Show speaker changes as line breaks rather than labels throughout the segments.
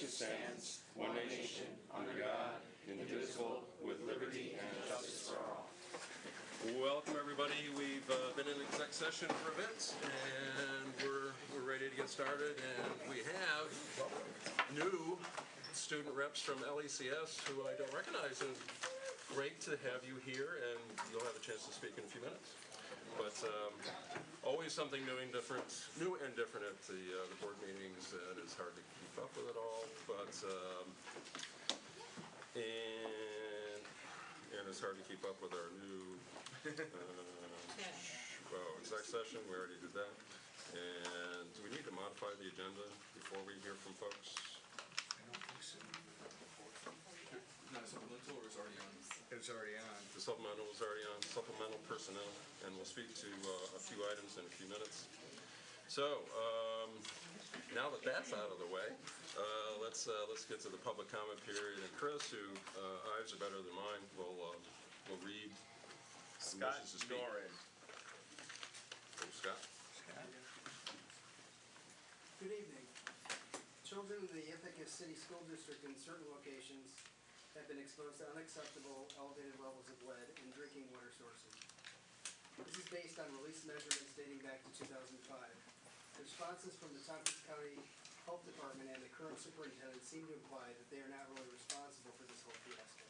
it stands, one nation, under God, indivisible, with liberty and justice for all. Welcome, everybody. We've been in exec session for a bit, and we're ready to get started. And we have new student reps from LECS who I don't recognize, and great to have you here, and you'll have a chance to speak in a few minutes. But always something new and different at the board meetings, and it's hard to keep up with it all. But and it's hard to keep up with our new exec session. We already did that. And do we need to modify the agenda before we hear from folks?
I don't think so. Not supplemental, or is already on? It's already on.
The supplemental is already on. Supplemental personnel, and we'll speak to a few items in a few minutes. So now that that's out of the way, let's get to the public comment period. And Chris, who eyes are better than mine, will read
Scott Doran.
Oh, Scott.
Good evening. Children in the Ithaca City School District in certain locations have been exposed to unacceptable elevated levels of lead in drinking water sources. This is based on release measurements dating back to 2005. Responses from the Tompkins County Health Department and the current superintendent seem to imply that they are not really responsible for this whole fiasco.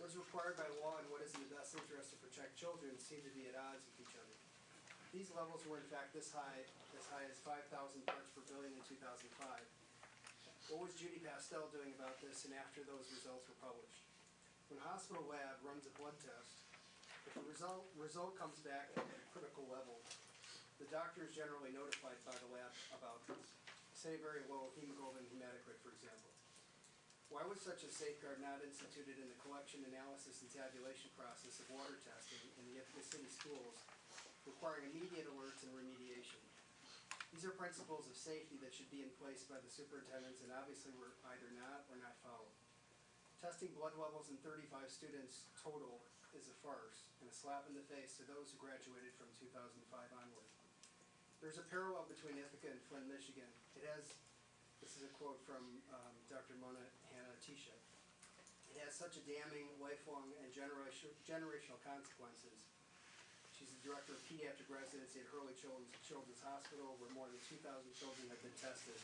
What is required by law and what is in the best interest to protect children seem to be at odds with each other. These levels were in fact as high as 5,000 parts per billion in 2005. What was Judy Pastel doing about this and after those results were published? When a hospital lab runs a blood test, if the result comes back at a critical level, the doctor is generally notified by the lab about this. Say very low hemoglobin hematocrit, for example. Why was such a safeguard not instituted in the collection, analysis, and tabulation process of water testing in the Ithaca City schools, requiring immediate alerts and remediation? These are principles of safety that should be in place by the superintendents and obviously were either not or not followed. Testing blood levels in 35 students total is a farce and a slap in the face to those who graduated from 2005 onward. There's a parallel between Ithaca and Flint, Michigan. This is a quote from Dr. Mona Hanna-Tisha. It has such a damning, lifelong, and generational consequences. She's the director of pediatric residency at Hurley Children's Hospital, where more than 2,000 children have been tested,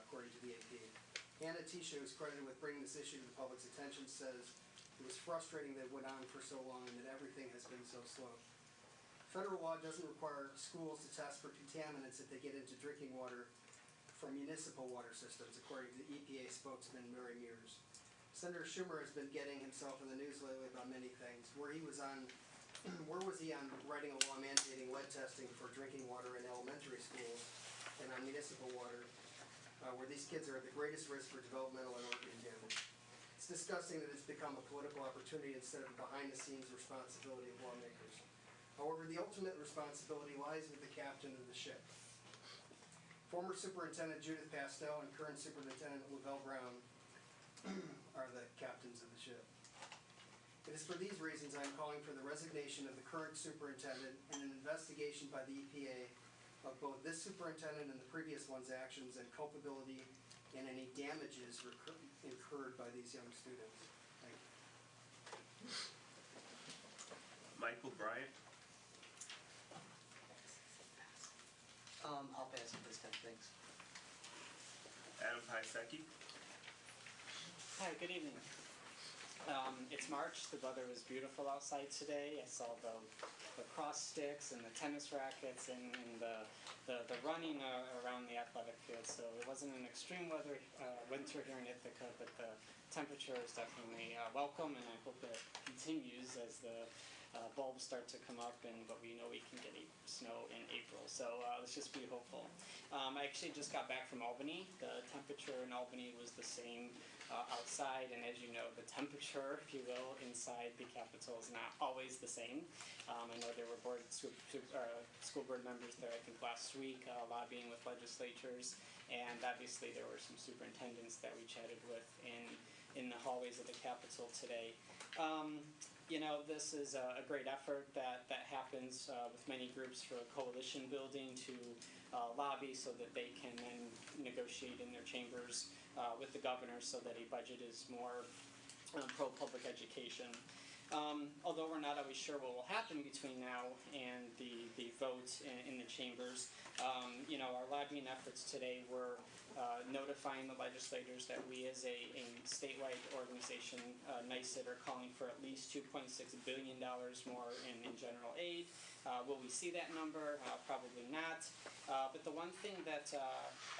according to the AP. Hanna-Tisha, who's credited with bringing this issue to the public's attention, says it was frustrating that it went on for so long and that everything has been so slow. Federal law doesn't require schools to test for contaminants if they get into drinking water from municipal water systems, according to the EPA spokesman Mary Mears. Senator Schumer has been getting himself in the news lately about many things. Where was he on writing a law mandating lead testing for drinking water in elementary schools and on municipal water, where these kids are at the greatest risk for developmental and organ damage? It's disgusting that it's become a political opportunity instead of a behind-the-scenes responsibility of lawmakers. However, the ultimate responsibility lies with the captain of the ship. Former Superintendent Judith Pastel and current Superintendent Lavelle Brown are the captains of the ship. It is for these reasons I am calling for the resignation of the current superintendent and an investigation by the EPA of both this superintendent and the previous one's actions and culpability and any damages incurred by these young students. Thank you.
Michael Bryant.
I'll pass it this time, thanks.
Adam Paisecki.
Hi, good evening. It's March. The weather was beautiful outside today. I saw the cross sticks and the tennis rackets and the running around the athletic field. So it wasn't an extreme winter here in Ithaca, but the temperature is definitely welcome, and I hope it continues as the bulbs start to come up, but we know we can get snow in April, so let's just be hopeful. I actually just got back from Albany. The temperature in Albany was the same outside, and as you know, the temperature, if you will, inside the Capitol is not always the same. I know there were school board members there, I think, last week lobbying with legislatures, and obviously there were some superintendents that we chatted with in the hallways of the Capitol today. This is a great effort that happens with many groups for coalition building to lobby so that they can then negotiate in their chambers with the governor so that a budget is more pro-public education. Although we're not always sure what will happen between now and the vote in the chambers, our lobbying efforts today were notifying the legislators that we as a statewide organization, NICED, are calling for at least $2.6 billion more in general aid. Will we see that number? Probably not. But the one thing that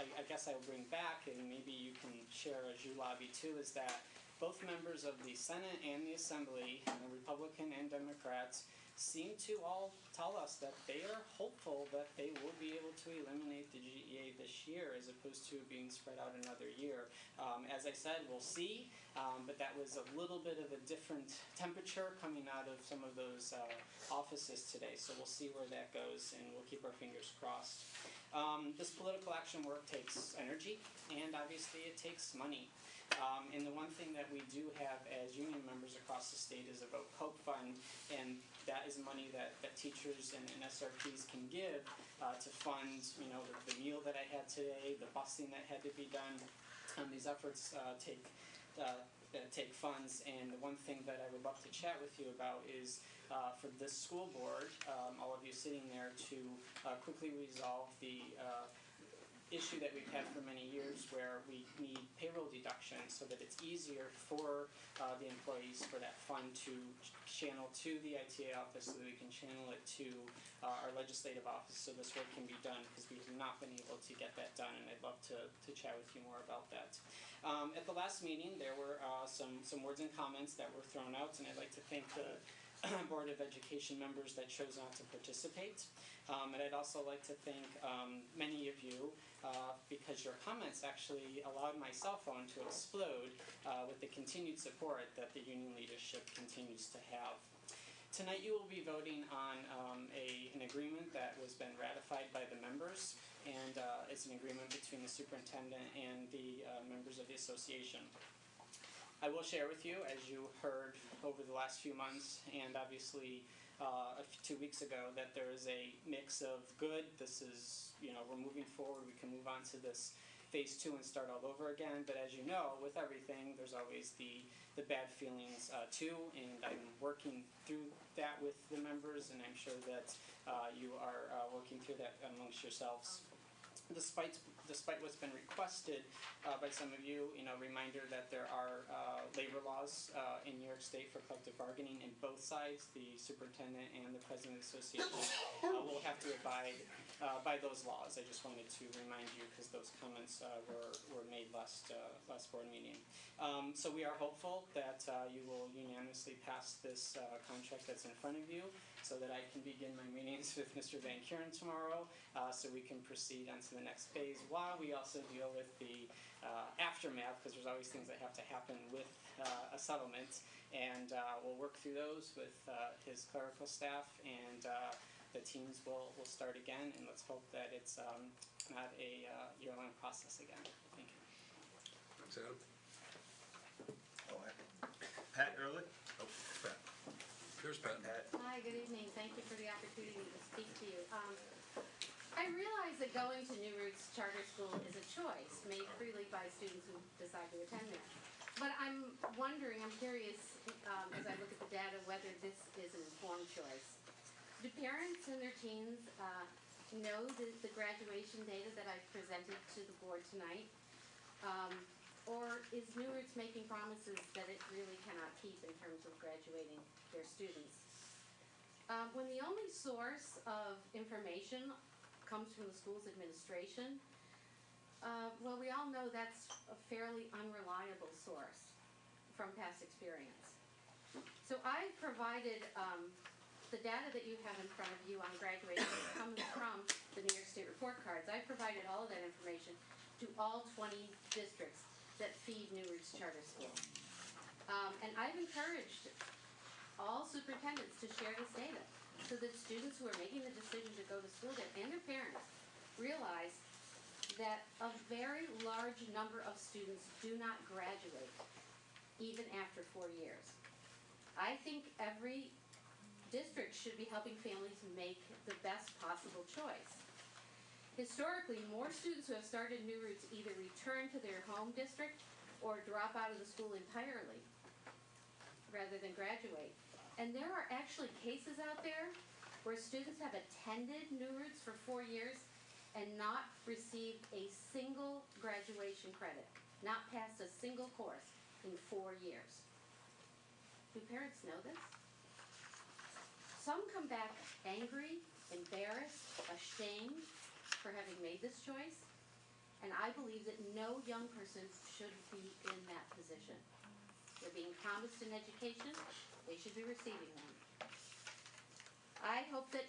I guess I will bring back, and maybe you can share as you lobby too, is that both members of the Senate and the Assembly, Republican and Democrats, seem to all tell us that they are hopeful that they will be able to eliminate the GEA this year as opposed to being spread out another year. As I said, we'll see, but that was a little bit of a different temperature coming out of some of those offices today, so we'll see where that goes, and we'll keep our fingers crossed. This political action work takes energy, and obviously it takes money. And the one thing that we do have as union members across the state is a Vote Hope Fund, and that is money that teachers and SRPs can give to fund, the meal that I had today, the busing that had to be done. These efforts take funds, and the one thing that I would love to chat with you about is for this school board, all of you sitting there, to quickly resolve the issue that we've had for many years where we need payroll deductions so that it's easier for the employees for that fund to channel to the ITA office so that we can channel it to our legislative office so this work can be done, because we have not been able to get that done, and I'd love to chat with you more about that. At the last meeting, there were some words and comments that were thrown out, and I'd like to thank the Board of Education members that chose not to participate. And I'd also like to thank many of you because your comments actually allowed my cell phone to explode with the continued support that the union leadership continues to have. Tonight you will be voting on an agreement that was been ratified by the members, and it's an agreement between the superintendent and the members of the association. I will share with you, as you heard over the last few months, and obviously 2 weeks ago, that there is a mix of good. This is, we're moving forward. We can move on to this phase 2 and start all over again. But as you know, with everything, there's always the bad feelings too, and I'm working through that with the members, and I'm sure that you are working through that amongst yourselves. Despite what's been requested by some of you, reminder that there are labor laws in New York State for collective bargaining, and both sides, the superintendent and the president of the association, will have to abide by those laws. I just wanted to remind you because those comments were made last board meeting. So we are hopeful that you will unanimously pass this contract that's in front of you, so that I can begin my meetings with Mr. Van Kuren tomorrow, so we can proceed on to the next phase, while we also deal with the aftermath, because there's always things that have to happen with a settlement, and we'll work through those with his clerical staff, and the teams will start again, and let's hope that it's not a year-long process again. Thank you.
Thanks, Adam.
Pat Ehrlich.
Oh, Pat. Here's Pat.
Hi, good evening. Thank you for the opportunity to speak to you. I realize that going to New Roots Charter School is a choice made freely by students who decide to attend there. But I'm curious, as I look at the data, whether this is an informed choice. Do parents and their teens know the graduation data that I've presented to the board tonight? Or is New Roots making promises that it really cannot keep in terms of graduating their students? When the only source of information comes from the school's administration, well, we all know that's a fairly unreliable source from past experience. So I provided the data that you have in front of you on graduation comes from the New York State report cards. I provided all of that information to all 20 districts that feed New Roots Charter School. And I've encouraged all superintendents to share this data so that students who are making the decision to go to school there and their parents realize that a very large number of students do not graduate even after 4 years. I think every district should be helping families make the best possible choice. Historically, more students who have started New Roots either return to their home district or drop out of the school entirely rather than graduate. And there are actually cases out there where students have attended New Roots for 4 years and not received a single graduation credit, not passed a single course in 4 years. Do parents know this? Some come back angry, embarrassed, ashamed for having made this choice, and I believe that no young person should be in that position. They're being promised an education, they should be receiving one. I hope that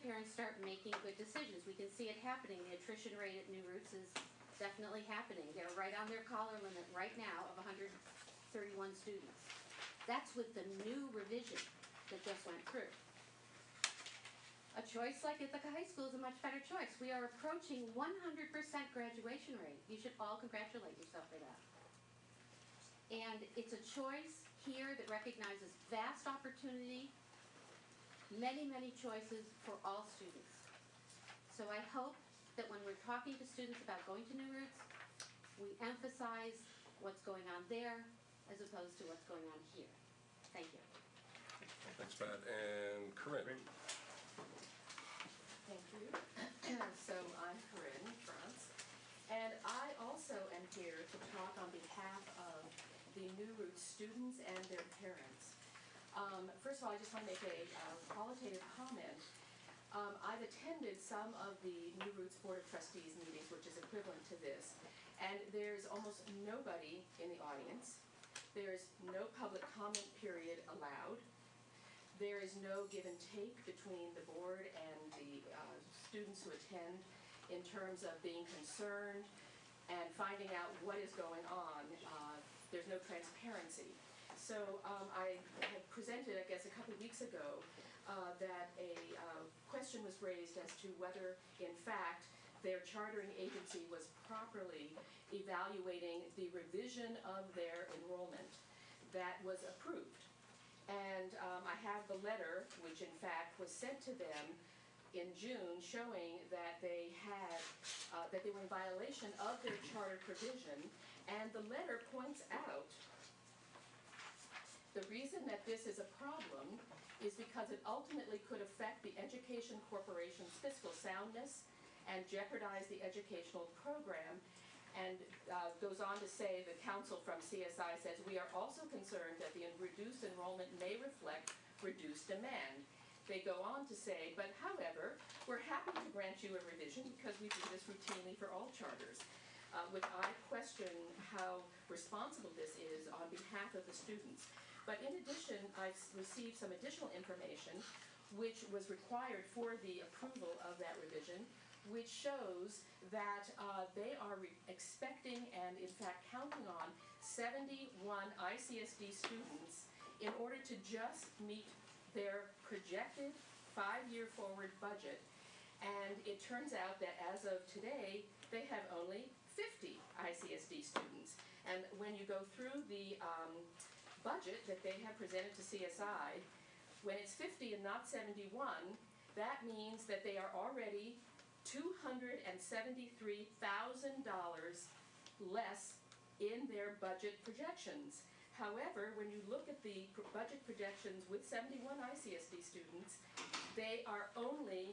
parents start making good decisions. We can see it happening. The attrition rate at New Roots is definitely happening. They're right on their collar limit right now of 131 students. That's with the new revision that just went through. A choice like Ithaca High School is a much better choice. We are approaching 100% graduation rate. You should all congratulate yourself for that. And it's a choice here that recognizes vast opportunity, many, many choices for all students. So I hope that when we're talking to students about going to New Roots, we emphasize what's going on there as opposed to what's going on here. Thank you.
Thanks, Pat. And Corinne.
Thank you. So I'm Corinne France, and I also am here to talk on behalf of the New Roots students and their parents. First of all, I just want to make a qualitative comment. I've attended some of the New Roots Board of Trustees meetings, which is equivalent to this, and there's almost nobody in the audience. There's no public comment period allowed. There is no give and take between the board and the students who attend in terms of being concerned and finding out what is going on. There's no transparency. So I had presented, I guess, a couple of weeks ago that a question was raised as to whether, in fact, their chartering agency was properly evaluating the revision of their enrollment that was approved. And I have the letter, which in fact was sent to them in June, showing that they had, that they were in violation of their charter provision. And the letter points out the reason that this is a problem is because it ultimately could affect the Education Corporation's fiscal soundness and jeopardize the educational program. And goes on to say, the counsel from CSI says, we are also concerned that the reduced enrollment may reflect reduced demand. They go on to say, but however, we're happy to grant you a revision because we do this routinely for all charters, which I question how responsible this is on behalf of the students. But in addition, I've received some additional information which was required for the approval of that revision, which shows that they are expecting and in fact counting on 71 ICSD students in order to just meet their projected 5-year forward budget. And it turns out that as of today, they have only 50 ICSD students. And when you go through the budget that they have presented to CSI, when it's 50 and not 71, that means that they are already $273,000 less in their budget projections. However, when you look at the budget projections with 71 ICSD students, they only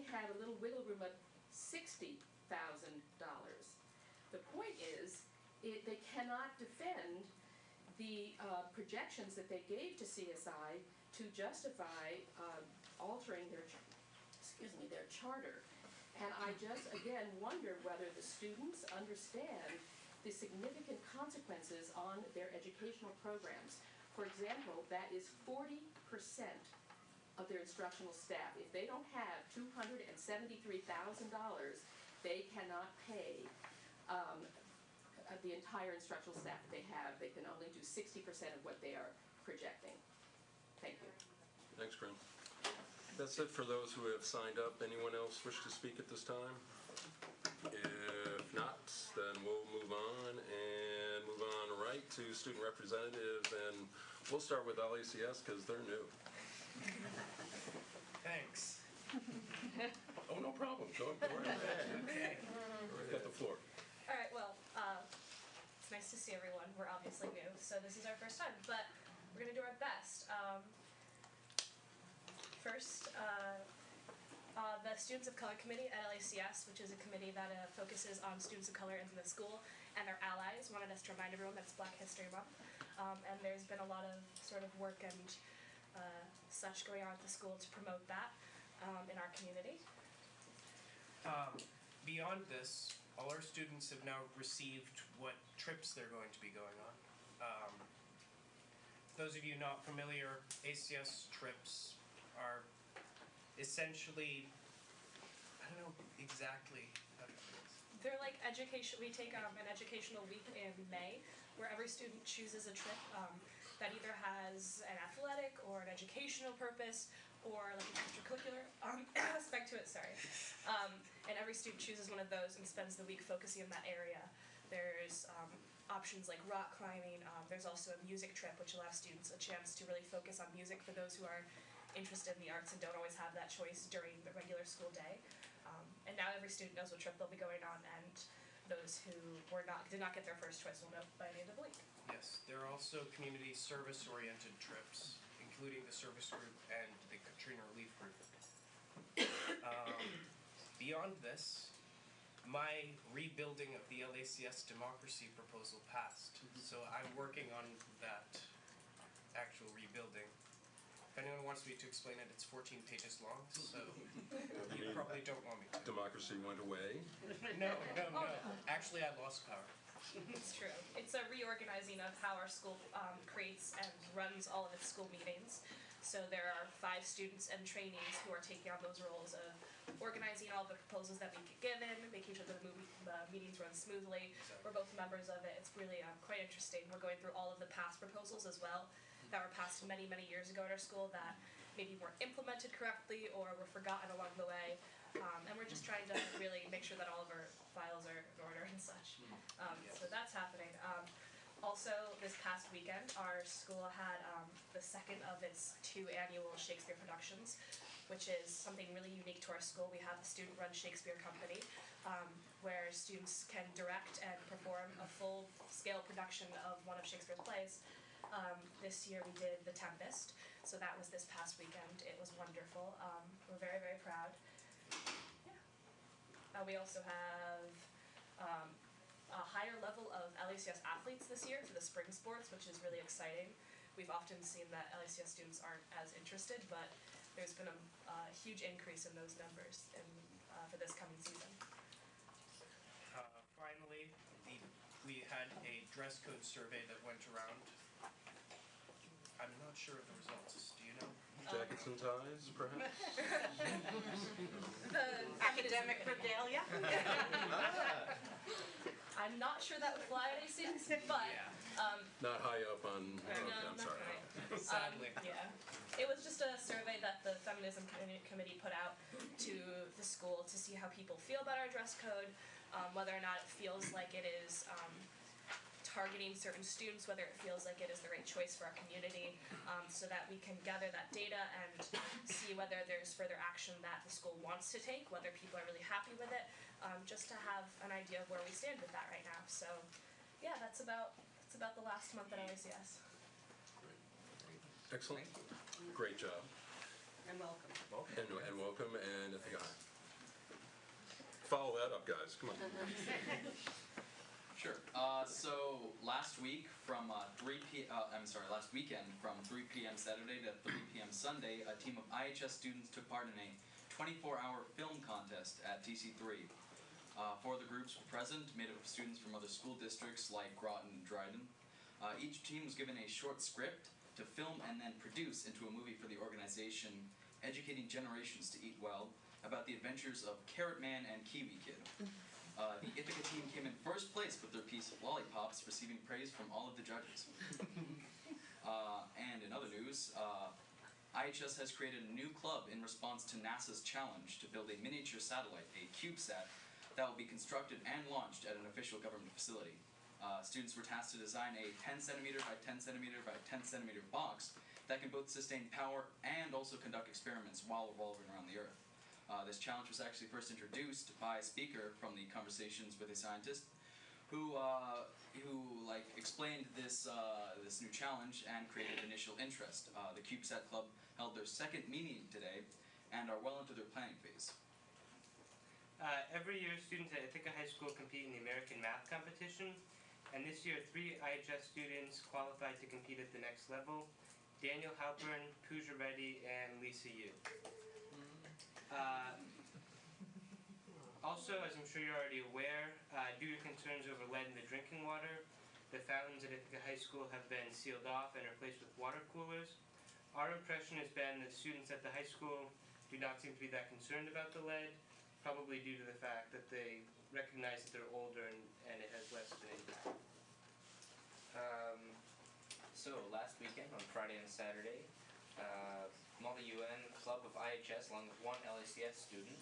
have a little wiggle room of $60,000. The point is, they cannot defend the projections that they gave to CSI to justify altering their charter. And I just, again, wonder whether the students understand the significant consequences on their educational programs. For example, that is 40% of their instructional staff. If they don't have $273,000, they cannot pay the entire instructional staff that they have. They can only do 60% of what they are projecting. Thank you.
Thanks, Corinne. That's it for those who have signed up. Anyone else wish to speak at this time? If not, then we'll move on right to student representatives, and We'll start with LACS because they're new.
Thanks.
Oh, no problem. Go right ahead.
Okay.
You got the floor.
All right, well, it's nice to see everyone. We're obviously new, so this is our first time, but we're going to do our best. First, the Students of Color Committee at LACS, which is a committee that focuses on students of color in the school and their allies, wanted us to remind everyone that it's Black History Month. And there's been a lot of sort of work and such going on at the school to promote that in our community.
Beyond this, all our students have now received what trips they're going to be going on. Those of you not familiar, ACS trips are essentially, I don't know exactly how to do this.
They're like education. We take an educational week in May where every student chooses a trip that either has an athletic or an educational purpose or like an extracurricular aspect to it, and every student chooses one of those and spends the week focusing in that area. There's options like rock climbing. There's also a music trip, which allows students a chance to really focus on music for those who are interested in the arts and don't always have that choice during the regular school day. And now every student knows what trip they'll be going on, and those who did not get their first choice will know by the end of the week.
Yes, there are also community service-oriented trips, including the service group and the Katrina Relief Group. Beyond this, my rebuilding of the LACS democracy proposal passed, so I'm working on that actual rebuilding. If anyone wants me to explain it, it's 14 pages long, so you probably don't want me to.
Democracy went away.
No. Actually, I lost power.
It's true. It's a reorganizing of how our school creates and runs all of its school meetings. So there are 5 students and trainees who are taking on those roles of organizing all the proposals that we get given, making sure that the meetings run smoothly. We're both members of it. It's really quite interesting. We're going through all of the past proposals as well that were passed many, many years ago at our school that maybe weren't implemented correctly or were forgotten along the way. And we're just trying to really make sure that all of our files are in order and such. So that's happening. Also, this past weekend, our school had the second of its 2 annual Shakespeare productions, which is something really unique to our school. We have a student-run Shakespeare company where students can direct and perform a full-scale production of one of Shakespeare's plays. This year we did The Tempest, so that was this past weekend. It was wonderful. We're very, very proud. Yeah. We also have a higher level of LACS athletes this year for the spring sports, which is really exciting. We've often seen that LACS students aren't as interested, but there's been a huge increase in those numbers for this coming season.
Finally, we had a dress code survey that went around. I'm not sure of the results. Do you know?
Jackets and ties, perhaps?
The
Academic regalia.
I'm not sure that would fly at ACS, but
Not high up on.
no,
Okay, I'm
not
sorry.
quite.
Sadly.
Yeah, it was just a survey that the Feminism Committee put out to the school to see how people feel about our dress code, whether or not it feels like it is targeting certain students, whether it feels like it is the right choice for our community, so that we can gather that data and see whether there's further action that the school wants to take, whether people are really happy with it, just to have an idea of where we stand with that right now. So, yeah, that's about the last month at LACS.
Excellent. Great job.
And welcome.
And welcome, and I think follow that up, guys. Come on.
Sure. So last week from last weekend from 3 p.m. Saturday to 3 p.m. Sunday, a team of IHS students took part in a 24-hour film contest at TC3. 4 of the groups were present, made up of students from other school districts like Groton and Dryden. Each team was given a short script to film and then produce into a movie for the organization, educating generations to eat well, about the adventures of Carrot Man and Kiwi Kid. The Ithaca team came in first place with their piece of lollipops, receiving praise from all of the judges. And in other news, IHS has created a new club in response to NASA's challenge to build a miniature satellite, a CubeSat, that will be constructed and launched at an official government facility. Students were tasked to design a 10 centimeter by 10 centimeter by 10 centimeter box that can both sustain power and also conduct experiments while revolving around the Earth. This challenge was actually first introduced by a speaker from the Conversations with a Scientist, who explained this new challenge and created initial interest. The CubeSat Club held their second meeting today and are well into their planning phase.
Every year, students at Ithaca High School compete in the American Math Competition, and this year 3 IHS students qualified to compete at the next level: Daniel Halpern, Pooja Reddy, and Lisa Yu. Also, as I'm sure you're already aware, due to concerns over lead in the drinking water, the fountains at Ithaca High School have been sealed off and replaced with water coolers. Our impression has been that students at the high school do not seem to be that concerned about the lead, probably due to the fact that they recognize that they're older and it has less of an impact.
So last weekend on Friday and Saturday, Molly UN Club of IHS along with one LACS student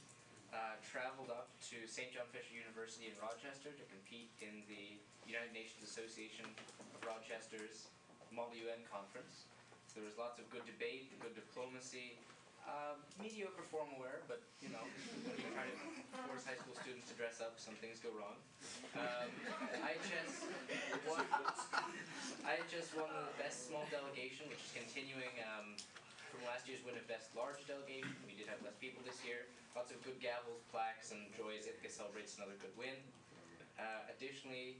traveled up to St. John Fisher University in Rochester to compete in the United Nations Association of Rochester's Molly UN conference. So there was lots of good debate, good diplomacy, mediocre formal wear, but you know, when you try to force high school students to dress up, some things go wrong. IHS won the best small delegation, which is continuing from last year's win of best large delegation. We did have less people this year. Lots of good gavels, plaques, and joys. Ithaca celebrates another good win. Additionally,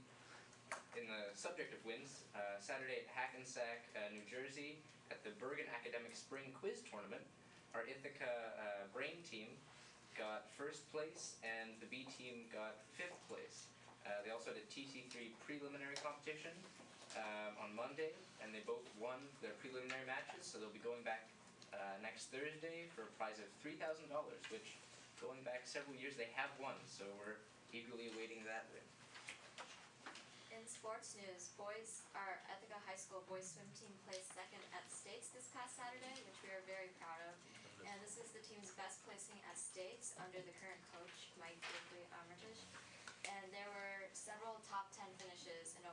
in the subject of wins, Saturday at Hackensack, New Jersey, at the Bergen Academic Spring Quiz Tournament, our Ithaca brain team got first place, and the B team got 5th place. They also had a TT3 preliminary competition on Monday, and they both won their preliminary matches, so they'll be going back next Thursday for a prize of $3,000, which, going back several years, they have won, so we're eagerly awaiting that win.
In sports news, our Ithaca High School boys swim team placed second at States this past Saturday, which we are very proud of. And this is the team's best placing at States under the current coach, Mike Armitage. And there were several top 10 finishes in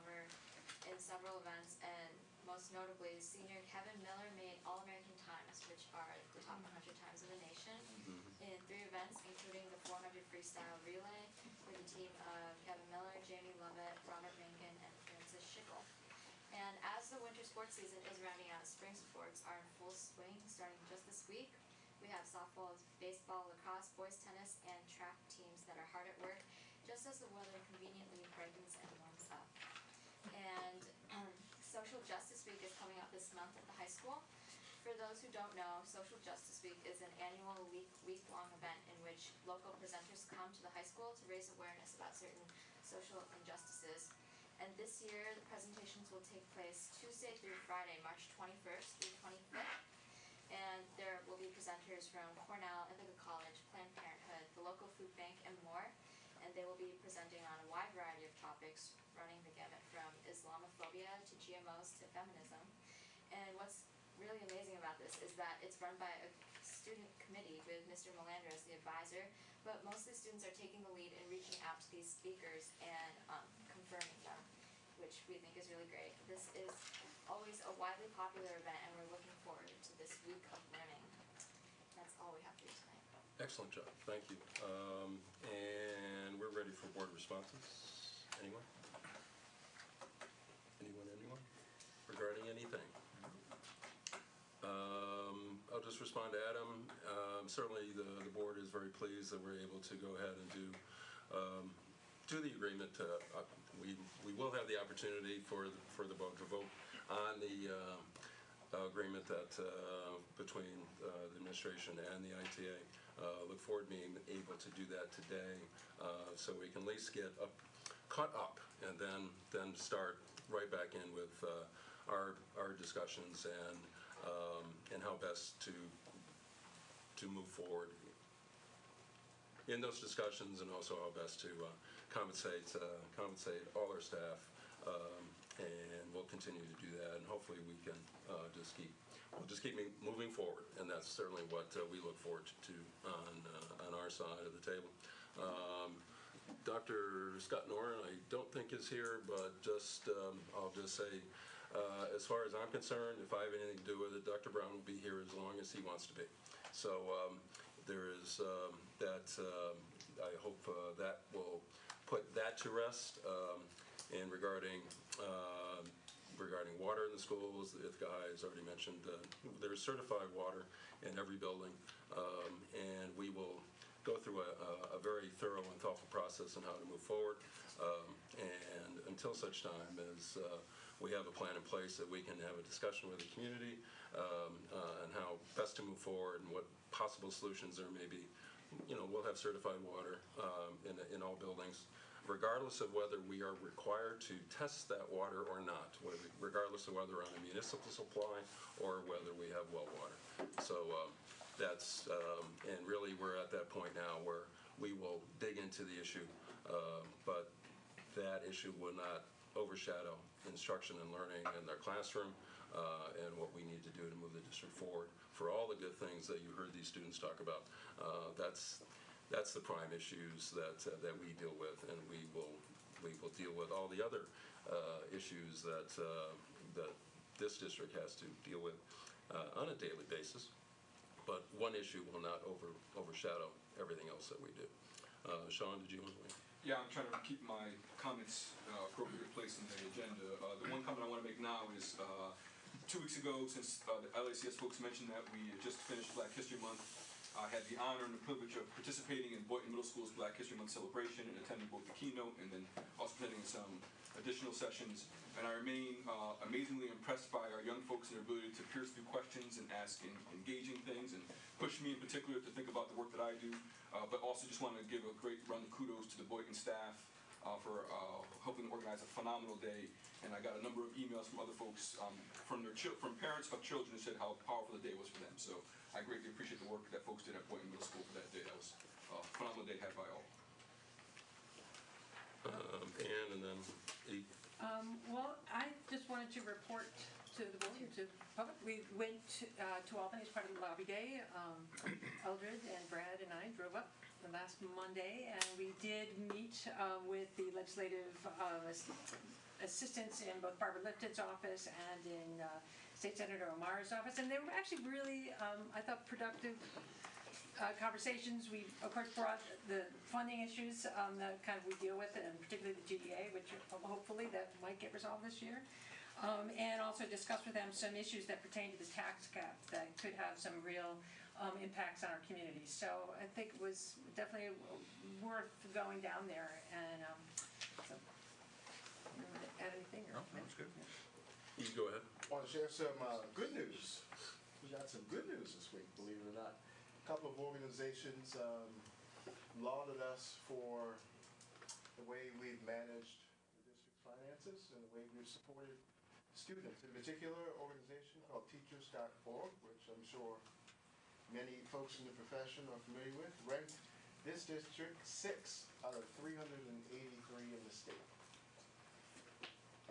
several events, and most notably, senior Kevin Miller made All-American times, which are the top 100 times in the nation, in 3 events, including the 400 freestyle relay with a team of Kevin Miller, Jamie Lovett, Robert Rankin, and Francis Schickel. And as the winter sports season is rounding out, spring sports are in full swing starting just this week. We have softball, baseball, lacrosse, boys tennis, and track teams that are hard at work, just as the weather conveniently brightens and warms up. And Social Justice Week is coming up this month at the high school. For those who don't know, Social Justice Week is an annual week-long event in which local presenters come to the high school to raise awareness about certain social injustices. And this year, the presentations will take place Tuesday through Friday, March 21st through 25th. And there will be presenters from Cornell, Ithaca College, Planned Parenthood, the local food bank, and more. And they will be presenting on a wide variety of topics, running the gamut from Islamophobia to GMOs to feminism. And what's really amazing about this is that it's run by a student committee with Mr. Melander as the advisor, but most of the students are taking the lead in reaching out to these speakers and confirming them, which we think is really great. This is always a widely popular event, and we're looking forward to this week of learning. That's all we have for you tonight.
Excellent job. Thank you. And we're ready for board responses. Anyone? Anyone? Regarding anything? I'll just respond to Adam. Certainly the board is very pleased that we're able to go ahead and do the agreement. We will have the opportunity for the vote to vote on the agreement that between the administration and the ITA. Look forward to being able to do that today, so we can at least get caught up and then start right back in with our discussions and how best to move forward in those discussions, and also how best to compensate all our staff, and we'll continue to do that, and hopefully we can just keep moving forward, and that's certainly what we look forward to on our side of the table. Dr. Scott Noren, I don't think is here, but I'll just say, as far as I'm concerned, if I have anything to do with it, Dr. Brown will be here as long as he wants to be. So there is that. I hope that will put that to rest. And regarding water in the schools, the Ithaca High has already mentioned there is certified water in every building, and we will go through a very thorough and thoughtful process on how to move forward. And until such time as we have a plan in place that we can have a discussion with the community on how best to move forward and what possible solutions there may be. We'll have certified water in all buildings, regardless of whether we are required to test that water or not, regardless of whether on a municipal supply or whether we have well water. So that's, and really we're at that point now where we will dig into the issue, but that issue will not overshadow instruction and learning in their classroom and what we need to do to move the district forward for all the good things that you heard these students talk about. That's the prime issues that we deal with, and we will deal with all the other issues that this district has to deal with on a daily basis. But one issue will not overshadow everything else that we do. Sean, did you want to?
Yeah, I'm trying to keep my comments appropriately placed in the agenda. The one comment I want to make now is 2 weeks ago, since the LACS folks mentioned that we just finished Black History Month, I had the honor and the privilege of participating in Boynton Middle School's Black History Month celebration and attending both the keynote and then also attending some additional sessions. And I remain amazingly impressed by our young folks and their ability to pierce through questions and ask engaging things, and push me in particular to think about the work that I do. But also just want to give a great round of kudos to the Boynton staff for helping organize a phenomenal day. And I got a number of emails from other folks, from parents of children, who said how powerful the day was for them. So I greatly appreciate the work that folks did at Boynton Middle School for that day. That was a phenomenal day had by all.
Ann, and then E.
Well, I just wanted to report to the board, to the public. We went to Albany as part of the lobby day. Eldred and Brad and I drove up the last Monday, and we did meet with the legislative assistants in both Barbara Lifton's office and in State Senator Omar's office, and they were actually really, I thought, productive conversations. We, of course, brought the funding issues that kind of we deal with, and particularly the GDA, which hopefully that might get resolved this year. And also discussed with them some issues that pertain to the tax cap that could have some real impacts on our community. So I think it was definitely worth going down there. And so, you want to add anything?
No, that's good.
E, go ahead.
I want to share some good news. We got some good news this week, believe it or not. A couple of organizations lauded us for the way we've managed the district's finances and the way we've supported students. In particular, an organization called Teachers.org, which I'm sure many folks in the profession are familiar with, ranked this district 6 out of 383 in the state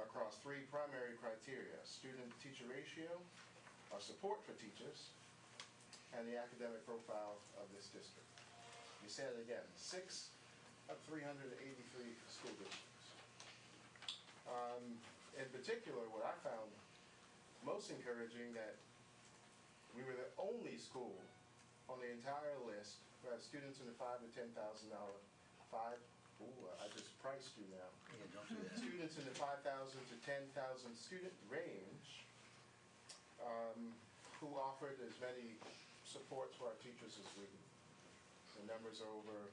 across 3 primary criteria: student-teacher ratio, our support for teachers, and the academic profile of this district. We say it again, 6 of 383 school districts. In particular, what I found most encouraging, that we were the only school on the entire list who had students in the $5,000 to $10,000, I just priced you now.
Yeah, don't do that.
Students in the 5,000 to 10,000 student range, who offered as many supports for our teachers as we do. The numbers are over,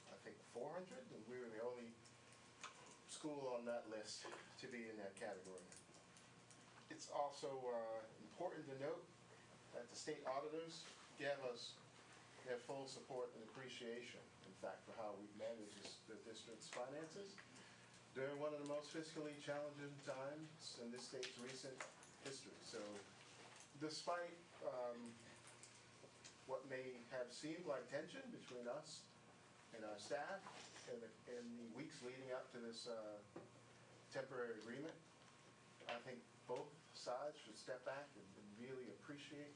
I think, 400, and we were the only school on that list to be in that category. It's also important to note that the state auditors gave us their full support and appreciation, in fact, for how we've managed the district's finances during one of the most fiscally challenging times in this state's recent history. So despite what may have seemed like tension between us and our staff in the weeks leading up to this temporary agreement, I think both sides should step back and really appreciate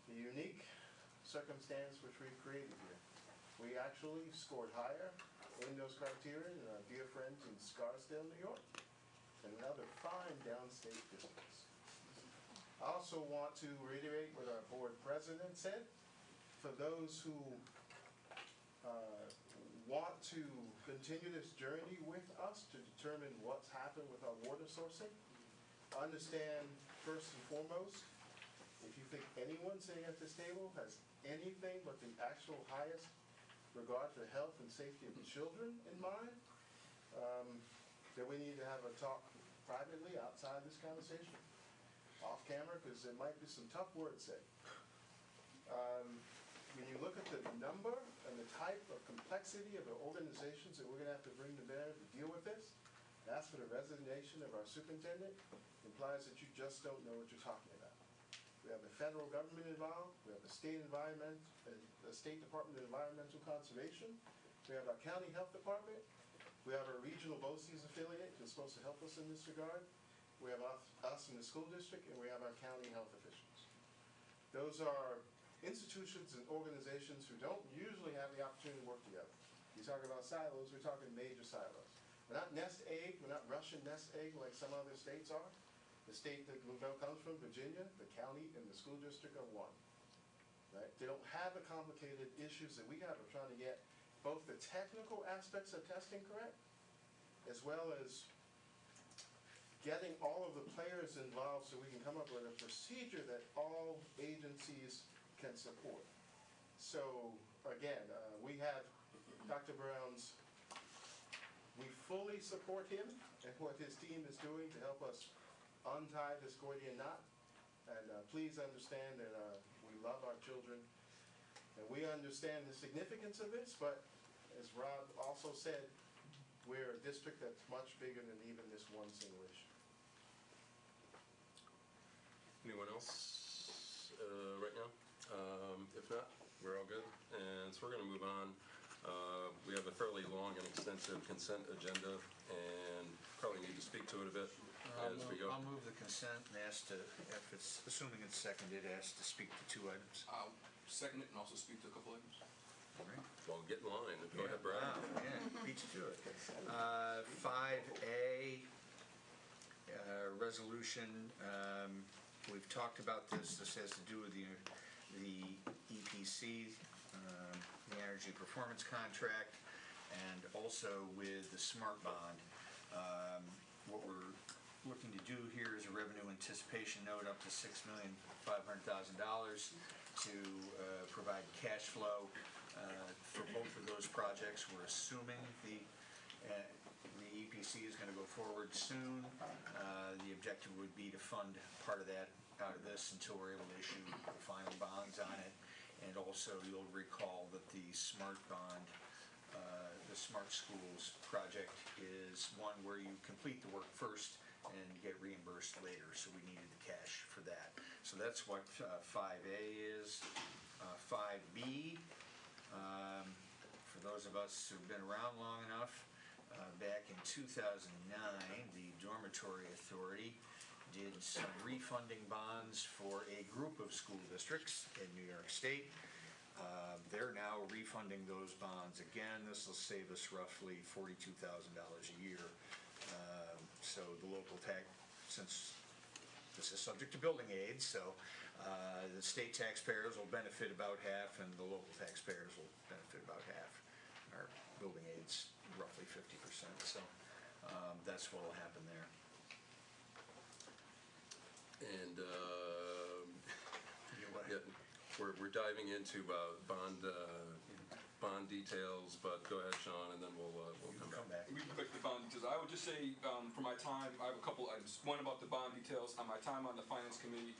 the unique circumstance which we've created here. We actually scored higher in those criteria, and our dear friends in Scarsdale, New York, and other fine downstate districts. I also want to reiterate what our board president said. For those who want to continue this journey with us to determine what's happened with our water sourcing, understand first and foremost, if you think anyone sitting at this table has anything but the actual highest regard for the health and safety of children in mind, then we need to have a talk privately outside this conversation, off camera, because there might be some tough words said. When you look at the number and the type of complexity of the organizations that we're going to have to bring to bear to deal with this, ask for the resignation of our superintendent, implies that you just don't know what you're talking about. We have the federal government involved. We have the State Department of Environmental Conservation. We have our county health department. We have our regional BOCES affiliate who's supposed to help us in this regard. We have us in the school district, and we have our county health officials. Those are institutions and organizations who don't usually have the opportunity to work together. You talk about silos, we're talking major silos. We're not nest egg, we're not Russian nest egg like some other states are. The state that Lavelle comes from, Virginia, the county and the school district are one. Right? They don't have the complicated issues that we have of trying to get both the technical aspects of testing correct, as well as getting all of the players involved so we can come up with a procedure that all agencies can support. So again, we have Dr. Brown's, we fully support him and what his team is doing to help us untie this Gordian knot. And please understand that we love our children and we understand the significance of this, but as Rob also said, we're a district that's much bigger than even this one single issue.
Anyone else right now? If not, we're all good. And so we're going to move on. We have a fairly long and extensive consent agenda, and probably need to speak to it a bit as we go.
I'll move the consent and ask to, if it's, assuming it's seconded, ask to speak to 2 items.
I'll second it and also speak to a couple items.
All right.
Well, get in line. Go ahead, Brad.
Wow, yeah, beat you to it. 5A, resolution. We've talked about this. This has to do with the EPC, the Energy Performance Contract, and also with the Smart Bond. What we're looking to do here is a revenue anticipation note up to $6,500,000 to provide cash flow for both of those projects. We're assuming the EPC is going to go forward soon. The objective would be to fund part of that out of this until we're able to issue the final bonds on it. And also, you'll recall that the Smart Bond, the Smart Schools project is one where you complete the work first and get reimbursed later, so we needed the cash for that. So that's what 5A is. 5B, for those of us who've been around long enough, back in 2009, the Dormitory Authority did some refunding bonds for a group of school districts in New York State. They're now refunding those bonds again. This will save us roughly $42,000 a year. So the local tax, since this is subject to building aids, so the state taxpayers will benefit about half and the local taxpayers will benefit about half. Our building aids roughly 50%, so that's what will happen there. And yeah, we're diving into bond details, but go ahead, Sean, and then we'll come back.
We can pick the bond details. I would just say, for my time, I have a couple items. One about the bond details. On my time on the Finance Committee,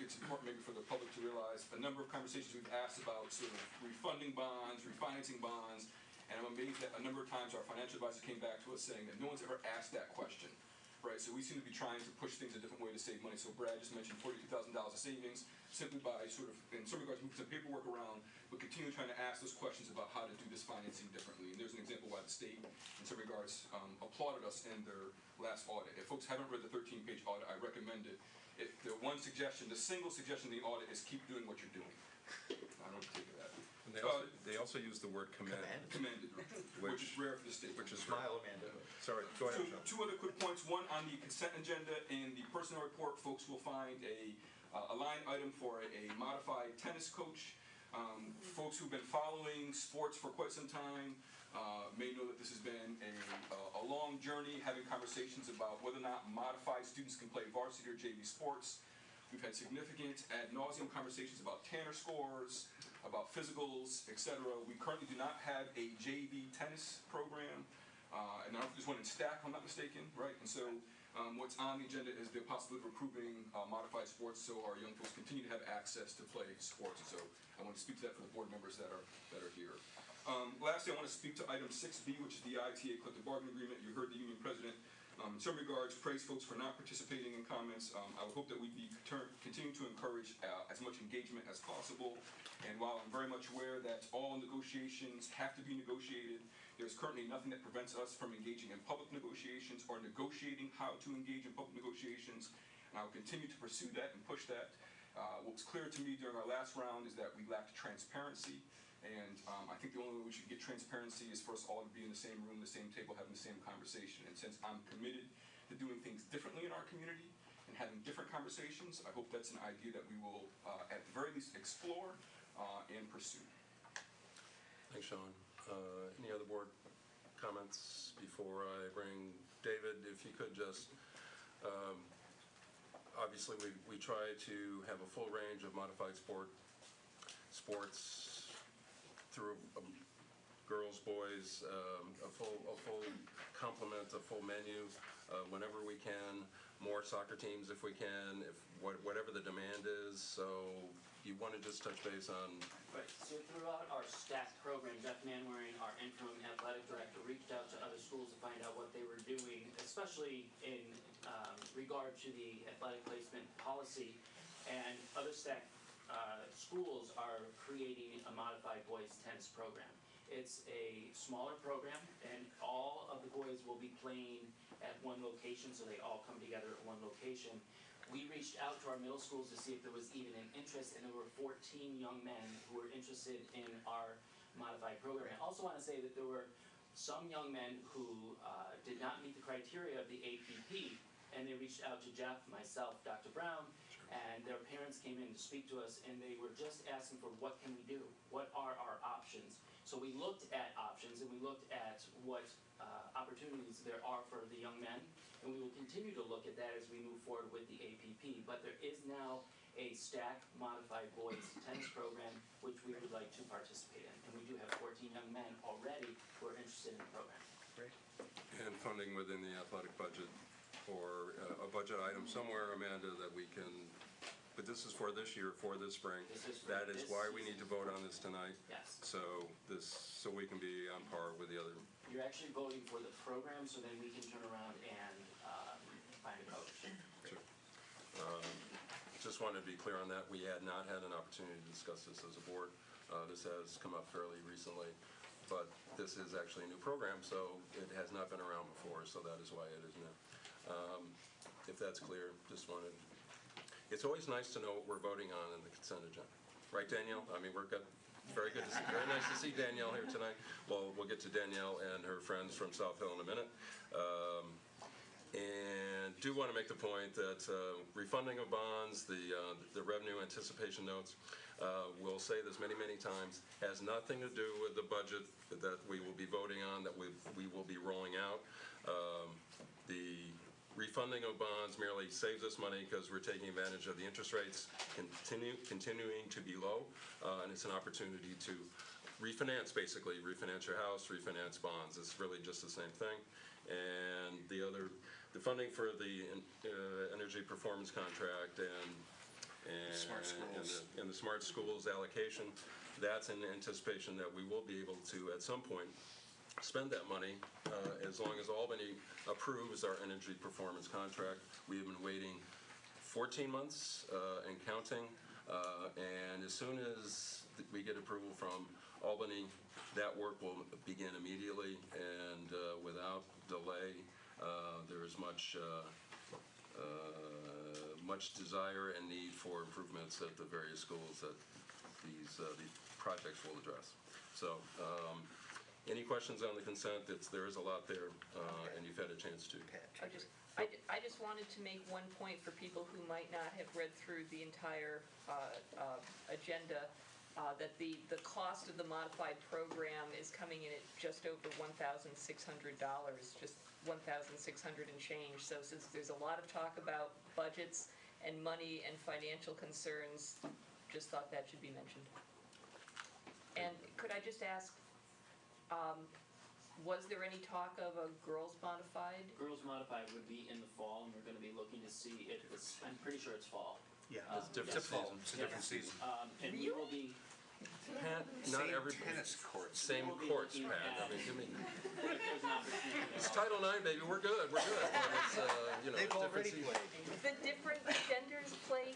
it's important maybe for the public to realize a number of conversations we've asked about sort of refunding bonds, refinancing bonds, and I'm amazed that a number of times our financial advisor came back to us saying that no one's ever asked that question. Right, so we seem to be trying to push things a different way to save money. So Brad just mentioned $42,000 of savings simply by sort of, in some regards, moving some paperwork around, but continue trying to ask those questions about how to do this financing differently. And there's an example why the state, in some regards, applauded us in their last audit. If folks haven't read the 13-page audit, I recommend it. The one suggestion, the single suggestion in the audit is keep doing what you're doing. I don't know what to take of that.
And they also use the word commend.
Commended, which is rare for the state.
Which is
Smile, Amanda.
Sorry, go ahead, John.
Two other quick points. One, on the consent agenda, in the personnel report, folks will find a line item for a modified tennis coach. Folks who've been following sports for quite some time may know that this has been a long journey, having conversations about whether or not modified students can play varsity or JV sports. We've had significant ad nauseum conversations about Tanner scores, about physicals, etc. We currently do not have a JV tennis program, and I don't think there's one in Stack, if I'm not mistaken, right? And so what's on the agenda is the possibility of improving modified sports so our young folks continue to have access to play sports. And so I want to speak to that for the board members that are here. Lastly, I want to speak to item 6B, which is the ITA collective bargaining agreement. You heard the union president in some regards praise folks for not participating in comments. I would hope that we'd be continuing to encourage as much engagement as possible. And while I'm very much aware that all negotiations have to be negotiated, there's currently nothing that prevents us from engaging in public negotiations or negotiating how to engage in public negotiations. And I will continue to pursue that and push that. What was clear to me during our last round is that we lacked transparency. And I think the only way we should get transparency is for us all to be in the same room, the same table, having the same conversation. And since I'm committed to doing things differently in our community and having different conversations, I hope that's an idea that we will, at the very least, explore and pursue.
Thanks, Sean. Any other board comments before I bring David? If you could just, obviously we try to have a full range of modified sports through girls, boys, a full complement, a full menu whenever we can. More soccer teams if we can, whatever the demand is. So you want to just touch base on?
Right. So throughout our staff program, Jeff Manwaring, our interim athletic director, reached out to other schools to find out what they were doing, especially in regard to the athletic placement policy. And other staff schools are creating a modified boys tennis program. It's a smaller program, and all of the boys will be playing at one location, so they all come together at one location. We reached out to our middle schools to see if there was even an interest, and there were 14 young men who were interested in our modified program. I also want to say that there were some young men who did not meet the criteria of the APP, and they reached out to Jeff, myself, Dr. Brown, and their parents came in to speak to us, and they were just asking for what can we do? What are our options? So we looked at options, and we looked at what opportunities there are for the young men, and we will continue to look at that as we move forward with the APP. But there is now a Stack modified boys tennis program, which we would like to participate in. And we do have 14 young men already who are interested in the program.
Great.
And funding within the athletic budget, or a budget item somewhere, Amanda, that we can, but this is for this year, for this spring. That is why we need to vote on this tonight.
Yes.
So we can be on par with the other.
You're actually voting for the program, so then we can turn around and find a coach.
Sure. Just wanted to be clear on that. We had not had an opportunity to discuss this as a board. This has come up fairly recently, but this is actually a new program, so it has not been around before, so that is why it is new. If that's clear, just wanted. It's always nice to know what we're voting on in the consent agenda, right, Danielle? I mean, very good to see. Very nice to see Danielle here tonight. Well, we'll get to Danielle and her friends from South Hill in a minute. And do want to make the point that refunding of bonds, the revenue anticipation notes, we'll say this many, many times, has nothing to do with the budget that we will be voting on, that we will be rolling out. The refunding of bonds merely saves us money because we're taking advantage of the interest rates continuing to be low, and it's an opportunity to refinance, basically refinance your house, refinance bonds. It's really just the same thing. And the funding for the energy performance contract and
Smart schools.
And the smart schools allocation, that's in anticipation that we will be able to at some point spend that money as long as Albany approves our energy performance contract. We have been waiting 14 months and counting, and as soon as we get approval from Albany, that work will begin immediately and without delay. There is much desire and need for improvements at the various schools that these projects we'll address. So, any questions on the consent? There is a lot there, and you've had a chance to.
I just wanted to make one point for people who might not have read through the entire agenda, that the cost of the modified program is coming in at just over $1,600, just $1,600 and change. So since there's a lot of talk about budgets and money and financial concerns, just thought that should be mentioned. And could I just ask, was there any talk of a girls modified?
Girls modified would be in the fall, and we're going to be looking to see if it's, I'm pretty sure it's fall.
Yeah,
it's different season. It's a different season.
And we will be.
Pat, not every
tennis courts.
Same courts, Pat. I mean, give me.
If there's an opportunity.
It's Title IX, baby. We're good. We're good. But it's, you know,
They've already
season.
played.
The different genders play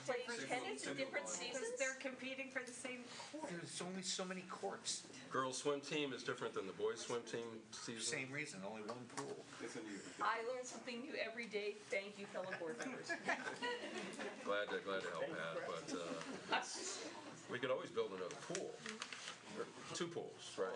tennis in different seasons?
They're competing for the same court.
There's only so many courts.
Girls swim team is different than the boys swim team season.
Same reason, only one pool.
I learn something new every day. Thank you, fellow board members.
Glad to help, Pat. But we could always build another pool. Or 2 pools, right?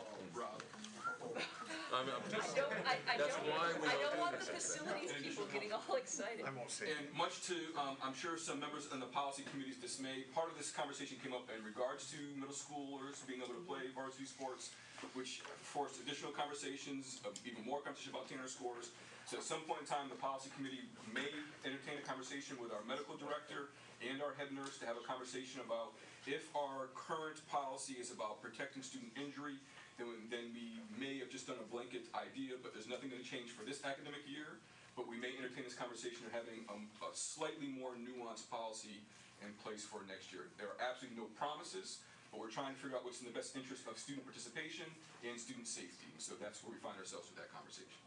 I'm just,
I
that's why we
don't
don't
want
do
the
this.
facilities people getting all excited.
I won't say.
And much to, I'm sure some members in the policy committee's dismay, part of this conversation came up in regards to middle schoolers being able to play varsity sports, which forced additional conversations, even more conversation about Tanner scores. So at some point in time, the policy committee may entertain a conversation with our medical director and our head nurse to have a conversation about if our current policy is about protecting student injury, then we may have just done a blanket idea, but there's nothing going to change for this academic year. But we may entertain this conversation of having a slightly more nuanced policy in place for next year. There are absolutely no promises, but we're trying to figure out what's in the best interest of student participation and student safety. So that's where we find ourselves with that conversation.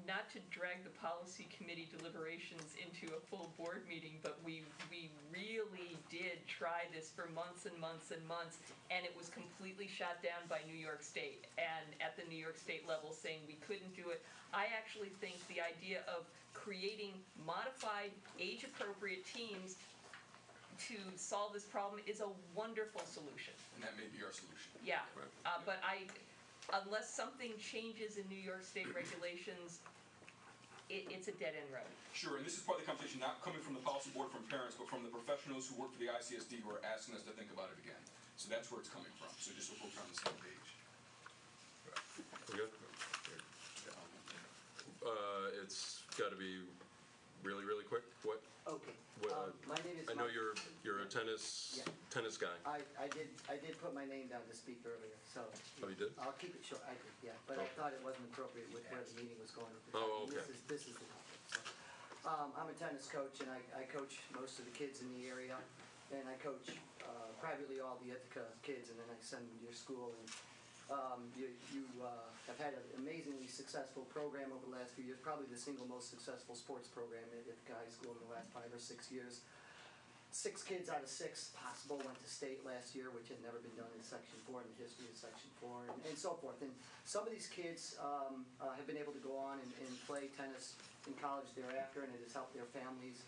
Not to drag the policy committee deliberations into a full board meeting, but we really did try this for months and months and months, and it was completely shot down by New York State, and at the New York State level saying we couldn't do it. I actually think the idea of creating modified, age-appropriate teams to solve this problem is a wonderful solution.
And that may be our solution.
Yeah, but unless something changes in New York State regulations, it's a dead-end road.
Sure, and this is part of the conversation not coming from the policy board, from parents, but from the professionals who work for the ICSD who are asking us to think about it again. So that's where it's coming from. So just so folks are on the same page.
We good? It's got to be really, really quick. What?
Okay.
What,
my name is.
I know you're a tennis guy.
I did put my name down to speak earlier, so.
Oh, you did?
I'll keep it short. I did, yeah, but I thought it wasn't appropriate with where the meeting was going.
Oh, okay.
This is the topic. So, I'm a tennis coach, and I coach most of the kids in the area, and I coach privately all the Ithaca kids, and then I send them to your school. And you have had an amazingly successful program over the last few years, probably the single most successful sports program at Ithaca High School in the last 5 or 6 years. 6 kids out of 6 possible went to state last year, which had never been done in Section 4 in the history of Section 4, and so forth. And some of these kids have been able to go on and play tennis in college thereafter, and it has helped their families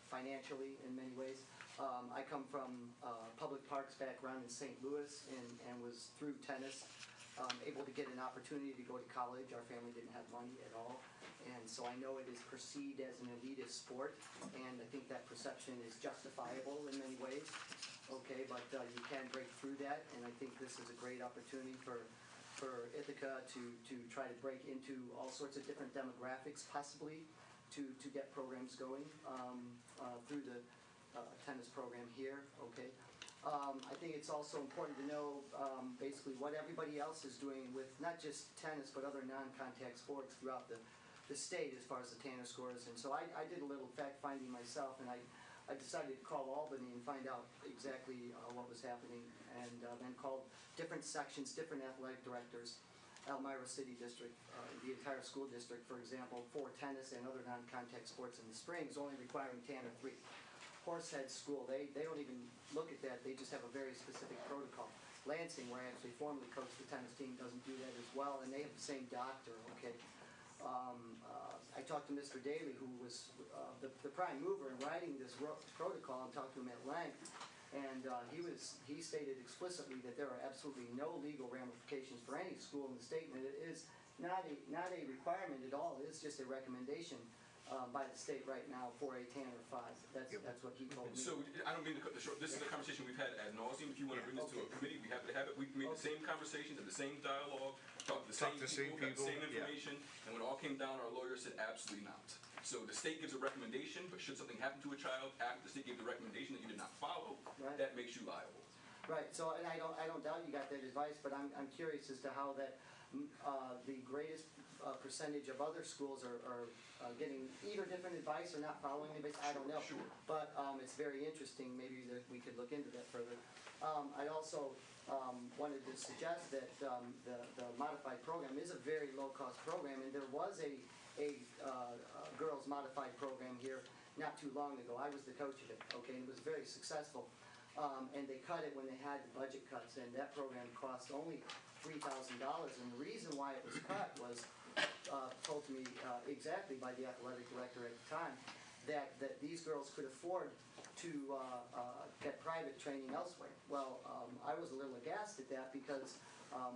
financially in many ways. I come from public parks background in St. Louis and was through tennis able to get an opportunity to go to college. Our family didn't have money at all, and so I know it is perceived as an elitist sport, and I think that perception is justifiable in many ways. Okay, but you can break through that, and I think this is a great opportunity for Ithaca to try to break into all sorts of different demographics, possibly to get programs going through the tennis program here. Okay. I think it's also important to know basically what everybody else is doing with not just tennis but other non-contact sports throughout the state as far as the Tanner scores. And so I did a little fact finding myself, and I decided to call Albany and find out exactly what was happening, and then called different sections, different athletic directors. Elmira City District, the entire school district, for example, for tennis and other non-contact sports in the spring is only requiring Tanner 3. Horsehead School, they don't even look at that. They just have a very specific protocol. Lansing, where I actually formerly coached the tennis team, doesn't do that as well, and they have the same doctor. Okay. I talked to Mr. Daly, who was the prime mover in writing this protocol, and talked to him at length. And he stated explicitly that there are absolutely no legal ramifications for any school in the state, and it is not a requirement at all. It is just a recommendation by the state right now for a TAN or 5. That's what he told me.
So I don't mean to cut this short. This is a conversation we've had ad nauseum. If you want to bring this to a committee, we have to have it. We've made the same conversations and the same dialogue, talked to the same people, got the same information, and when it all came down, our lawyer said absolutely not. So the state gives a recommendation, but should something happen to a child after the state gave the recommendation that you did not follow, that makes you liable.
Right. So, and I don't doubt you got that advice, but I'm curious as to how that the greatest percentage of other schools are getting either different advice or not following the advice. I don't know.
Sure.
But it's very interesting. Maybe that we could look into that further. I also wanted to suggest that the modified program is a very low-cost program, and there was a girls modified program here not too long ago. I was the coach of it, okay, and it was very successful. And they cut it when they had the budget cuts, and that program cost only $3,000. And the reason why it was cut was told to me exactly by the athletic director at the time that these girls could afford to get private training elsewhere. Well, I was a little aghast at that because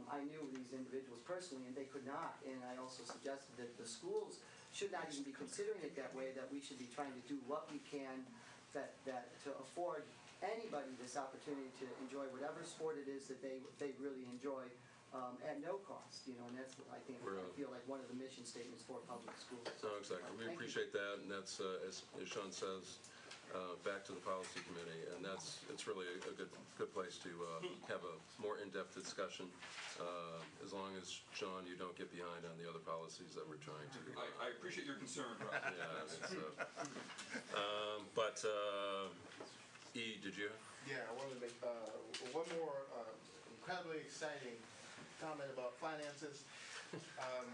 I knew these individuals personally, and they could not. And I also suggested that the schools should not even be considering it that way, that we should be trying to do what we can that to afford anybody this opportunity to enjoy whatever sport it is that they really enjoy at no cost, you know, and that's what I think, I feel like one of the mission statements for public schools.
No, exactly. We appreciate that, and that's, as Sean says, back to the policy committee, and it's really a good place to have a more in-depth discussion, as long as, Sean, you don't get behind on the other policies that we're trying to.
I appreciate your concern, Rob.
Yeah, but E, did you?
Yeah, I wanted to make one more incredibly exciting comment about finances.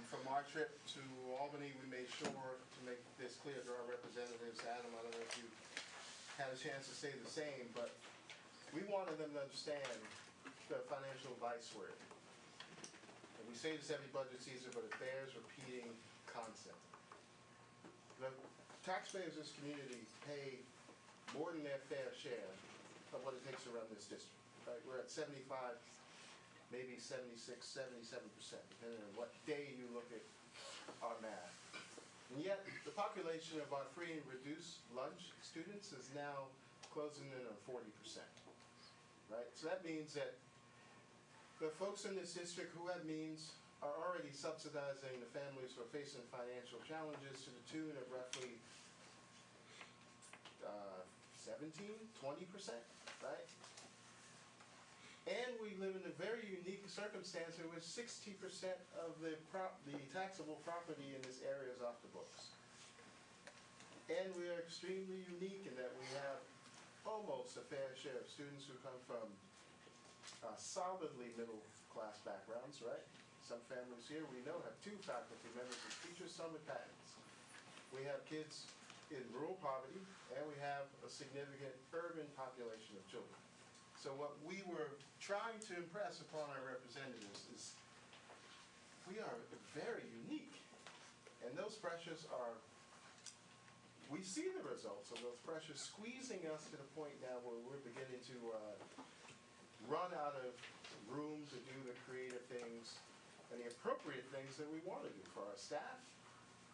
From our trip to Albany, we made sure to make this clear to our representatives. Adam, I don't know if you had a chance to say the same, but we wanted them to understand the financial advice we're in. And we say this every budget season, but it bears repeating concept. The taxpayers of this community pay more than their fair share of what it takes to run this district. Right? We're at 75, maybe 76, 77%, depending on what day you look at our math. And yet, the population of our free and reduced lunch students is now closing in on 40%. Right? So that means that the folks in this district who have means are already subsidizing the families who are facing financial challenges to the tune of roughly 17, 20%, right? And we live in a very unique circumstance in which 60% of the taxable property in this area is off the books. And we are extremely unique in that we have almost a fair share of students who come from solidly middle-class backgrounds, right? Some families here we know have 2 faculty members as teachers, some with patents. We have kids in rural poverty, and we have a significant urban population of children. So what we were trying to impress upon our representatives is we are very unique. And those pressures are, we see the results of those pressures squeezing us to the point now where we're beginning to run out of room to do the creative things and the appropriate things that we want to do for our staff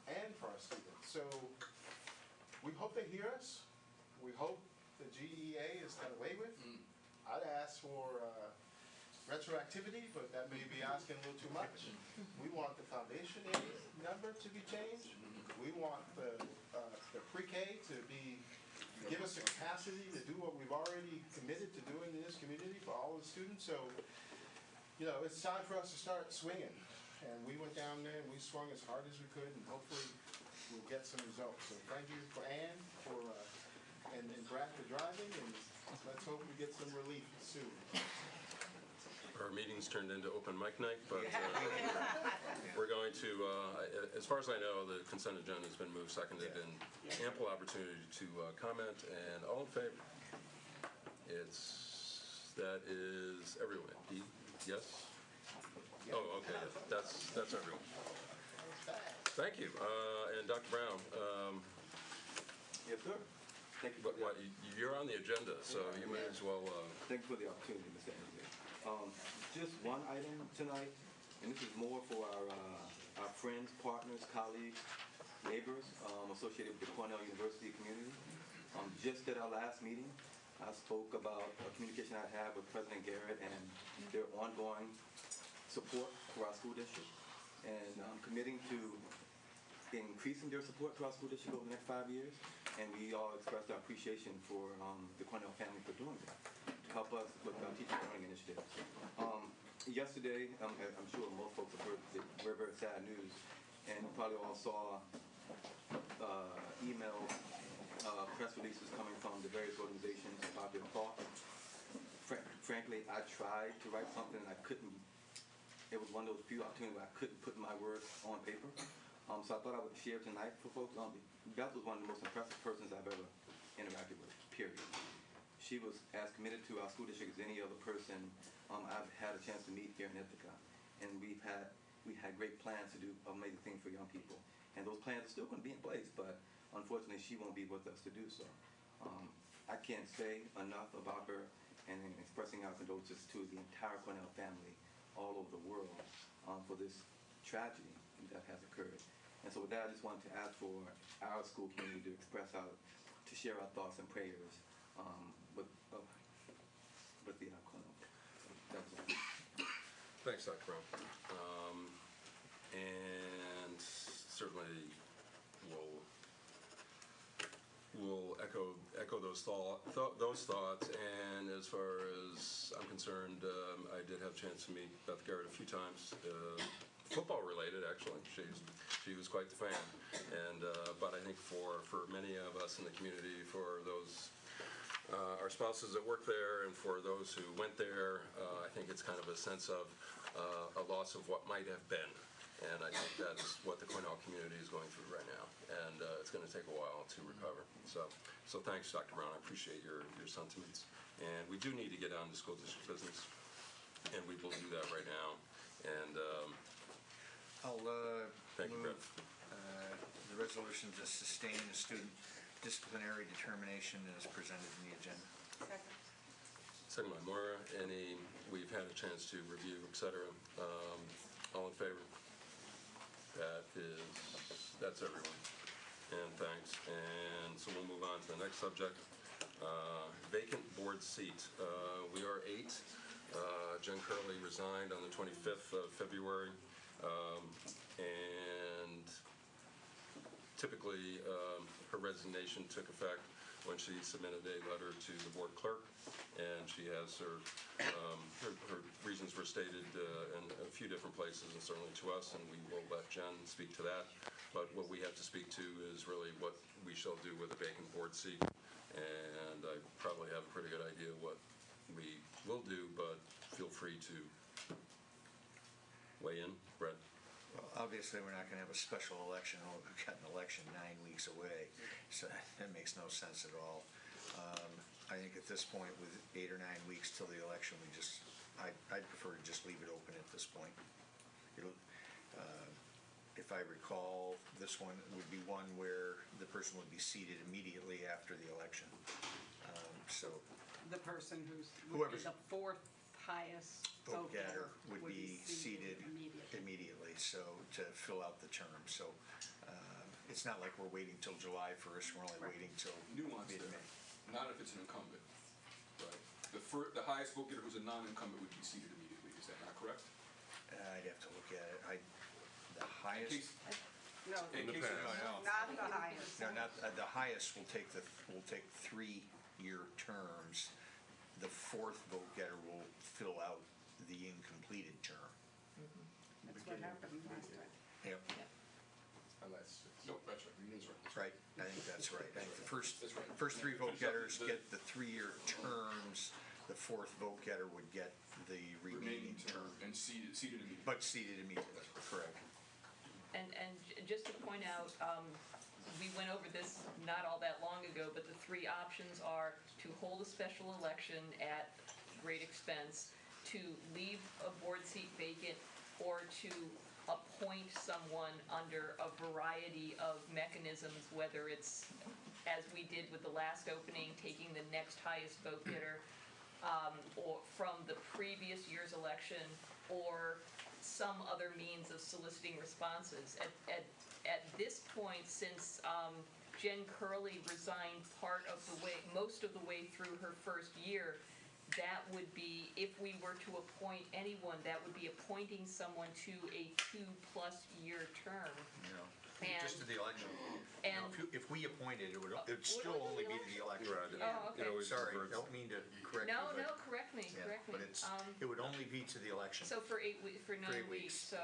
and for our students. So we hope they hear us. We hope the GEA is done away with. I'd ask for retroactivity, but that may be asking a little too much. We want the foundation aid number to be changed. We want the pre-K to give us the capacity to do what we've already committed to doing in this community for all the students. So, you know, it's time for us to start swinging. And we went down there and we swung as hard as we could, and hopefully we'll get some results. So thank you for Ann and Brad for driving, and let's hope we get some relief soon.
Our meeting's turned into open mic night, but we're going to, as far as I know, the consent agenda has been moved, seconded, and ample opportunity to comment, and all in favor? That is everyone. Yes? Oh, okay, that's everyone. Thank you. And Dr. Brown,
Yes, sir.
Thank you.
But you're on the agenda, so you may as well.
Thank you for the opportunity, Mr. Anthony. Just one item tonight, and this is more for our friends, partners, colleagues, neighbors associated with the Cornell University community. Just at our last meeting, I spoke about a communication I had with President Garrett and their ongoing support for our school district, and committing to increasing their support to our school district over the next 5 years. And we all expressed our appreciation for the Cornell family for doing that, to help us with our teacher learning initiatives. Yesterday, I'm sure most folks have heard the very, very sad news, and you probably all saw emails, press releases coming from the various organizations about their thoughts. Frankly, I tried to write something and I couldn't. It was one of those few opportunities where I couldn't put my words on paper. So I thought I would share tonight for folks. Beth was one of the most impressive persons I've ever interacted with, period. She was as committed to our school district as any other person I've had a chance to meet here in Ithaca. And we had great plans to do amazing things for young people. And those plans are still going to be in place, but unfortunately she won't be with us to do so. I can't say enough about her, and in expressing our condolences to the entire Cornell family all over the world for this tragedy that has occurred. And so with that, I just wanted to ask for our school community to to share our thoughts and prayers with the Cornell. That's all.
Thanks, Dr. Brown. And certainly we'll echo those thoughts. And as far as I'm concerned, I did have a chance to meet Beth Garrett a few times. Football related, actually. She was quite the fan, and but I think for many of us in the community, for those our spouses that work there, and for those who went there, I think it's kind of a sense of a loss of what might have been, and I think that's what the Cornell community is going through right now, and it's going to take a while to recover. So thanks, Dr. Brown. I appreciate your sentiments, and we do need to get on to school district business, and we will do that right now. And
I'll
thank you,
move
Brett.
the resolution to sustain the student disciplinary determination as presented in the agenda.
Second by Maura. We've had a chance to review, etc. All in favor? That's everyone. And thanks. And so we'll move on to the next subject. Vacant board seat. We are 8. Jen Curley resigned on the 25th of February. And typically her resignation took effect when she submitted a letter to the board clerk, and she has her reasons were stated in a few different places, and certainly to us, and we will let Jen speak to that. But what we have to speak to is really what we shall do with a vacant board seat, and I probably have a pretty good idea what we will do, but feel free to weigh in. Brett?
Well, obviously, we're not going to have a special election. We've got an election 9 weeks away, so that makes no sense at all. I think at this point, with 8 or 9 weeks till the election, I'd prefer to just leave it open at this point. If I recall, this one would be one where the person would be seated immediately after the election. So
the person would be
whoever's
the 4th highest vote getter
would be seated immediately, so to fill out the term. So it's not like we're waiting till July 1st. We're only waiting till mid-May.
Not if it's an incumbent, right? The highest vote getter who's a non-incumbent would be seated immediately. Is that not correct?
I'd have to look at it. The highest.
No, not the highest.
No, not the highest. Will take 3-year terms. The 4th vote getter will fill out the incompleted term.
That's what happened last time.
Yep.
Unless, no, that's right. That's right.
Right. I think that's right. I think the first 3 vote getters get the 3-year terms. The 4th vote getter would get the remaining term.
And seated immediately.
But seated immediately. Correct.
And just to point out, we went over this not all that long ago, but the 3 options are to hold a special election at great expense, to leave a board seat vacant, or to appoint someone under a variety of mechanisms, whether it's as we did with the last opening, taking the next highest vote getter or from the previous year's election, or some other means of soliciting responses. At this point, since Jen Curley resigned most of the way through her first year, that would be, if we were to appoint anyone, that would be appointing someone to a 2+ year term.
Just to the election. If we appointed, it would still only be to the election.
Right. Oh, okay.
Sorry, don't mean to correct you.
No, correct me.
But it would only be to the election.
So for 9 weeks. So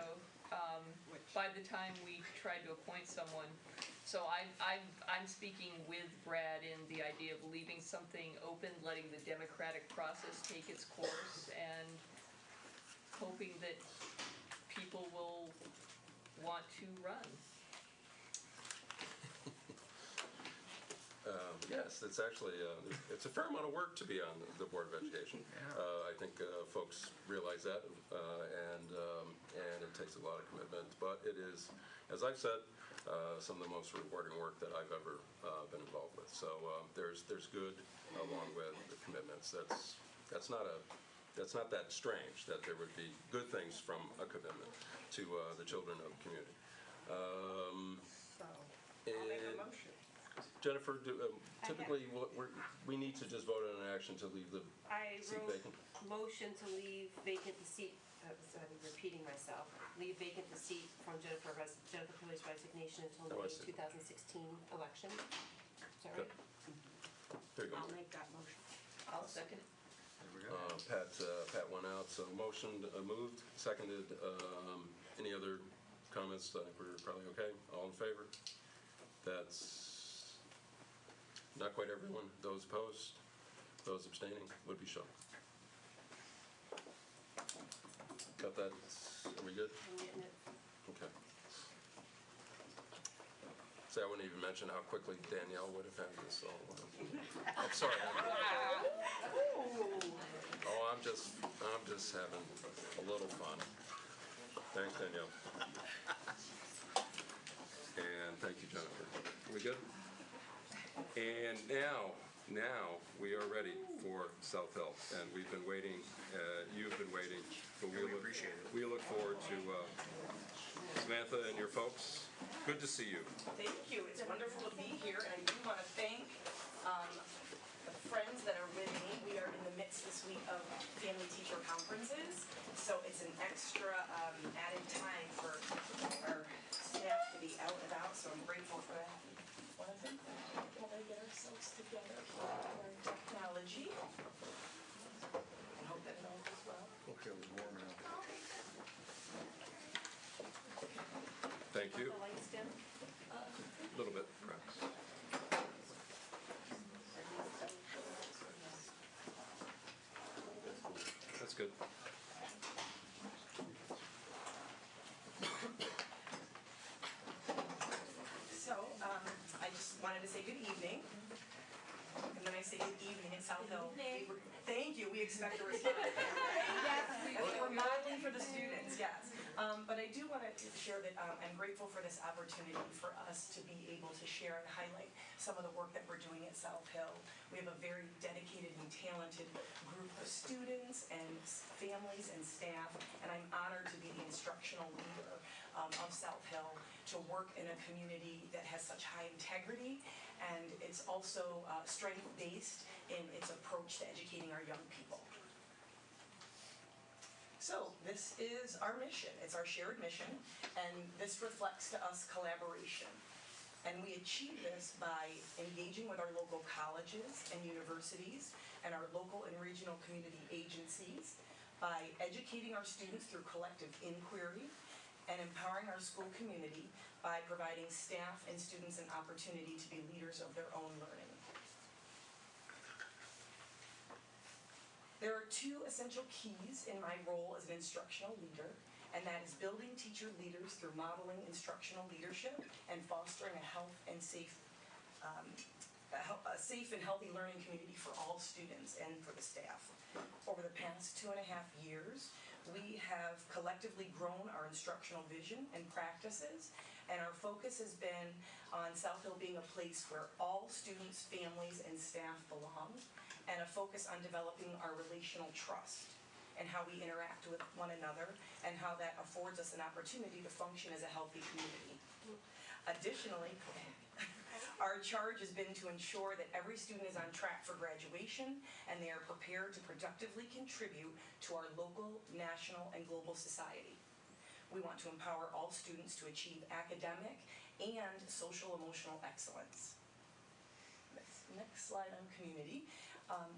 by the time we tried to appoint someone, so I'm speaking with Brad in the idea of leaving something open, letting the democratic process take its course, and hoping that people will want to run.
Yes, it's actually, it's a fair amount of work to be on the Board of Education. I think folks realize that, and it takes a lot of commitment. But it is, as I've said, some of the most rewarding work that I've ever been involved with. So there's good along with the commitments. That's not that strange that there would be good things from a commitment to the children of the community.
I'll make a motion.
Jennifer, typically we need to just vote on an action to leave the seat vacant.
Motion to leave vacant the seat, I'm repeating myself, leave vacant the seat from Jennifer Curley's resignation until the May 2016 election. Is that right?
There you go.
I'll make that motion.
I'll second it.
Pat went out, so motion moved, seconded. Any other comments? I think we're probably okay. All in favor? That's not quite everyone. Those opposed, those abstaining would be shown. Got that? Are we good? Okay. See, I wouldn't even mention how quickly Danielle would have had this all. I'm sorry. Oh, I'm just having a little fun. Thanks, Danielle. And thank you, Jennifer. Are we good? And now we are ready for South Hill, and we've been waiting. You've been waiting, but we appreciate it. We look forward to Samantha and your folks. Good to see you.
Thank you. It's wonderful to be here, and I do want to thank the friends that are with me. We are in the midst this week of family teacher conferences, so it's an extra added time for our staff to be out and about, so I'm grateful for that. One of them, while we get ourselves together for our technology. I hope that it all goes well.
Okay, it was warm enough. Thank you.
The lights dim?
A little bit, perhaps. That's good.
So, I just wanted to say good evening. And then I say good evening at South Hill. Thank you, we expect a response. We're modeling for the students, yes. But I do want to share that I'm grateful for this opportunity for us to be able to share and highlight some of the work that we're doing at South Hill. We have a very dedicated and talented group of students and families and staff, and I'm honored to be the instructional leader of South Hill, to work in a community that has such high integrity, and it's also strength-based in its approach to educating our young people. So this is our mission. It's our shared mission, and this reflects to us collaboration. And we achieve this by engaging with our local colleges and universities and our local and regional community agencies, by educating our students through collective inquiry, and empowering our school community by providing staff and students an opportunity to be leaders of their own learning. There are two essential keys in my role as an instructional leader, and that is building teacher leaders through modeling instructional leadership and fostering a safe and healthy learning community for all students and for the staff. Over the past 2.5 years, we have collectively grown our instructional vision and practices, and our focus has been on South Hill being a place where all students, families, and staff belong, and a focus on developing our relational trust and how we interact with one another, and how that affords us an opportunity to function as a healthy community. Additionally, our charge has been to ensure that every student is on track for graduation and they are prepared to productively contribute to our local, national, and global society. We want to empower all students to achieve academic and social-emotional excellence. Next slide on community.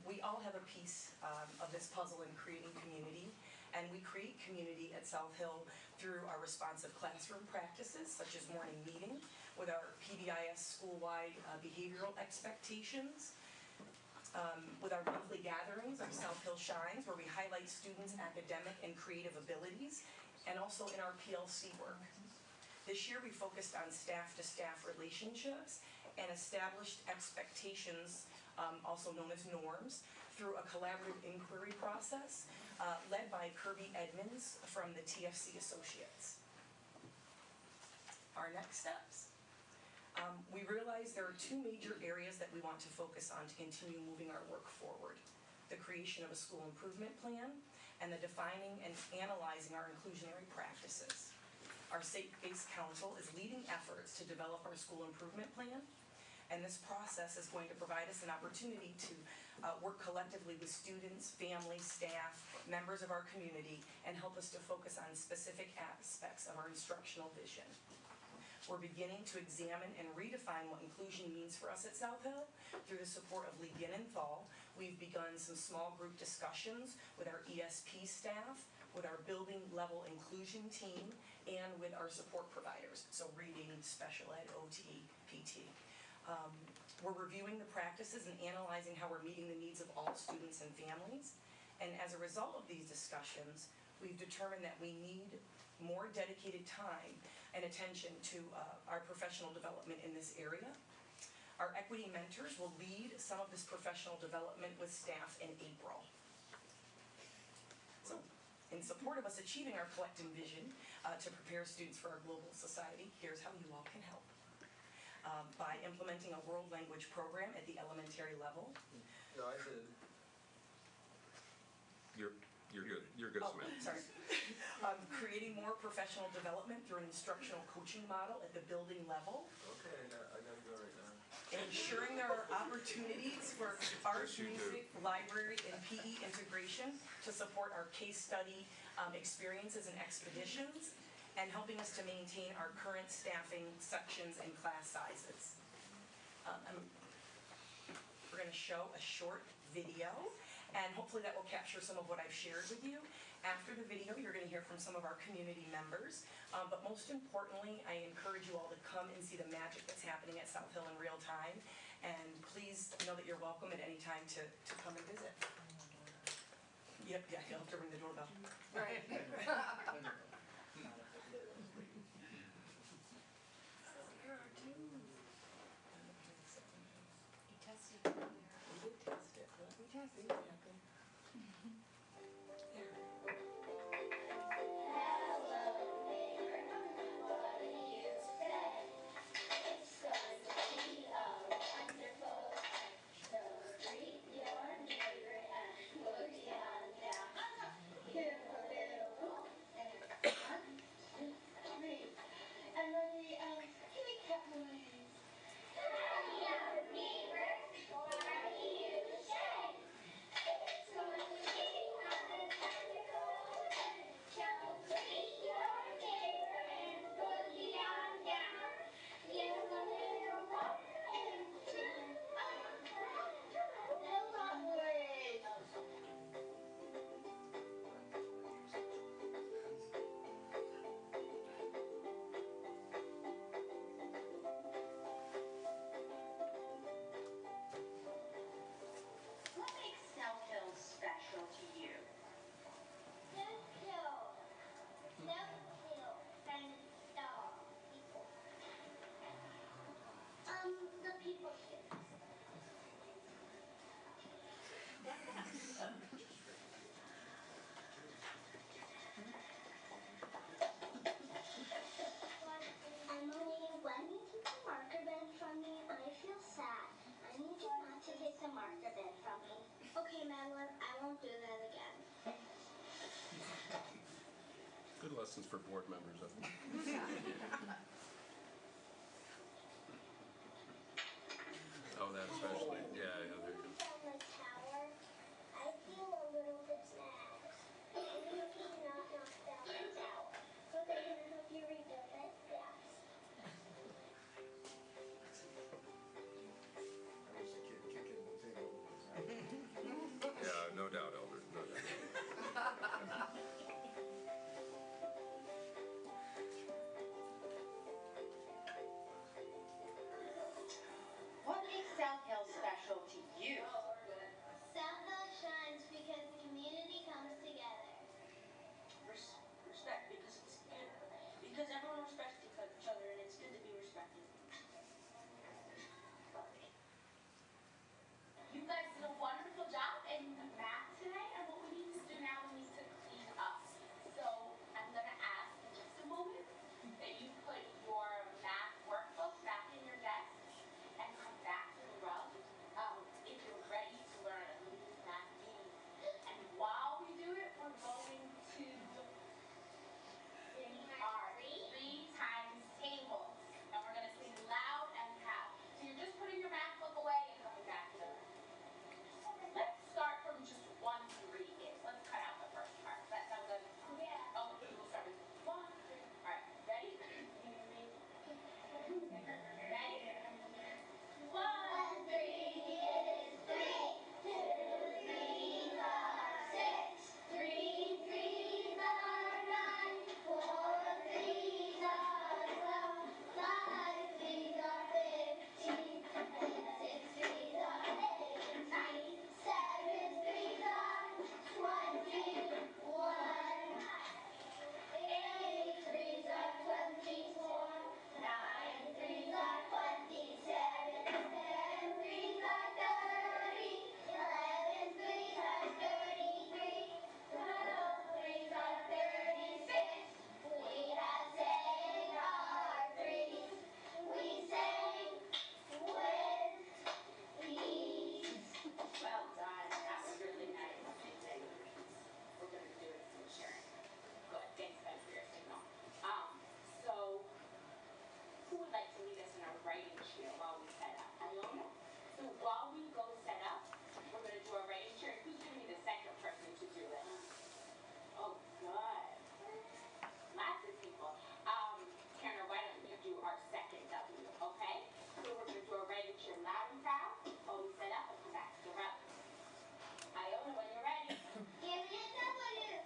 We all have a piece of this puzzle in creating community, and we create community at South Hill through our responsive classroom practices, such as morning meeting, with our PBIS school-wide behavioral expectations, with our monthly gatherings, our South Hill Shines, where we highlight students' academic and creative abilities, and also in our PLC work. This year we focused on staff-to-staff relationships and established expectations, also known as norms, through a collaborative inquiry process led by Kirby Edmonds from the TFC Associates. Our next steps. We realize there are two major areas that we want to focus on to continue moving our work forward: the creation of a school improvement plan and the defining and analyzing our inclusionary practices. Our state-based council is leading efforts to develop our school improvement plan, and this process is going to provide us an opportunity to work collectively with students, families, staff, members of our community, and help us to focus on specific aspects of our instructional vision. We're beginning to examine and redefine what inclusion means for us at South Hill. Through the support of Lee Ginenthal, we've begun some small group discussions with our ESP staff, with our building level inclusion team, and with our support providers, so reading, special ed, OT, PT. We're reviewing the practices and analyzing how we're meeting the needs of all students and families. And as a result of these discussions, we've determined that we need more dedicated time and attention to our professional development in this area. Our equity mentors will lead some of this professional development with staff in April. So, in support of us achieving our collective vision to prepare students for our global society, here's how you all can help. By implementing a world language program at the elementary level.
Yeah, I did.
You're good. You're good, Samantha.
Sorry. Creating more professional development through an instructional coaching model at the building level.
Okay, I gotta go right now.
Ensuring there are opportunities for art, music, library, and PE integration to support our case study experiences and expeditions, and helping us to maintain our current staffing sections and class sizes. We're going to show a short video, and hopefully that will capture some of what I've shared with you. After the video, you're going to hear from some of our community members, but most importantly, I encourage you all to come and see the magic that's happening at South Hill in real time, and please know that you're welcome at any time to come and visit. Yep, yeah, you'll have to ring the doorbell.
Right.
Good lessons for board members, I think. Oh, that especially. Yeah, yeah, there you go.
I feel a little bit mad. Maybe you should not knock down the tower. Okay, can I help you rebuild it? Yes.
I wish the kid kick it and take over.
Yeah, no doubt, Elder, no doubt.
What makes South Hill special to you? South Hill shines because the community comes together.
Respect, because because everyone respects each other, and it's good to be respected.
You guys did a wonderful job in math today, and what we need to do now, we need to clean up. So I'm going to ask in just a moment that you put your math workbook back in your desk and come back to the room if you're ready to learn a new math game. And while we do it, we're going to sing our 3 times tables. And we're going to sing loud and proud. So you're just putting your math book away and coming back to the room. Let's start from just 1 to 3 kids. Let's cut out the first part. Does that sound good? Yeah. Oh, we'll start with 1, 2. All right, ready? Ready? 1, 3 is 3. 2, 3 are 6. 3 3s are 9. 4 3s are 12. 5 3s are 15. 6 3s are 18. 7 3s are 21. 8 3s are 24. 9 3s are 27. 10 3s are 30. 11 3s are 33. 12 3s are 36. We have sang our 3s. We sang with ease. Well done. That was really nice. We're going to do it some sharing. Good. Thanks, Ben, for your signal. So, who would like to lead us in our writing cheer while we set up? Iona? So while we go set up, we're going to do our writing cheer. Who's going to be the second person to do it? Oh, good. Lots of people. Tanner, why don't you do our second W, okay? So we're going to do our writing cheer loud and proud while we set up and come back to the room. Iona, when you're ready. Give me a W.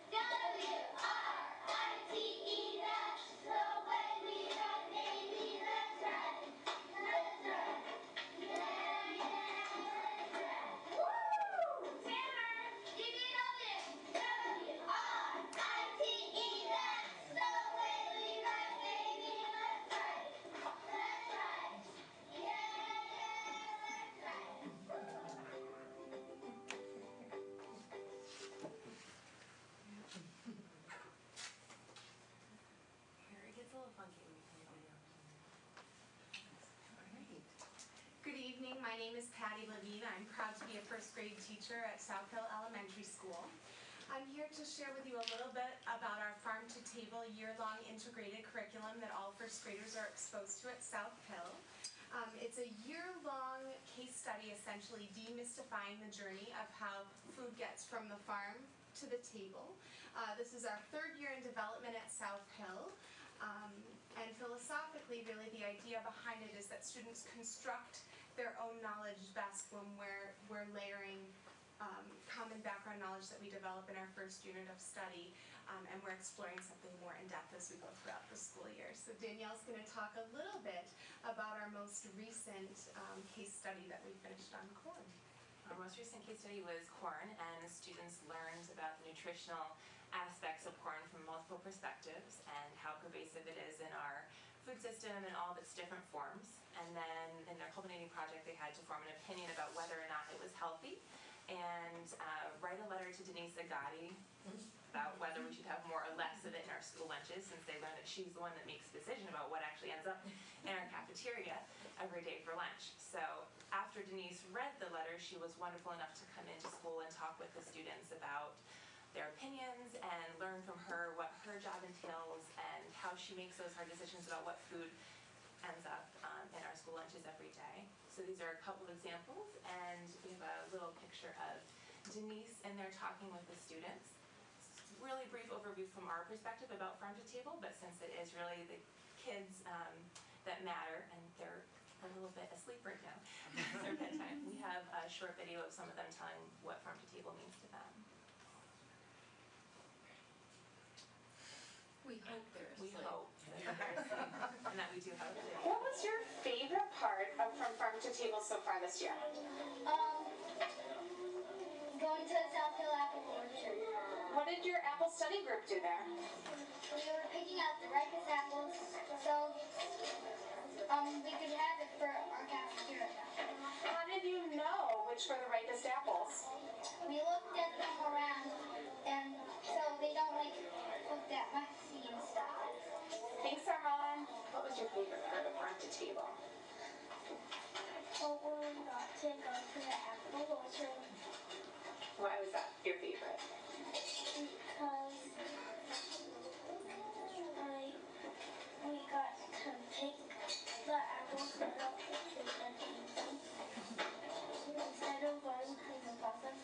W-R-I-T-E, that's the way we write, baby. Let's write. Let's write. Yeah, let's write. Woo! Tanner, give me a W. W-R-I-T-E, that's the way we write, baby. Let's write. Let's write. Yeah, let's write.
Here, it gets a little funky when you play video. Alright. Good evening, my name is Patty Levine. I'm proud to be a first grade teacher at South Hill Elementary School. I'm here to share with you a little bit about our Farm to Table year-long integrated curriculum that all first graders are exposed to at South Hill. It's a year-long case study essentially demystifying the journey of how food gets from the farm to the table. This is our 3rd year in development at South Hill. And philosophically, really, the idea behind it is that students construct their own knowledge best when we're layering common background knowledge that we develop in our first unit of study, and we're exploring something more in depth as we go throughout the school year. So Danielle's going to talk a little bit about our most recent case study that we finished on corn.
Our most recent case study was corn, and students learned about the nutritional aspects of corn from multiple perspectives and how pervasive it is in our food system in all of its different forms. And then in their culminating project, they had to form an opinion about whether or not it was healthy and write a letter to Denise Agati about whether we should have more or less of it in our school lunches, since they learned that she's the one that makes the decision about what actually ends up in our cafeteria every day for lunch. So after Denise read the letter, she was wonderful enough to come into school and talk with the students about their opinions and learn from her what her job entails and how she makes those hard decisions about what food ends up in our school lunches every day. So these are a couple of examples, and we have a little picture of Denise in there talking with the students. Really brief overview from our perspective about Farm to Table, but since it is really the kids that matter, and they're a little bit asleep right now, it's their bedtime, we have a short video of some of them telling what Farm to Table means to them.
We hope they're
We
asleep.
hope that they're asleep, and that we do have a video.
What was your favorite part of From Farm to Table so far this year?
Going to the South Hill Apple Orchard.
What did your apple study group do there?
We were picking out the ripest apples, so we could have it for our cafeteria.
How did you know which were the ripest apples?
We looked at them around, and so they don't look that messy and stuff.
Thanks, Armand. What was your favorite part of Farm to Table?
Oh, we got to go to the apple orchard.
Why was that your favorite?
Because we got to pick the apples that don't taste and eat them. Instead of going through the process,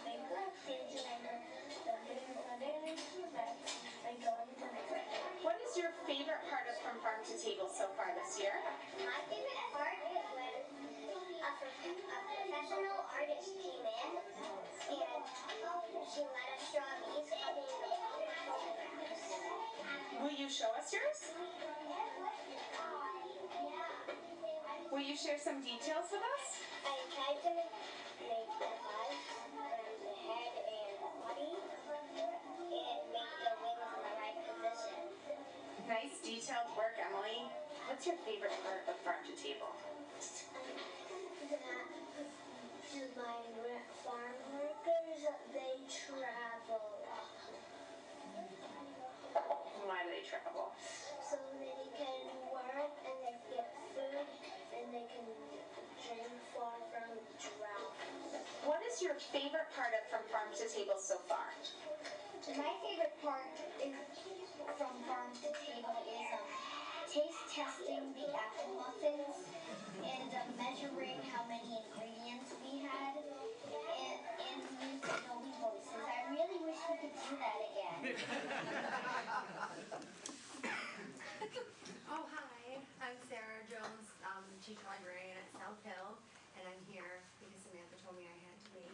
they go stage later, then getting the Sunday and going to the next.
What is your favorite part of From Farm to Table so far this year?
My favorite part is when a professional artist came in and she let us draw these helping the photographs.
Will you show us yours? Will you share some details with us?
I tried to make the buzz and the head and the body and make the wings in the right position.
Nice detailed work, Emily. What's your favorite part of Farm to Table?
My farm workers, they travel.
Why do they travel?
So they can work and they get food and they can drink far from drought.
What is your favorite part of From Farm to Table so far?
My favorite part is from Farm to Table is taste testing the apple muffins and measuring how many ingredients we had and using Dolby voices. I really wish we could do that again.
Oh, hi. I'm Sarah Jones, Chief Librarian at South Hill, and I'm here because Samantha told me I had to be.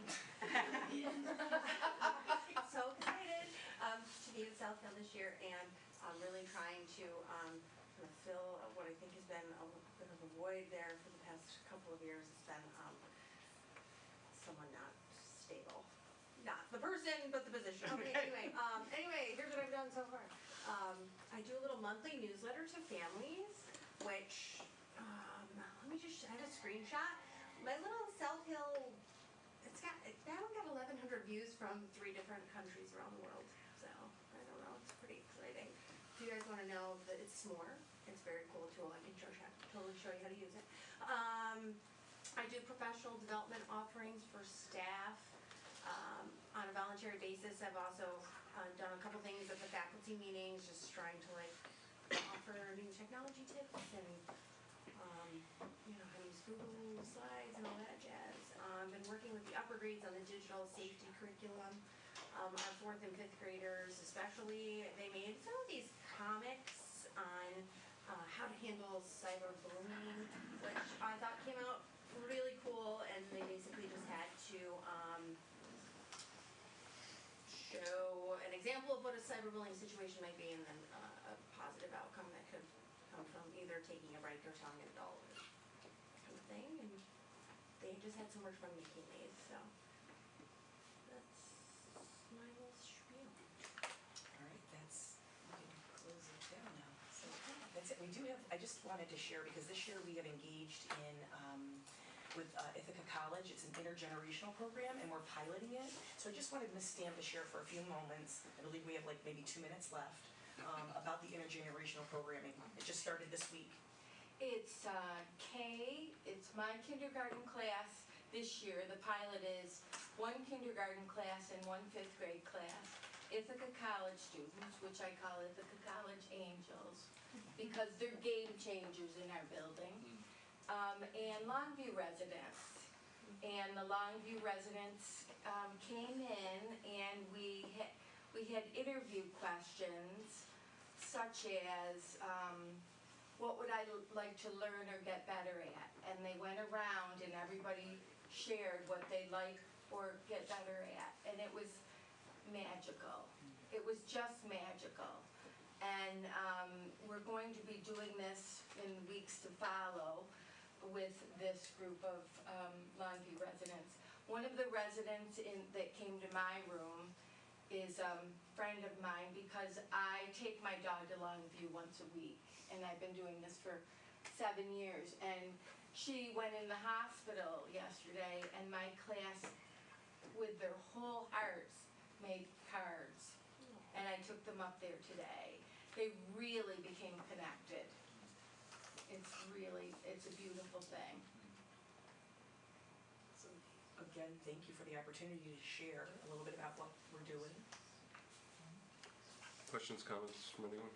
So excited to be at South Hill this year, and I'm really trying to kind of fill what I think has been a bit of a void there for the past couple of years. It's been someone not stable. Not the person, but the position. Okay, anyway, here's what I've done so far. I do a little monthly newsletter to families, which, let me just, I have a screenshot. My little South Hill, that one got 1,100 views from 3 different countries around the world. So, I don't know, it's pretty exciting. If you guys want to know that it's S'more, it's a very cool tool. I can totally show you how to use it. I do professional development offerings for staff. On a voluntary basis, I've also done a couple things at the faculty meetings, just trying to offer new technology tips and how to use Google Slides and all that jazz. I've been working with the upper grades on the digital safety curriculum. Our 4th and 5th graders especially, they made some of these comics on how to handle cyberbullying, which I thought came out really cool, and they basically just had to show an example of what a cyberbullying situation might be, and then a positive outcome that could come from either taking a break or telling an adult, that kind of thing. And they just had so much fun making these, so that's my little spiel.
All right, we can close it down now. So that's it. We do have, I just wanted to share, because this year we have engaged in with Ithaca College. It's an intergenerational program, and we're piloting it. So I just wanted Ms. Stam to share for a few moments, I believe we have maybe 2 minutes left, about the intergenerational programming. It just started this week.
It's it's my kindergarten class this year. The pilot is one kindergarten class and one fifth grade class, Ithaca College students, which I call Ithaca College Angels, because they're game changers in our building, and Longview residents. And the Longview residents came in, and we had interview questions such as, what would I like to learn or get better at? And they went around and everybody shared what they like or get better at. And it was magical. It was just magical. And we're going to be doing this in weeks to follow with this group of Longview residents. One of the residents that came to my room is a friend of mine because I take my dog to Longview once a week, and I've been doing this for 7 years. And she went in the hospital yesterday, and my class, with their whole hearts, made cards, and I took them up there today. They really became connected. It's a beautiful thing.
So again, thank you for the opportunity to share a little bit about what we're doing.
Questions, comments from anyone?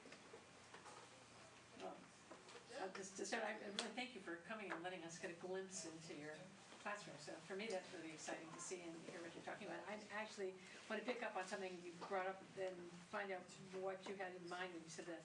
Just to start, I want to thank you for coming and letting us get a glimpse into your classroom. So for me, that's really exciting to see and hear what you're talking about. I actually want to pick up on something you brought up and find out what you had in mind when you said the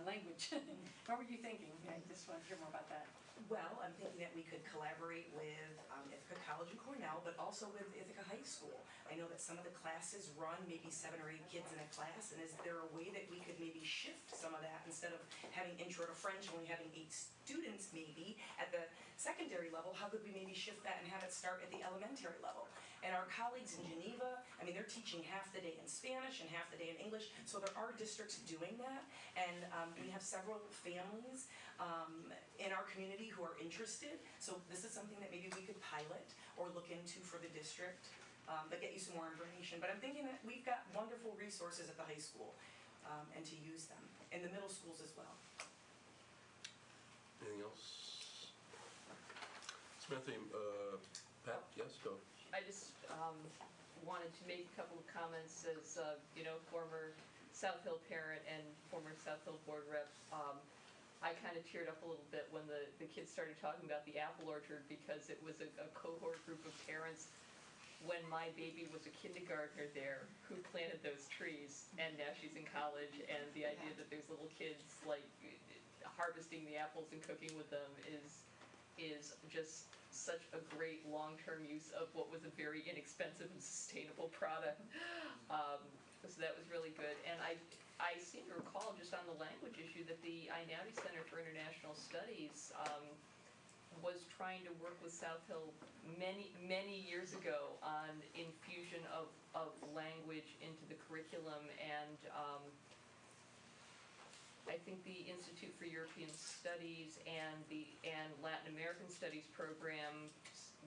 language. What were you thinking? I just want to hear more about that.
Well, I'm thinking that we could collaborate with Ithaca College and Cornell, but also with Ithaca High School. I know that some of the classes run maybe 7 or 8 kids in a class, and is there a way that we could maybe shift some of that instead of having intro to French, only having 8 students maybe at the secondary level? How could we maybe shift that and have it start at the elementary level? And our colleagues in Geneva, I mean, they're teaching half the day in Spanish and half the day in English, so there are districts doing that, and we have several families in our community who are interested, so this is something that maybe we could pilot or look into for the district, but get you some more information. But I'm thinking that we've got wonderful resources at the high school, and to use them, and the middle schools as well.
Anything else? Samantha, Pat, yes, go.
I just wanted to make a couple of comments as, former South Hill parent and former South Hill board rep. I kind of teared up a little bit when the kids started talking about the apple orchard, because it was a cohort group of parents when my baby was a kindergartner there who planted those trees, and now she's in college, and the idea that there's little kids like harvesting the apples and cooking with them is just such a great long-term use of what was a very inexpensive and sustainable product. So that was really good. And I seem to recall, just on the language issue, that the INAUDI Center for International Studies was trying to work with South Hill many years ago on infusion of language into the curriculum, and I think the Institute for European Studies and Latin American Studies programs,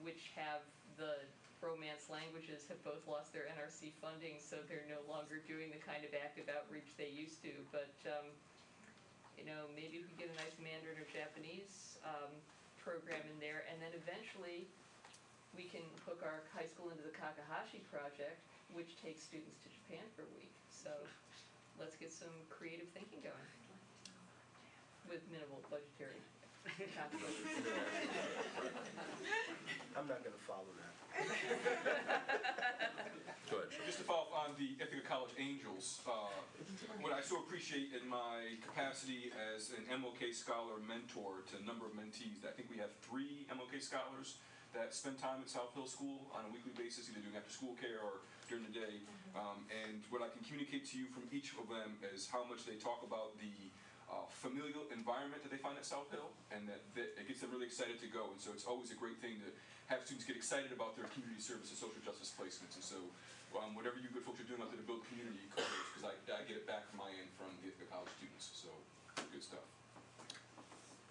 which have the Romance languages, have both lost their NRC funding, so they're no longer doing the kind of active outreach they used to. But maybe we could get a nice Mandarin or Japanese program in there, and then eventually we can hook our high school into the Kakahashi project, which takes students to Japan for a week. So let's get some creative thinking going with minimal budgetary consequences.
I'm not going to follow that.
Go ahead.
Just to follow up on the Ithaca College Angels, what I so appreciate in my capacity as an MLK scholar mentor to a number of mentees, I think we have 3 MLK scholars that spend time at South Hill School on a weekly basis, either doing after school care or during the day. And what I can communicate to you from each of them is how much they talk about the familial environment that they find at South Hill, and that it gets them really excited to go. And so it's always a great thing to have students get excited about their community service and social justice placements. And so whatever you good folks are doing out there to build community coverage, because I get it back from my end from the college students. So good stuff.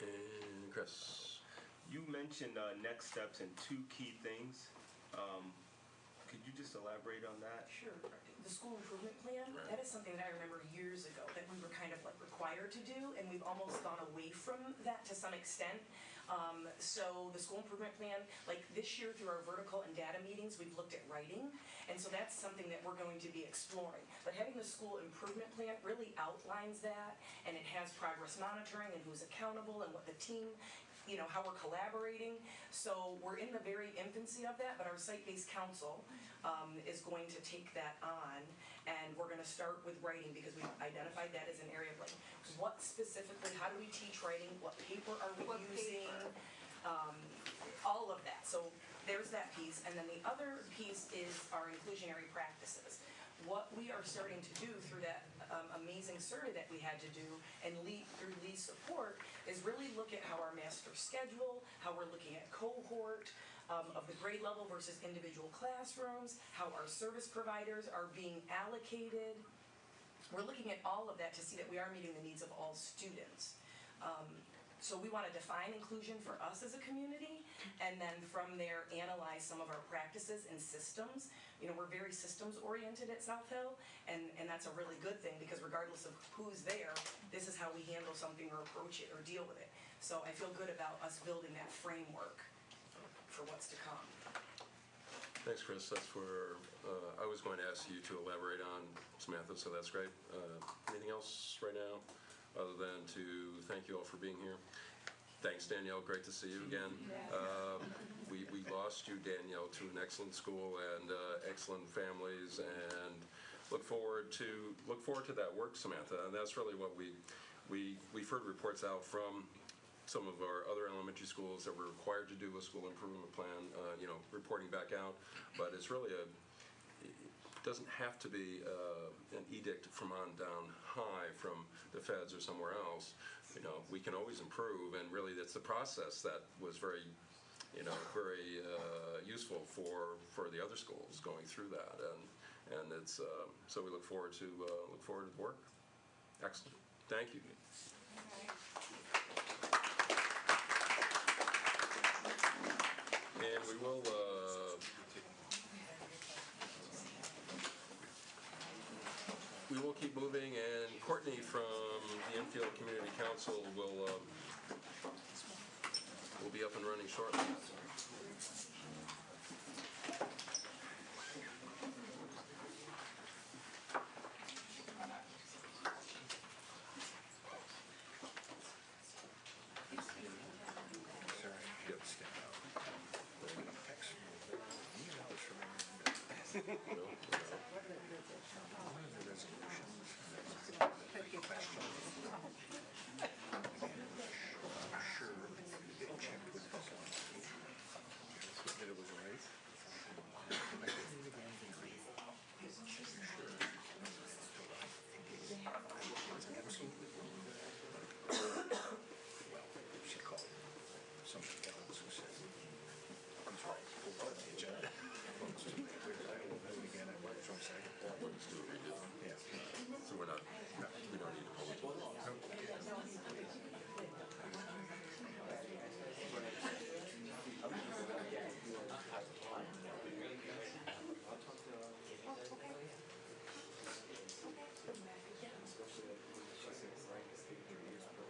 And Chris.
You mentioned next steps and 2 key things. Could you just elaborate on that?
Sure. The school improvement plan, that is something that I remember years ago that we were kind of like required to do, and we've almost gone away from that to some extent.
So the school improvement plan, like this year through our vertical and data meetings, we've looked at writing, and so that's something that we're going to be exploring. But having the school improvement plan really outlines that, and it has progress monitoring and who's accountable and what the team, how we're collaborating. So we're in the very infancy of that, but our site-based council is going to take that on, and we're going to start with writing because we've identified that as an area of like, what specifically, how do we teach writing, what paper are we using, all of that. So there's that piece, and then the other piece is our inclusionary practices. What we are starting to do through that amazing survey that we had to do and through Lee's support is really look at how our master schedule, how we're looking at cohort of the grade level versus individual classrooms, how our service providers are being allocated. We're looking at all of that to see that we are meeting the needs of all students. So we want to define inclusion for us as a community, and then from there analyze some of our practices and systems. We're very systems oriented at South Hill, and that's a really good thing because regardless of who's there, this is how we handle something or approach it or deal with it. So I feel good about us building that framework for what's to come.
Thanks, Chris. That's where I was going to ask you to elaborate on, Samantha, so that's great. Anything else right now other than to thank you all for being here? Thanks, Danielle. Great to see you again. We lost you, Danielle, to an excellent school and excellent families, and look forward to that work, Samantha. And that's really what we've heard reports out from some of our other elementary schools that were required to do a school improvement plan, reporting back out. But it's really it doesn't have to be an edict from on down high from the feds or somewhere else. We can always improve, and really that's the process that was very useful for the other schools going through that, and it's so we look forward to the work. Excellent. Thank you. And we will keep moving, and Courtney from the Enfield Community Council will be up and running shortly. So we don't need to hold it.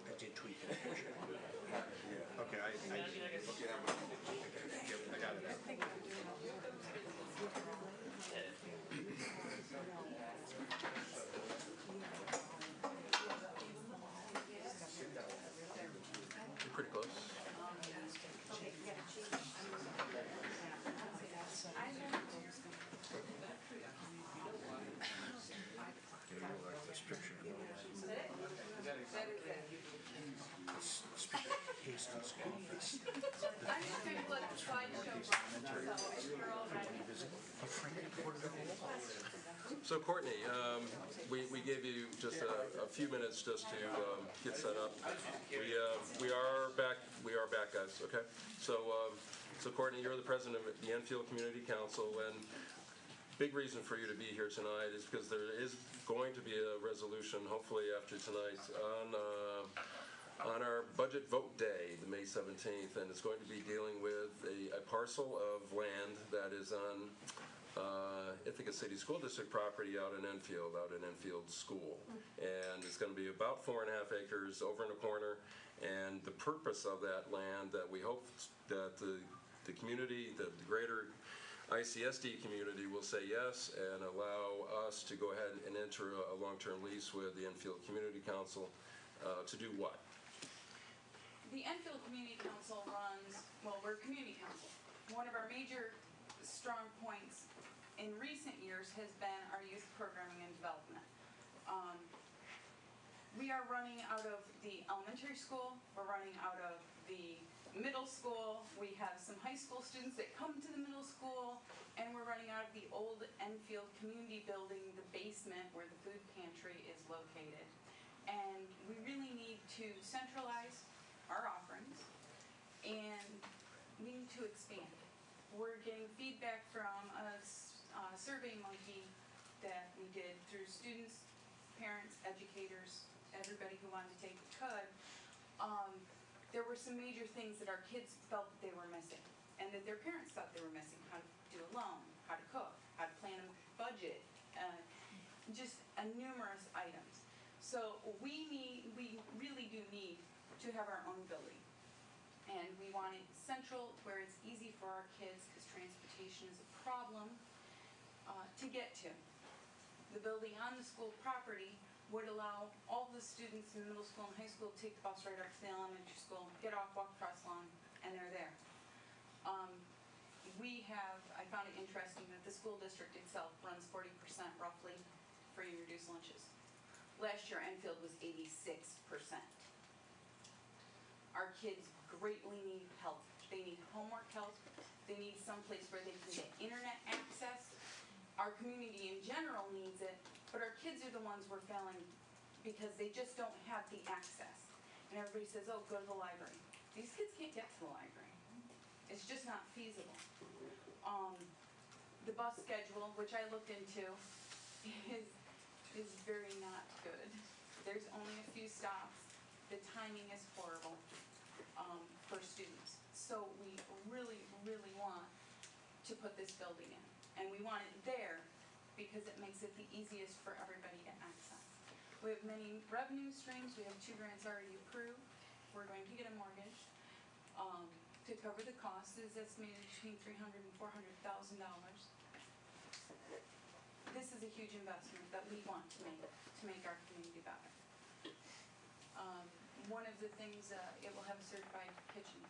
I did tweak it. Yeah. Okay, I got it out.
You're pretty close.
Like this picture. Hastings office.
I'm just going to let the slideshow
So Courtney, we gave you just a few minutes just to get set up. We are back, guys. Okay. So Courtney, you're the president of the Enfield Community Council, and big reason for you to be here tonight is because there is going to be a resolution, hopefully after tonight, on our budget vote day, the May 17th, and it's going to be dealing with a parcel of land that is on Ithaca City School District property out in Enfield School. And it's going to be about 4.5 acres over in the corner, And the purpose of that land that we hope that the community, the greater ICSD community will say yes and allow us to go ahead and enter a long-term lease with the Enfield Community Council to do what?
The Enfield Community Council runs, well, we're a community council. One of our major strong points in recent years has been our youth programming and development. We are running out of the elementary school, we're running out of the middle school, we have some high school students that come to the middle school, and we're running out of the old Enfield Community Building, the basement where the food pantry is located. And we really need to centralize our offerings, and we need to expand. We're getting feedback from a survey monkey that we did through students, parents, educators, everybody who wanted to take it could. There were some major things that our kids felt that they were missing, and that their parents thought they were missing: how to do a loan, how to cook, how to plan a budget, just numerous items. So we really do need to have our own building, and we want it central where it's easy for our kids, because transportation is a problem, to get to. The building on the school property would allow all the students in middle school and high school to take the bus right up to the elementary school, get off, walk across the lawn, and they're there. I found it interesting that the school district itself runs 40% roughly free and reduced lunches. Last year, Enfield was 86%. Our kids greatly need help. They need homework help. They need some place where they can get internet access. Our community in general needs it, but our kids are the ones we're failing because they just don't have the access. And everybody says, oh, go to the library. These kids can't get to the library. It's just not feasible. The bus schedule, which I looked into, is very not good. There's only a few stops. The timing is horrible for students. So we really, really want to put this building in. And we want it there because it makes it the easiest for everybody to access. We have many revenue streams. We have 2 grants already approved. We're going to get a mortgage to cover the cost. It is estimated between $300,000 and $400,000. This is a huge investment that we want to make our community better. One of the things, it will have a certified kitchen.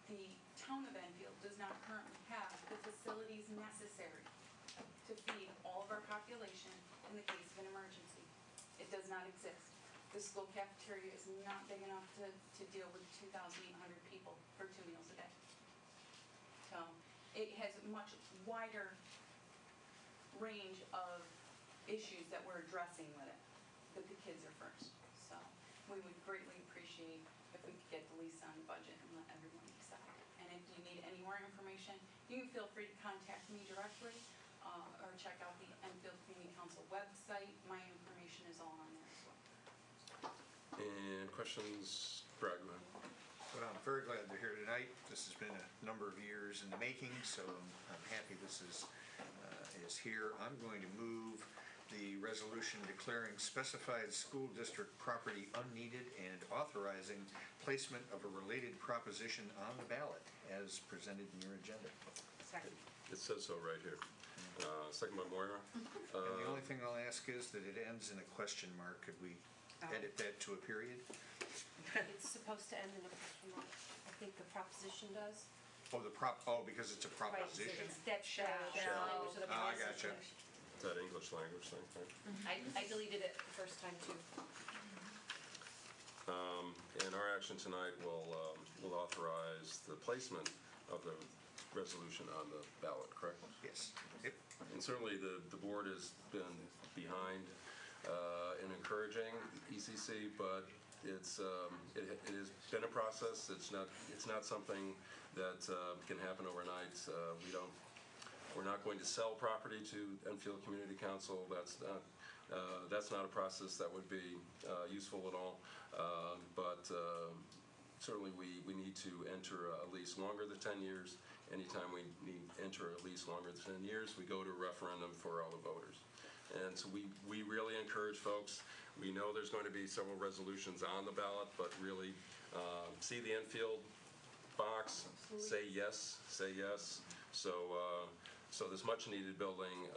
The town of Enfield does not currently have the facilities necessary to feed all of our population in the case of an emergency. It does not exist. The school cafeteria is not big enough to deal with 2,800 people for 2 meals a day. So it has a much wider range of issues that we're addressing with it, but the kids are first. So we would greatly appreciate if we could get the lease on budget and let everyone decide. And if you need any more information, you can feel free to contact me directly or check out the Enfield Community Council website. My information is all on there as well.
And questions? Brad, go ahead.
Well, I'm very glad they're here tonight. This has been a number of years in the making, so I'm happy this is here. I'm going to move the resolution declaring specified school district property unneeded and authorizing placement of a related proposition on the ballot as presented in your agenda.
Second.
It says so right here. Second by Moira.
And the only thing I'll ask is that it ends in a question mark. Could we edit that to a period?
It's supposed to end in a question mark. I think the proposition does.
Because it's a proposition.
Right, so that's the language of the
I
proposition.
gotcha.
Is that English language thing? Right?
I deleted it the first time too.
And our action tonight will authorize the placement of the resolution on the ballot, correct?
Yes. Yep.
And certainly the board has been behind in encouraging ECC, but it has been a process. It's not something that can happen overnight. We're not going to sell property to Enfield Community Council. That's not a process that would be useful at all. But certainly we need to enter a lease longer than 10 years. Anytime we enter a lease longer than 10 years, we go to a referendum for all the voters. And so we really encourage folks. We know there's going to be several resolutions on the ballot, but really see the Enfield box, say yes, say yes. So this much-needed building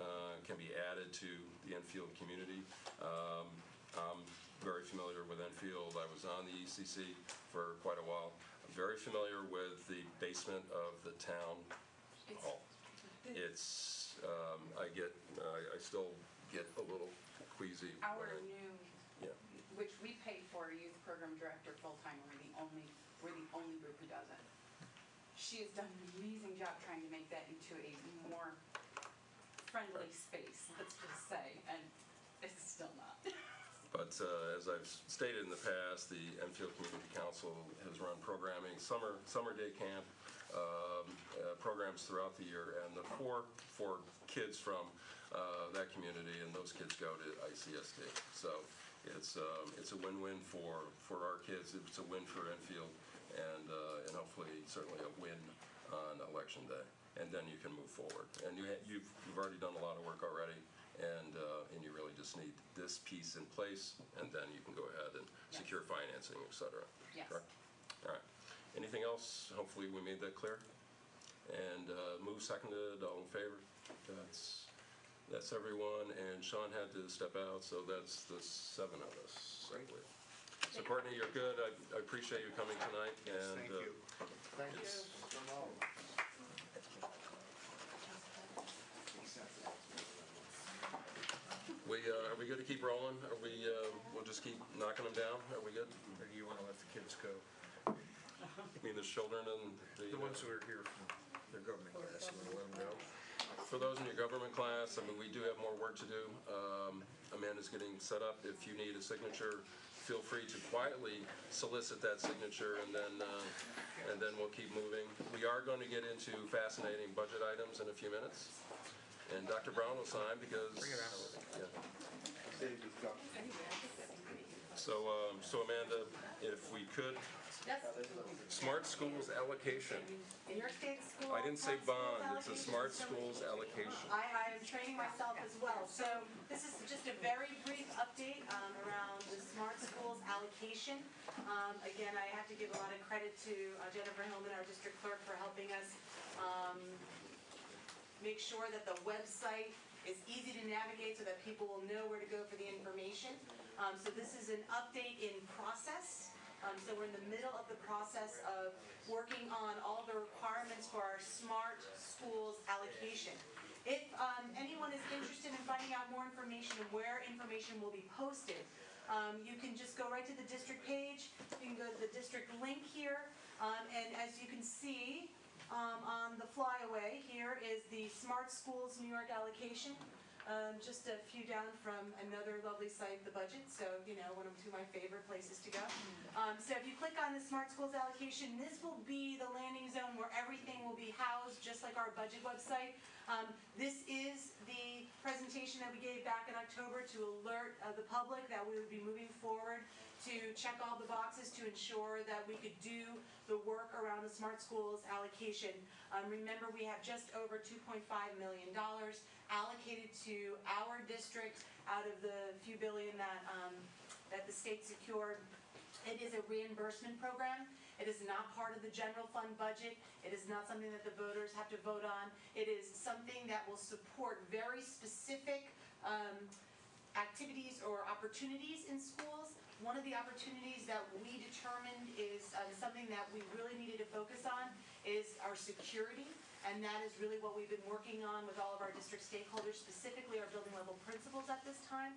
can be added to the Enfield community. I'm very familiar with Enfield. I was on the ECC for quite a while. I'm very familiar with the basement of the town hall. It's, I still get a little queasy.
Our new,
Yeah.
which we pay for, a youth program director full-time, we're the only group who does it. She has done an amazing job trying to make that into a more friendly space, let's just say, and it's still not.
But as I've stated in the past, the Enfield Community Council has run programming, summer day camp, programs throughout the year, and the for kids from that community, and those kids go to ICSD. So it's a win-win for our kids. It's a win for Enfield, and hopefully certainly a win on election day. And then you can move forward. And you've already done a lot of work already, and you really just need this piece in place, and then you can go ahead and secure financing, et cetera.
Yes.
Correct? All right. Anything else? Hopefully we made that clear. And move seconded, all in favor? That's everyone, and Sean had to step out, so that's the 7 of us, I believe. So Courtney, you're good. I appreciate you coming tonight.
Yes,
and,
thank you. Thank you.
Are we good to keep rolling? Are we? We'll just keep knocking them down. Are we good?
Or do you want to let the kids go?
You mean the children and
The ones who are here from their government class, you want to let them go?
For those in your government class, I mean, we do have more work to do. Amanda's getting set up. If you need a signature, feel free to quietly solicit that signature, and then we'll keep moving. We are going to get into fascinating budget items in a few minutes, and Dr. Brown will sign because.
Bring it out.
Yeah. So Amanda, if we could.
Yes.
Smart schools allocation.
New York State School.
I didn't say
Smart Schools
bond, it's a smart
Allocation.
schools allocation.
I am training myself as well. So this is just a very brief update around the Smart Schools allocation. Again, I have to give a lot of credit to Jennifer Hillman, our district clerk, for helping us make sure that the website is easy to navigate so that people will know where to go for the information. So this is an update in process. So we're in the middle of the process of working on all the requirements for our Smart Schools allocation. If anyone is interested in finding out more information and where information will be posted, you can just go right to the district page. You can go to the district link here, and as you can see on the flyaway, here is the Smart Schools New York allocation. Just a few down from another lovely site, the budget, so, you know, one of two of my favorite places to go. So if you click on the Smart Schools allocation, this will be the landing zone where everything will be housed, just like our budget website. This is the presentation that we gave back in October to alert the public that we would be moving forward to check all the boxes to ensure that we could do the work around the Smart Schools allocation. Remember, we have just over $2.5 million allocated to our district out of the few billion that the state secured. It is a reimbursement program. It is not part of the general fund budget. It is not something that the voters have to vote on. It is something that will support very specific activities or opportunities in schools. One of the opportunities that we determined is something that we really needed to focus on is our security, and that is really what we've been working on with all of our district stakeholders, specifically our building level principals at this time.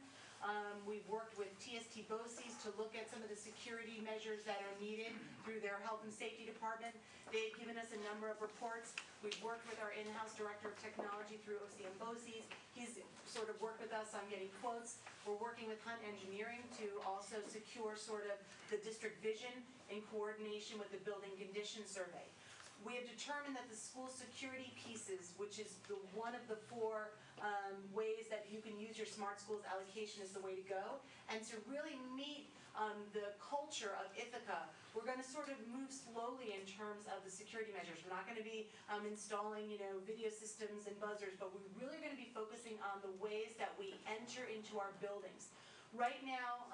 We've worked with TST BOCES to look at some of the security measures that are needed through their health and safety department. They've given us a number of reports. We've worked with our in-house director of technology through OCM BOCES. He's sort of worked with us on getting quotes. We're working with Hunt Engineering to also secure sort of the district vision in coordination with the building condition survey. We have determined that the school security pieces, which is one of the 4 ways that you can use your Smart Schools allocation, is the way to go. And to really meet the culture of Ithaca, we're we're gonna sort of move slowly in terms of the security measures. We're not gonna be installing, video systems and buzzers, but we're really gonna be focusing on the ways that we enter into our buildings. Right now,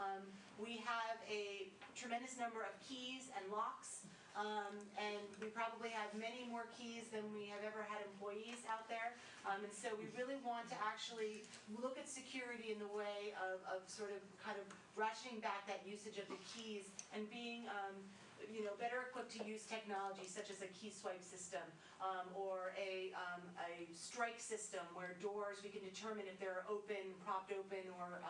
we have a tremendous number of keys and locks, and we probably have many more keys than we have ever had employees out there. And so we really want to actually look at security in the way of sort of kind of rationing back that usage of the keys and being better equipped to use technology such as a key swipe system or a strike system where doors, we can determine if they're open, propped open, or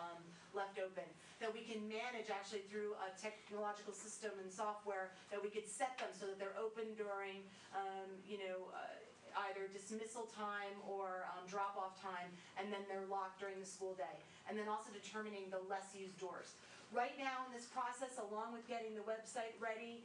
left open. That we can manage actually through a technological system and software that we could set them so that they're open during, either dismissal time or drop-off time, and then they're locked during the school day. And then also determining the less used doors. Right now in this process, along with getting the website ready,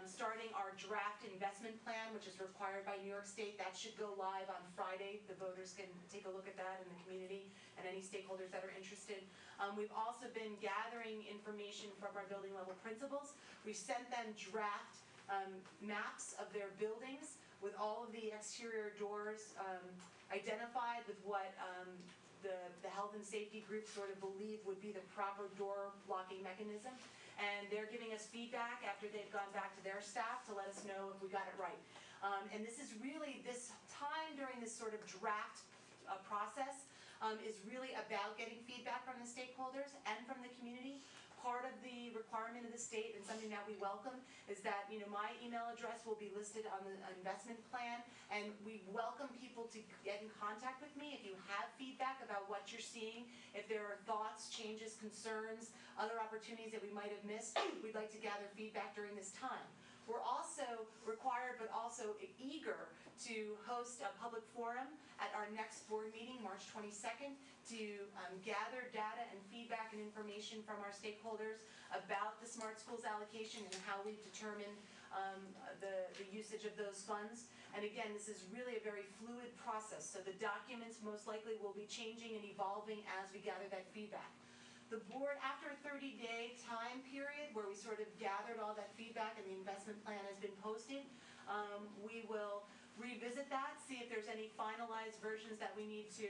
starting our draft investment plan, which is required by New York State, that should go live on Friday. The voters can take a look at that in the community and any stakeholders that are interested. We've also been gathering information from our building level principals. We've sent them draft maps of their buildings with all of the exterior doors identified with what the health and safety group sort of believe would be the proper door locking mechanism. And they're giving us feedback after they've gone back to their staff to let us know if we got it right. And this is really, this time during this sort of draft process is really about getting feedback from the stakeholders and from the community. Part of the requirement of the state, and something that we welcome, is that my email address will be listed on the investment plan, and we welcome people to get in contact with me if you have feedback about what you're seeing, if there are thoughts, changes, concerns, other opportunities that we might have missed. We'd like to gather feedback during this time. We're also required, but also eager, to host a public forum at our next board meeting, March 22nd, to gather data and feedback and information from our stakeholders about the Smart Schools allocation and how we've determined the usage of those funds. And again, this is really a very fluid process, so the documents most likely will be changing and evolving as we gather that feedback. The board, after a 30-day time period where we sort of gathered all that feedback and the investment plan has been posted, we will revisit that, see if there's any finalized versions that we need to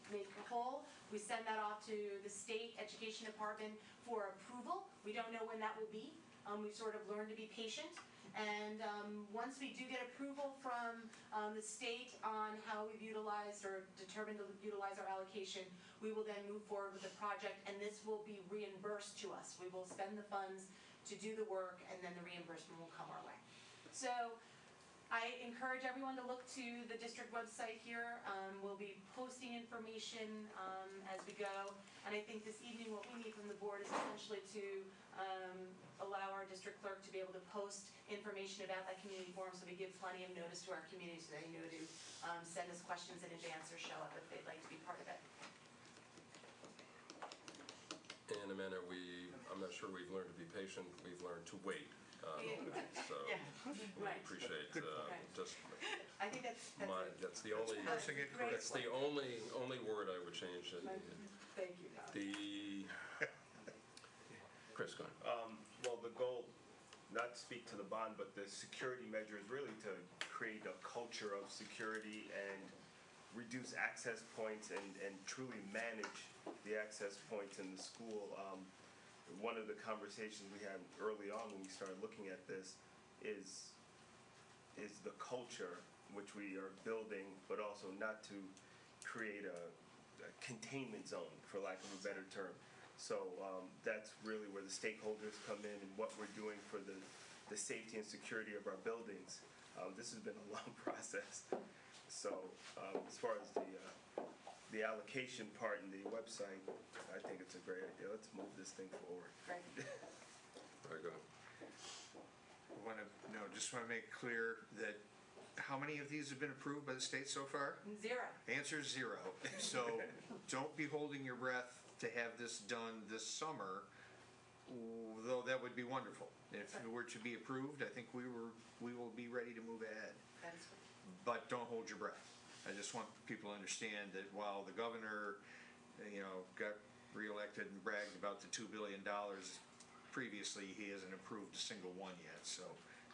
make whole. We send that off to the state education department for approval. We don't know when that will be. We've sort of learned to be patient. And once we do get approval from the state on how we've utilized or determined to utilize our allocation, we will then move forward with the project, and this will be reimbursed to us. We will spend the funds to do the work, and then the reimbursement will come our way. So I encourage everyone to look to the district website here. We'll be posting information as we go. And I think this evening what we need from the board is essentially to allow our district clerk to be able to post information about that community forum, so we give plenty of notice to our community so they know to send us questions in advance or show up if they'd like to be part of it.
And Amanda, I'm not sure we've learned to be patient. We've learned to wait. So we appreciate just.
I think that's
the only word I would change.
Thank you.
Chris, go ahead.
Well, the goal, not to speak to the bond, but the security measure is really to create a culture of security and reduce access points and truly manage the access points in the school. One of the conversations we had early on when we started looking at this is the culture which we are building, but also not to create a containment zone, for lack of a better term. So that's really where the stakeholders come in and what we're doing for the safety and security of our buildings. This has been a long process. So as far as the allocation part and the website, I think it's a great idea. Let's move this thing forward.
Great.
Very good.
Just want to make clear that how many of these have been approved by the state so far?
0.
Answer is 0. So don't be holding your breath to have this done this summer, though that would be wonderful. If it were to be approved, I think we will be ready to move ahead. But don't hold your breath. I just want people to understand that while the governor, got reelected and bragged about the $2 billion, previously, he hasn't approved a single one yet, so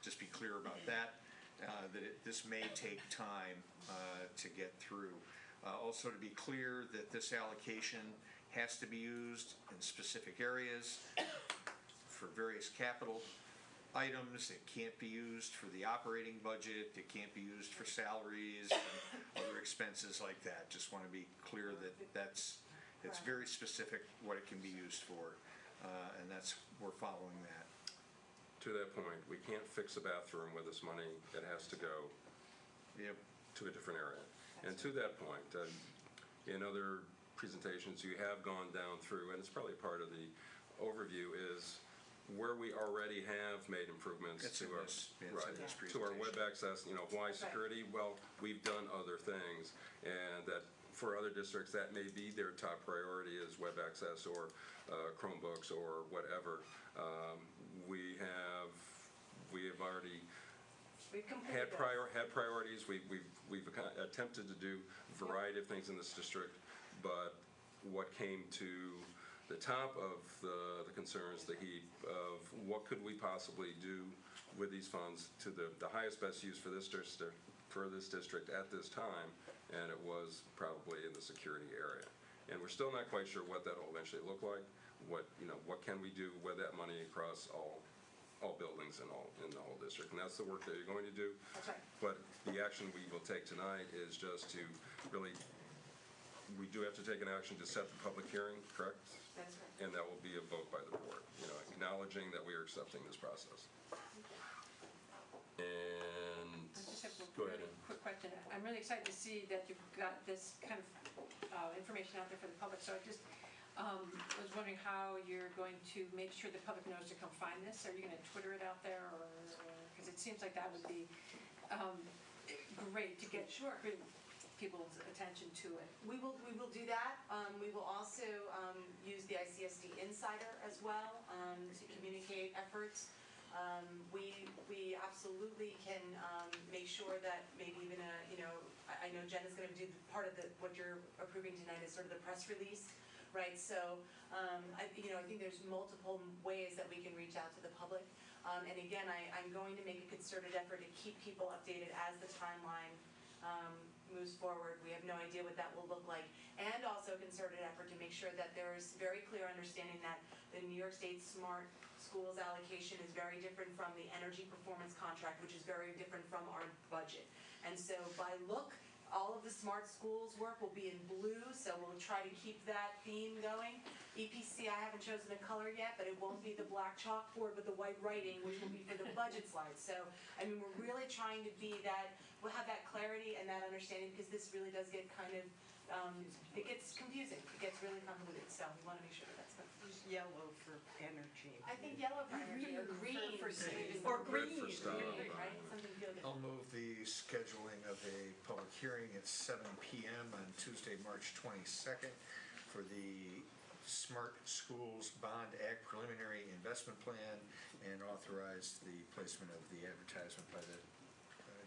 just be clear about that, this may take time to get through. Also to be clear that this allocation has to be used in specific areas for various capital items. It can't be used for the operating budget, it can't be used for salaries and other expenses like that. Just want to be clear that it's very specific what it can be used for, and we're following that.
To that point, we can't fix a bathroom with this money. It has to go to a different area. And to that point, in other presentations you have gone down through, and it's probably part of the overview, is where we already have made improvements to our web access. Why security? Well, we've done other things, and that for other districts that may be their top priority is web access or Chromebooks or whatever. We have already had priorities. We've attempted to do a variety of things in this district, but what came to the top of the concerns, the heap of what could we possibly do with these funds to the highest best use for this district at this time, and it was probably in the security area. And we're still not quite sure what that'll eventually look like. What can we do with that money across all buildings in the whole district, and that's the work that you're going to do.
That's right.
But the action we will take tonight is just to really, we do have to take an action to set the public hearing, correct?
That's right.
And that will be a vote by the board, acknowledging that we are accepting this process. And
I just have
go
a
ahead.
quick question. I'm really excited to see that you've got this kind of information out there for the public, so I just was wondering how you're going to make sure the public knows to come find this. Are you going to Twitter it out there, or because it seems like that would be great to get bring people's attention to it.
We will do that. We will also use the ICSD Insider as well to communicate efforts. We absolutely can make sure that maybe even I know Jen is going to do part of what you're approving tonight is sort of the press release. Right, so I think there's multiple ways that we can reach out to the public, and again, I'm going to make a concerted effort to keep people updated as the timeline moves forward. We have no idea what that will look like, and also a concerted effort to make sure that there is very clear understanding that the New York State Smart Schools allocation is very different from the energy performance contract, which is very different from our budget, and so by look, all of the smart schools work will be in blue, so we'll try to keep that theme going. EPC, I haven't chosen a color yet, but it won't be the black chalkboard with the white writing, which will be for the budget slides. So, we're really trying to be that, we'll have that clarity and that understanding, because this really does get kind of, it gets confusing. It gets really convoluted, so we want to make sure that that's good.
Yellow for energy.
I think yellow for energy, or green
for saving.
or green,
for style.
right? Something good.
I'll move the scheduling of a public hearing at 7 p.m. on Tuesday, March 22nd for the Smart Schools Bond Act Preliminary Investment Plan, and authorize the placement of the advertisement by the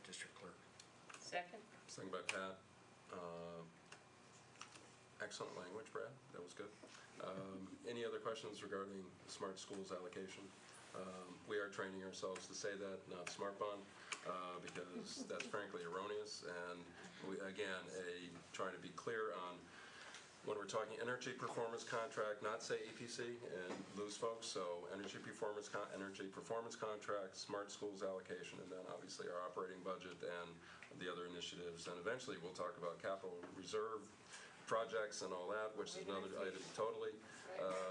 district clerk.
Second.
Second by Pat. Excellent language, Brad. That was good. Any other questions regarding Smart Schools allocation? We are training ourselves to say that, not Smart Bond, because that's frankly erroneous. And we, again, trying to be clear on when we're talking energy performance contract, not say EPC and lose folks. So energy performance contract, Smart Schools allocation, and then obviously our operating budget and the other initiatives. And eventually we'll talk about capital reserve projects and all that, which is another item totally.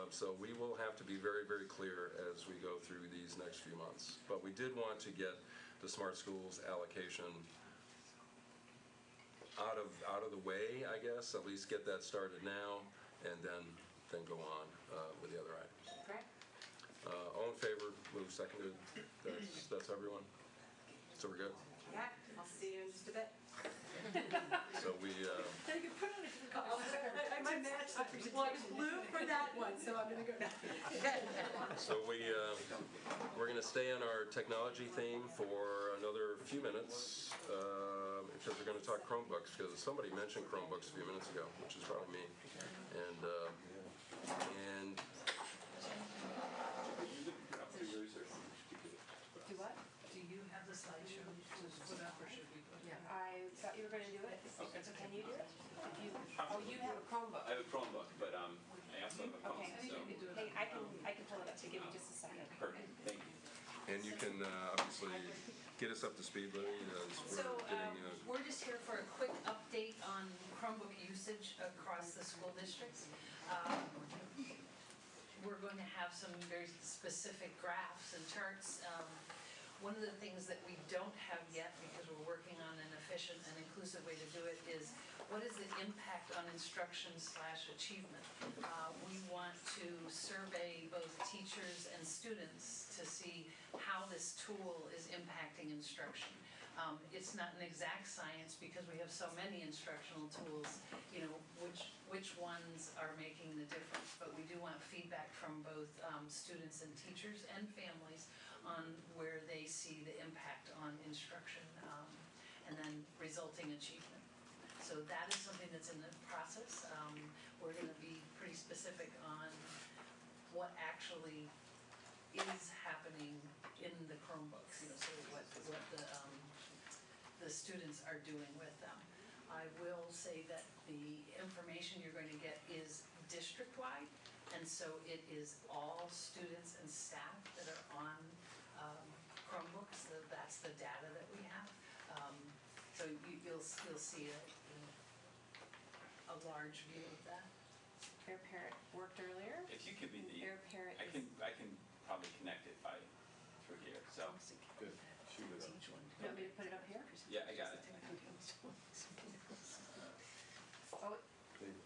So we will have to be very, very clear as we go through these next few months. But we did want to get the Smart Schools allocation out of the way, I guess. At least get that started now, and then go on with the other items.
Correct.
All in favor? Move seconded. That's everyone. So we're good.
Yeah, I'll see you in just a bit.
So we.
Then you can put on it for the color.
I might match the presentation. Well, I was blue for that one, so I'm gonna go now.
So we're going to stay on our technology theme for another few minutes because we're going to talk Chromebooks, because somebody mentioned Chromebooks a few minutes ago, which is probably me. And And you can obviously get us up to speed, Libby, as we're
So,
getting...
we're just here for a quick update on Chromebook usage across the school districts. We're going to have some very specific graphs and charts. One of the things that we don't have yet, because we're working on an efficient and inclusive way to do it, is what is the impact on instruction/achievement? We want to survey both teachers and students to see how this tool is impacting instruction. It's not an exact science because we have so many instructional tools, which ones are making the difference. But we do want feedback from both students and teachers and families on where they see the impact on instruction and then resulting achievement. So that is something that's in the process. We're going to be pretty specific on what actually is happening in the Chromebooks, so what the students are doing with them. I will say that the information you're going to get is district-wide, and so it is all students and staff that are on Chromebooks. So that's the data that we have. So you'll see a large view of that.
Fair Parent worked earlier.
If you give me the,
Fair Parent
I can probably connect it through here. So
Good. Shoot it up.
You want me to put it up here?
yeah, I got it.
Oh,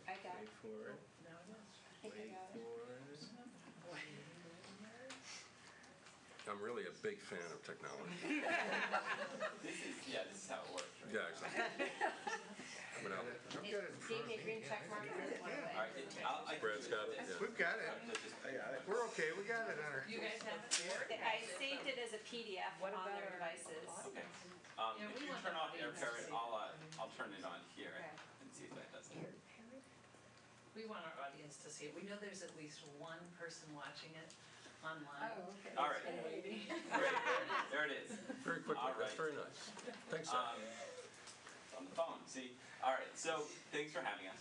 I got it.
Wait for it.
Now it is.
I think I got it.
I'm really a big fan of technology.
This is how it works, right?
Yeah, exactly. Coming out.
Gave me a green check mark and it went away.
All right,
Brad's got it, yeah.
We've got it.
I got it.
We're okay, we got it on our.
You guys have
I saved it as a PDF on their devices.
Okay.
Yeah,
If
we
you
want
turn
the
off Air
audience to
Parrot,
see
I'll turn it on here
Okay.
and see if that does it.
We want our audience to see it. We know there's at least one person watching it online.
Oh, okay.
All right. Great. There it is.
Very quickly,
All
that's
right.
very nice. Thanks, sir.
It's on the phone, see? All right, so thanks for having us.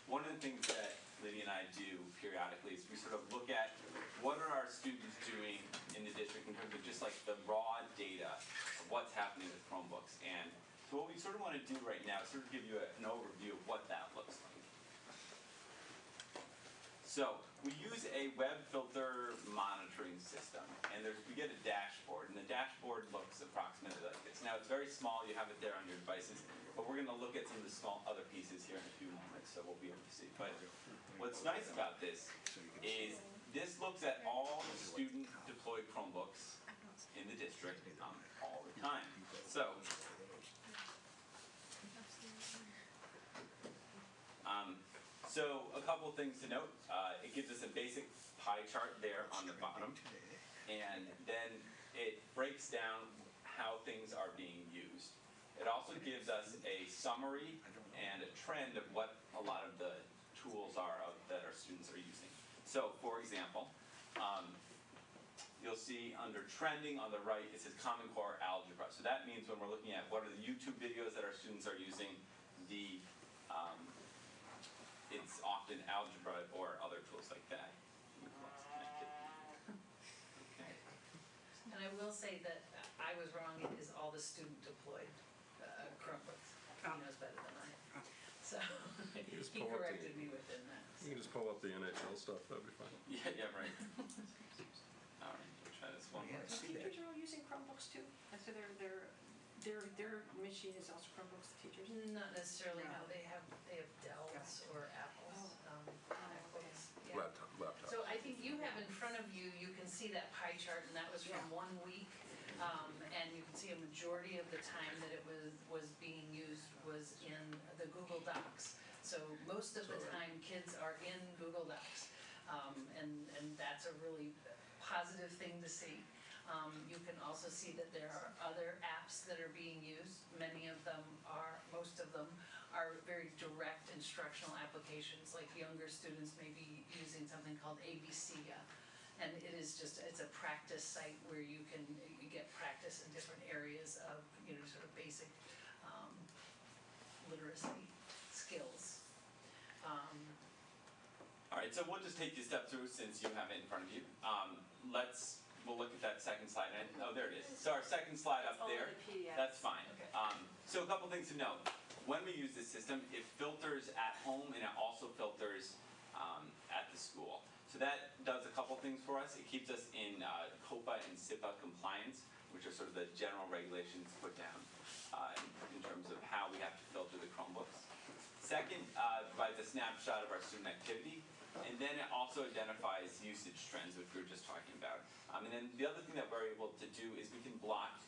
One of the things that Lydia and I do periodically is we sort of look at what are our students doing in the district in terms of just like the raw data of what's happening with Chromebooks. And so what we sort of want to do right now is sort of give you an overview of what that looks like. So we use a web filter monitoring system, and we get a dashboard, and the dashboard looks approximately like this. Now it's very small, you have it there on your devices, but we're going to look at some of the small other pieces here in a few moments, so we'll be able to see. But what's nice about this is this looks at all the student deployed Chromebooks in the district all the time. So a couple of things to note. It gives us a basic pie chart there on the bottom, and then it breaks down how things are being used. It also gives us a summary and a trend of what a lot of the tools are that our students are using. So, for example, you'll see under trending on the right, it says Common Core Algebra. So that means when we're looking at what are the YouTube videos that our students are using, it's often algebra or other tools like that. Okay.
And I will say that I was wrong, it is all the student deployed Chromebooks. He knows better than I. So he corrected me within that.
You can just pull up the NHL stuff, that'd be fine.
Yeah, right. All right, we'll try this one more.
Teachers are all using Chromebooks too? So their machine is also Chromebooks, the teachers?
Not necessarily, no, they have Dells or Apples, MacBooks. Yeah.
Laptop.
So I think you have in front of you, you can see that pie chart, and that was from 1 week. And you can see a majority of the time that it was being used was in the Google Docs. So most of the time, kids are in Google Docs. And that's a really positive thing to see. You can also see that there are other apps that are being used. Most of them are very direct instructional applications, like younger students may be using something called ABCia. And it's a practice site where you get practice in different areas of, sort of basic literacy skills.
All right, so we'll just take you a step through since you have it in front of you. We'll look at that second slide. And, oh, there it is. So our second slide up there. That's fine. So a couple things to note. When we use this system, it filters at home and it also filters at the school. So that does a couple things for us. It keeps us in COPA and SIPA compliance, which are sort of the general regulations put down in terms of how we have to filter the Chromebooks. Second, provides a snapshot of our student activity. And then it also identifies usage trends, which we were just talking about. And then the other thing that we're able to do is we can block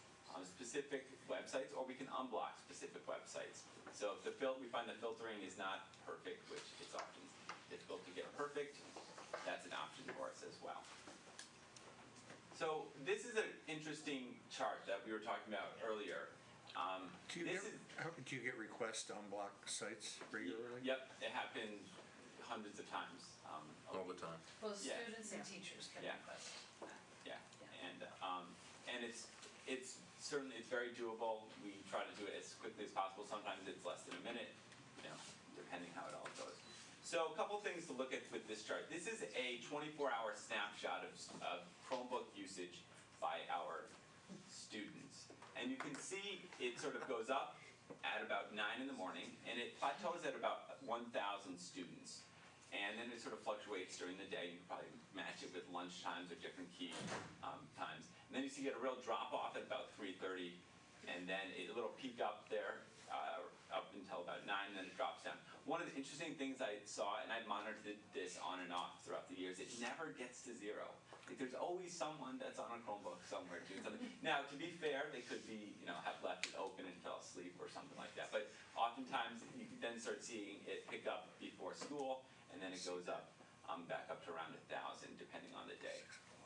specific websites, or we can unblock specific websites. So if we find the filtering is not perfect, which it's often difficult to get perfect, that's an option for us as well. So this is an interesting chart that we were talking about earlier.
Do you get requests to unblock sites regularly?
Yep, it happens hundreds of times.
All the time.
Well, students and teachers can request that.
Yeah, and it's certainly very doable. We try to do it as quickly as possible. Sometimes it's less than a minute, depending how it all goes. So a couple things to look at with this chart. This is a 24-hour snapshot of Chromebook usage by our students. And you can see it sort of goes up at about 9 in the morning, and it plateaus at about 1,000 students. And then it sort of fluctuates during the day. You can probably match it with lunch times or different key times. And then you see you get a real drop off at about 3:30, and then a little peak up there up until about 9, and then it drops down. One of the interesting things I saw, and I've monitored this on and off throughout the years, it never gets to 0. Like there's always someone that's on a Chromebook somewhere doing something. Now, to be fair, they could be, have left it open and fell asleep or something like that. But oftentimes, you can then start seeing it pick up before school, and then it goes up back up to around 1,000, depending on the day.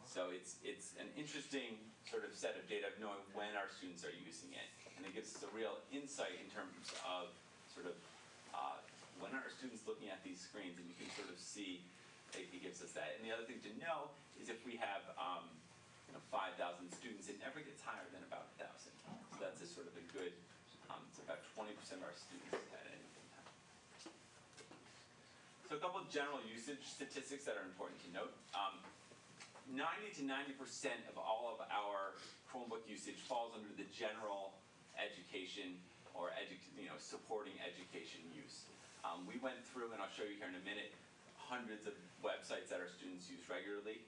So it's an interesting sort of set of data of knowing when our students are using it, and it gives us a real insight in terms of sort of when are our students looking at these screens, and you can sort of see it gives us that. And the other thing to know is if we have 5,000 students, it never gets higher than about 1,000. So that's a sort of a good. It's about 20% of our students at any given time. So a couple of general usage statistics that are important to note. 90 to 90% of all of our Chromebook usage falls under the general education or supporting education use. We went through, and I'll show you here in a minute, hundreds of websites that our students use regularly.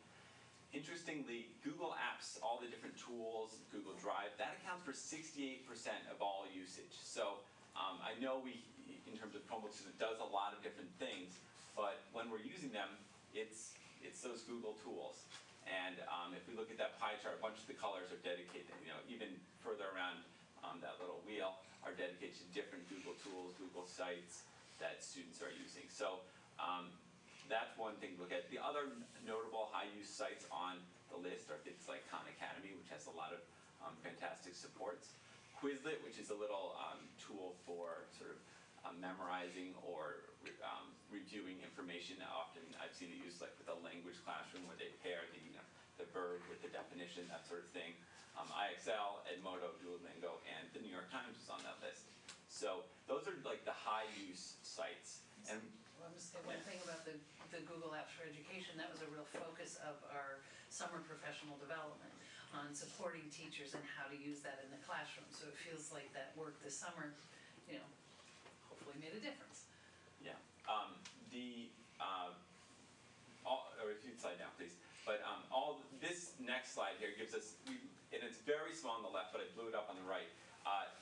Interestingly, Google Apps, all the different tools, Google Drive, that accounts for 68% of all usage. So I know in terms of Chromebooks, it does a lot of different things, but when we're using them, it's those Google tools. And if we look at that pie chart, a bunch of the colors are dedicated, even further around that little wheel, are dedicated to different Google tools, Google sites that students are using. So that's one thing to look at. The other notable high-use sites on the list are things like Khan Academy, which has a lot of fantastic supports. Quizlet, which is a little tool for sort of memorizing or reviewing information. Often I've seen it used like with a language classroom where they pair the verb with the definition, that sort of thing. IXL, Edmodo, Duolingo, and the New York Times is on that list. So those are like the high-use sites. And
well, I'm just saying one thing about the Google Apps for Education, that was a real focus of our summer professional development on supporting teachers and how to use that in the classroom. So it feels like that work this summer, hopefully made a difference.
Yeah. Or if you'd slide down, please. But this next slide here gives us, and it's very small on the left, but I blew it up on the right.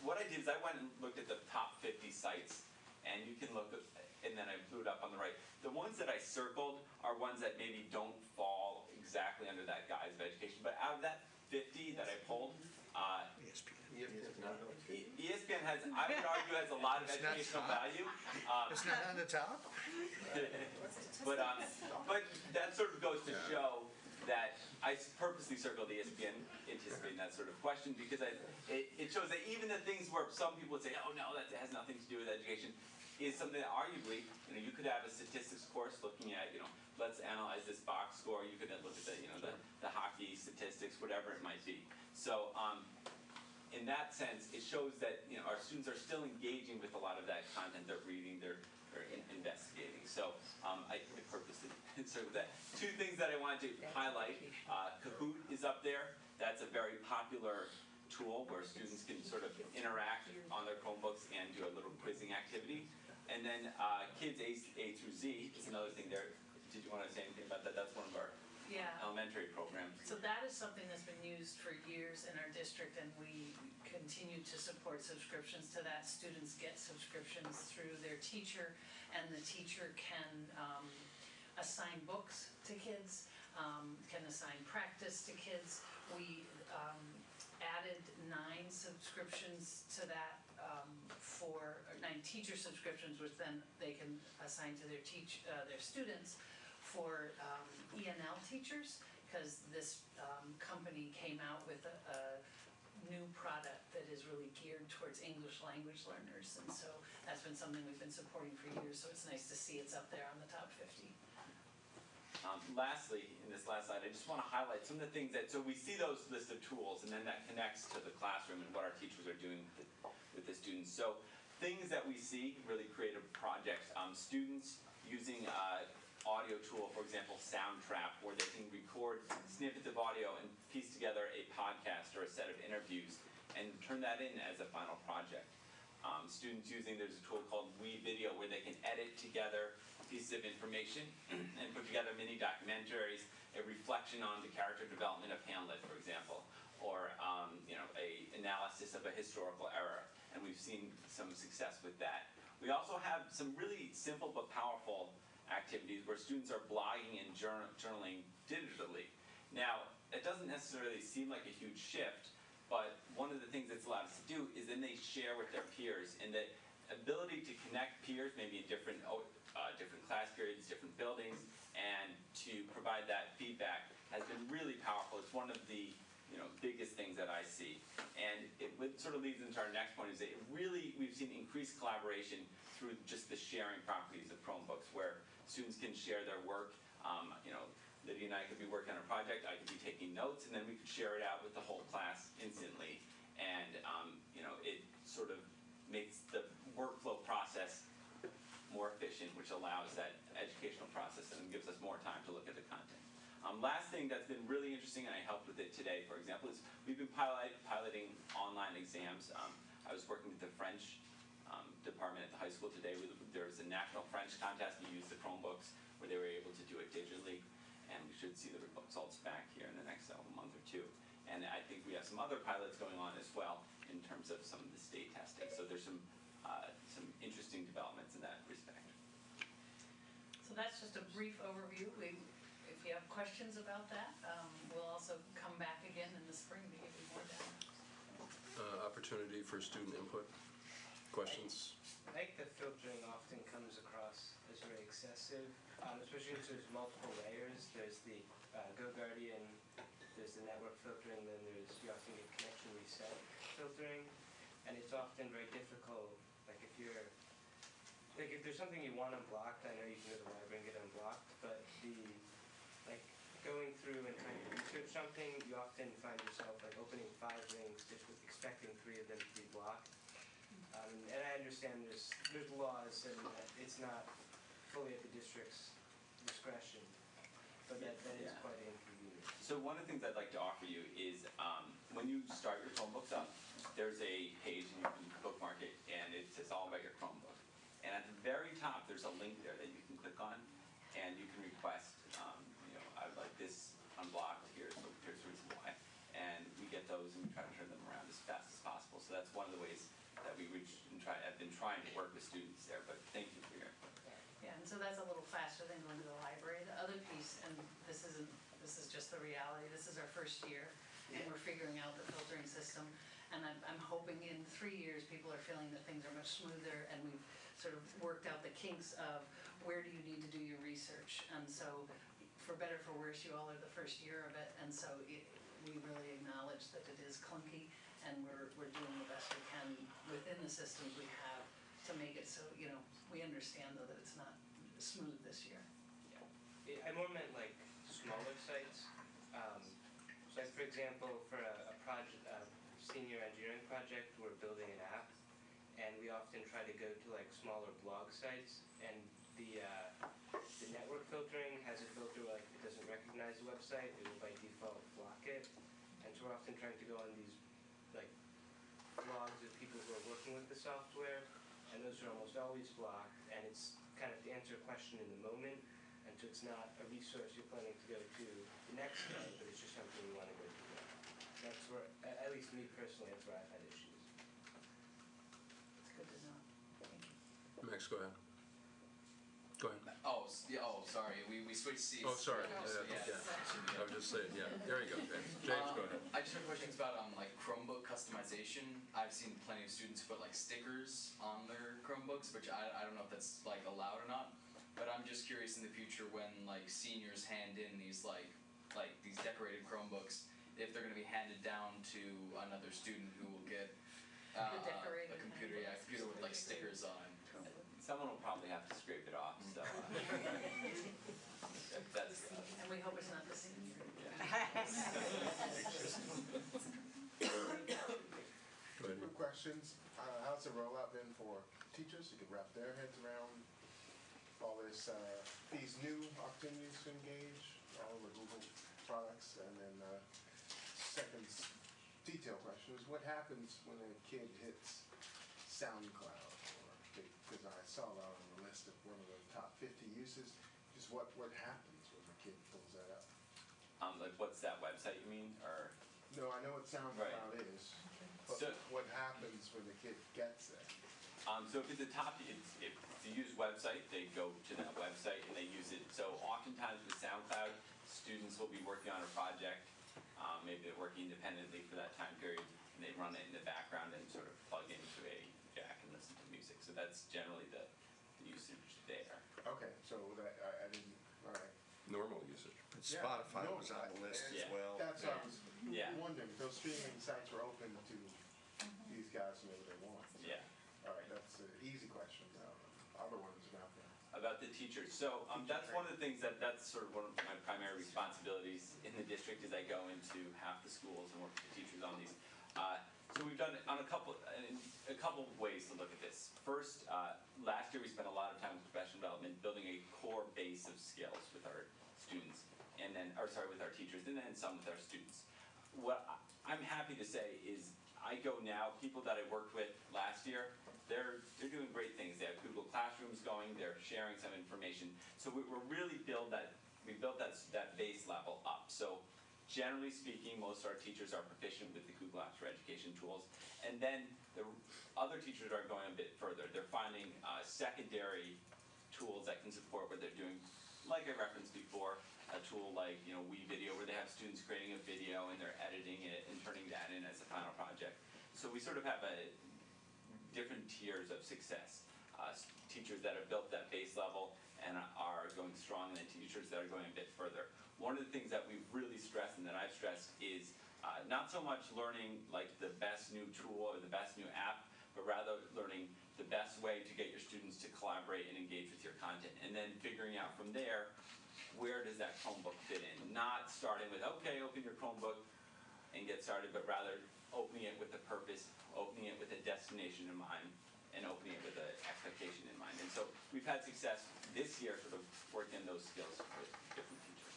What I did is I went and looked at the top 50 sites, and you can look at, and then I blew it up on the right. The ones that I circled are ones that maybe don't fall exactly under that guise of education, but out of that 50 that I pulled, ESPN has, I would argue, has a lot of educational value.
It's not on the top?
But that sort of goes to show that I purposely circled ESPN, anticipating that sort of question, because it shows that even the things where some people would say, oh no, that has nothing to do with education, is something that arguably, you could have a statistics course looking at, let's analyze this box score. You could then look at the hockey statistics, whatever it might be. So in that sense, it shows that our students are still engaging with a lot of that content. They're reading, they're investigating. So I purposely circled that. Two things that I wanted to highlight. Kahoot is up there. That's that's a very popular tool where students can sort of interact on their Chromebooks and do a little quizzing activity. And then kids A through Z is another thing there. Did you want to say anything about that? That's one of our elementary programs.
So that is something that's been used for years in our district, and we continue to support subscriptions to that. Students get subscriptions through their teacher, and the teacher can assign books to kids, can assign practice to kids. We added 9 subscriptions to that for 9 teacher subscriptions, which then they can assign to their students for ENL teachers, because this company came out with a new product that is really geared towards English language learners, and so that's been something we've been supporting for years, so it's nice to see it's up there on the top 50.
Lastly, in this last slide, I just want to highlight some of the things that, so we see those list of tools, and then that connects to the classroom and what our teachers are doing with the students. So things that we see, really creative projects, students using audio tool, for example, Soundtrap, where they can record snippets of audio and piece together a podcast or a set of interviews and turn that in as a final project. Students using, there's a tool called We Video, where they can edit together pieces of information and put together mini documentaries, a reflection on the character development of Hamlet, for example, or a analysis of a historical era, and we've seen some success with that. We also have some really simple but powerful activities where students are blogging and journaling digitally. Now, it doesn't necessarily seem like a huge shift, but one of the things it's allowed us to do is then they share with their peers, and the ability to connect peers, maybe in different class periods, different buildings, and to provide that feedback has been really powerful. It's one of the biggest things that I see. And it sort of leads into our next point, is that we've seen increased collaboration through just the sharing properties of Chromebooks, where students can share their work. Lydia and I could be working on a project, I could be taking notes, and then we could share it out with the whole class instantly. And it sort of makes the workflow process more efficient, which allows that educational process and gives us more time to look at the content. Last thing that's been really interesting, and I helped with it today, for example, is we've been piloting online exams. I was working with the French department at the high school today. There was a national French contest. We used the Chromebooks where they were able to do it digitally, and we should see the results back here in the next month or two. And I think we have some other pilots going on as well in terms of some of the state testing. So there's some interesting developments in that respect.
So that's just a brief overview. If you have questions about that, we'll also come back again in the spring to give you more data.
Opportunity for student input. Questions?
I think the filtering often comes across as very excessive, especially if there's multiple layers. There's the GoGuardian, there's the network filtering, then you often get connection reset filtering, and it's often very difficult. Like if there's something you want unblocked, I know you can go to the library and get it unblocked, but going through and trying to research something, you often find yourself opening 5 links just expecting 3 of them to be blocked. And I understand there's laws and it's not fully at the district's discretion, but that is quite inconvenient.
So one of the things I'd like to offer you is when you start your Chromebooks up, there's a page and you can bookmark it, and it says all about your Chromebook. And at the very top, there's a link there that you can click on, and you can request, I'd like this unblocked, here's the reason why. And we get those and we try to turn them around as fast as possible. So that's one of the ways that we reach and I've been trying to work with students there, but thank you for your input.
Yeah, and so that's a little faster than going to the library. The other piece, and this is just the reality, this is our first year, and we're figuring out the filtering system. And I'm hoping in 3 years people are feeling that things are much smoother, and we've sort of worked out the kinks of where do you need to do your research. And so for better or for worse, you all are the first year of it, and so we really acknowledge that it is clunky, and we're doing the best we can within the systems we have to make it so, we understand though that it's not smooth this year.
Yeah. I more meant smaller sites. So for example, for a project, senior engineering project, we're building an app, and we often try to go to smaller blog sites, and the network filtering has a filter where it doesn't recognize the website, it will by default block it, and so we're often often trying to go on these like blogs of people who are working with the software, and those are almost always blocked, and it's kind of to answer a question in the moment, and so it's not a resource you're planning to go to the next time, but it's just something you want to go to now. That's where, at least me personally, that's where I've had issues.
It's good to know. Thank you.
Max, go ahead. Go ahead.
Oh, sorry, we switched seats.
Oh, sorry.
Yeah.
I was just saying, yeah. There you go, James. James, go ahead.
I just have questions about like Chromebook customization. I've seen plenty of students put like stickers on their Chromebooks, which I don't know if that's like allowed or not. But I'm just curious in the future when like seniors hand in these like these decorated Chromebooks, if they're going to be handed down to another student who will get a computer, a computer with like stickers on.
Someone will probably have to scrape it off, so that's
And we hope it's not the senior.
Quick questions. How's the rollout been for teachers? You can wrap their heads around all this, these new opportunities to engage, all the Google products. And then second detailed question is what happens when a kid hits SoundCloud? Because I saw that on the list of one of the top 50 uses. Just what happens when the kid pulls that up?
like what's that website you mean, or?
No, I know what SoundCloud is, but
So,
what happens when the kid gets there?
So if it's a top, if it's a used website, they go to that website and they use it. So oftentimes with SoundCloud, students will be working on a project. Maybe they're working independently for that time period, and they run it in the background and sort of plug into a jack and listen to music. So that's generally the usage there.
Okay, so that I didn't. All right.
Normal usage.
Yeah,
Spotify
no,
was on the list as
Yeah.
well.
That's what I was
Yeah.
wondering. Those streaming sites were open to these guys whenever they want.
Yeah.
All right, that's an easy question. Other ones about that.
About the teachers. So that's one of the things that's sort of one of my primary responsibilities in the district is I go into half the schools and work with the teachers on these. So we've done it on a couple ways to look at this. First, last year we spent a lot of time with professional development building a core base of skills with our students, and then, with our teachers, and then some with our students. What I'm happy to say is I go now, people that I worked with last year, they're doing great things. They have Google Classrooms going, they're sharing some information. So we really built that base level up. So generally speaking, most of our teachers are proficient with the Google Apps for Education tools. And then the other teachers are going a bit further. They're finding secondary tools that can support what they're doing. Like I referenced before, a tool like WeVideo, where they have students creating a video and they're editing it and turning that in as a final project. So we sort of have different tiers of success. Teachers that have built that base level and are going strong, and then teachers that are going a bit further. One of the things that we've really stressed and that I've stressed is not so much learning like the best new tool or the best new app, but rather learning the best way to get your students to collaborate and engage with your content, and then figuring out from there, where does that Chromebook fit in? Not starting with, okay, open your Chromebook and get started, but rather opening it with a purpose, opening it with a destination in mind, and opening it with an expectation in mind. And so we've had success this year sort of working on those skills with different teachers.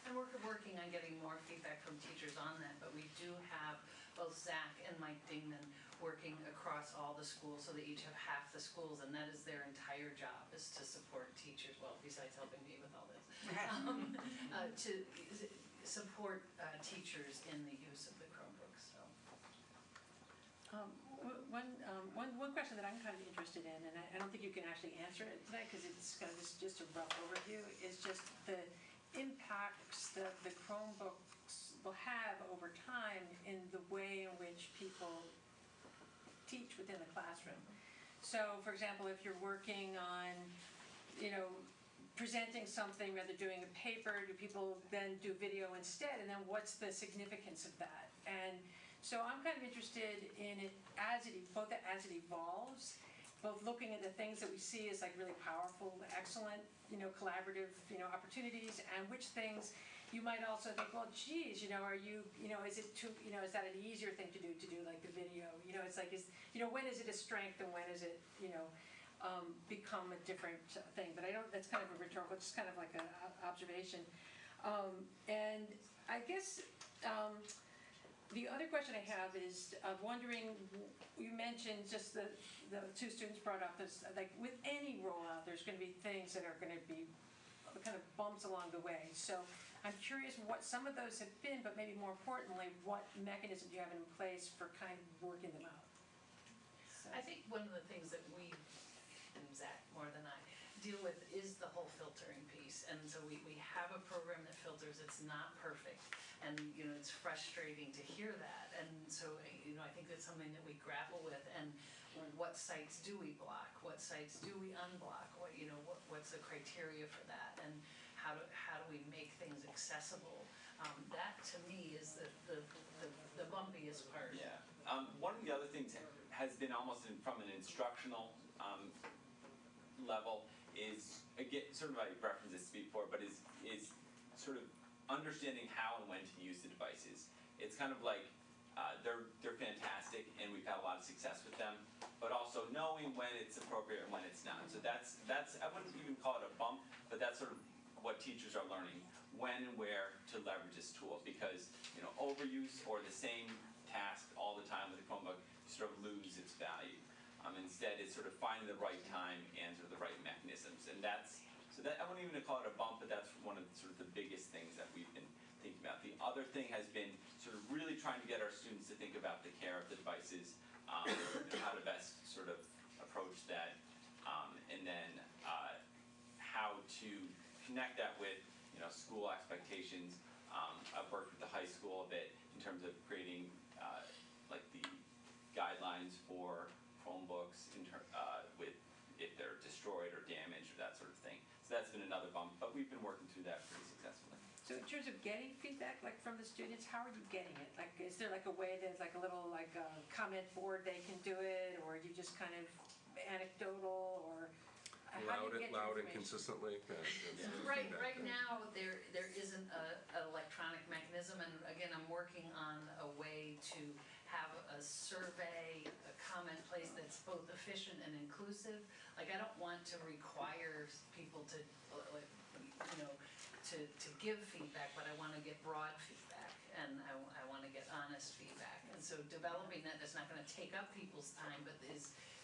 And we're working on getting more feedback from teachers on that, but we do have both Zach and Mike Dingman working across all the schools, so they each have half the schools, and that is their entire job, is to support teachers, well, besides helping me with all this, to support teachers in the use of the Chromebooks, so.
One question that I'm kind of interested in, and I don't think you can actually answer it tonight because it's kind of just a rough overview, is just the impacts that the Chromebooks will have over time in the way in which people teach within the classroom. So, for example, if you're working on, presenting something rather than doing a paper, do people then do video instead? And then what's the significance of that? And so I'm kind of interested in it as it evolves, both looking at the things that we see as like really powerful, excellent, collaborative, opportunities, and which things you might also think, well, geez, are you, is it too, is that an easier thing to do like the video? It's like, when is it a strength and when is it, become a different thing? But that's kind of a rhetorical, it's kind of like an observation. And I guess, The other question I have is wondering, you mentioned just the two students brought up this, like with any rollout, there's going to be things that are going to be kind of bumps along the way. So I'm curious what some of those have been, but maybe more importantly, what mechanisms you have in place for kind of working them out. So.
I think one of the things that we, and Zach more than I, deal with is the whole filtering piece. And so we have a program that filters, it's not perfect. And, it's frustrating to hear that. And so, I think that's something that we grapple with. And what sites do we block? What sites do we unblock? What's the criteria for that? And how do we make things accessible? That, to me, is the bumpiest part.
Yeah. One of the other things has been almost from an instructional level is, again, sort of I referenced this before, but is sort of understanding how and when to use the devices. It's kind of like they're fantastic and we've had a lot of success with them, but also knowing when it's appropriate and when it's not. So that's I wouldn't even call it a bump, but that's sort of what teachers are learning, when and where to leverage this tool, because overuse or the same task all the time with a Chromebook, you sort of lose its value. Instead, it's sort of finding the right time and sort of the right mechanisms, and I wouldn't even call it a bump, but that's one of sort of the biggest things that we've been thinking about. The other thing has been sort of really trying to get our students to think about the care of the devices, and how to best sort of approach that, and then how to connect that with school expectations. I've worked with the high school a bit in terms of creating like the guidelines for Chromebooks with if they're destroyed or damaged or that sort of thing. So that's been another bump, but we've been working through that pretty successfully.
So in terms of getting feedback, like from the students, how are you getting it? Like, is there like a way there's like a little like comment board they can do it, or you just kind of anecdotal, or how do you get your
Loud and
information?
consistently.
Right now, there isn't an electronic mechanism, and again, I'm working on a way to have a survey, a comment place that's both efficient and inclusive. Like, I don't want to require people to, to give feedback, but I want to get broad feedback, and I want to get honest feedback. And so developing that's not going to take up people's time, but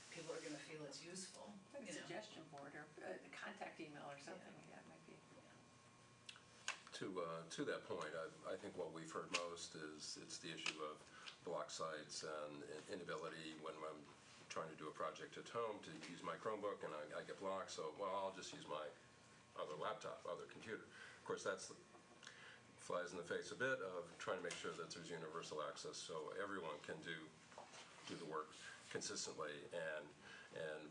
people are going to feel it's useful.
Like a suggestion board or a contact email or something like that might be.
To that point, I think what we've heard most is it's the issue of block sites and inability when I'm trying to do a project at home to use my Chromebook and I get blocked, so I'll just use my other laptop, other computer. Of course, flies in the face a bit of trying to make sure that there's universal access so everyone can do the work consistently and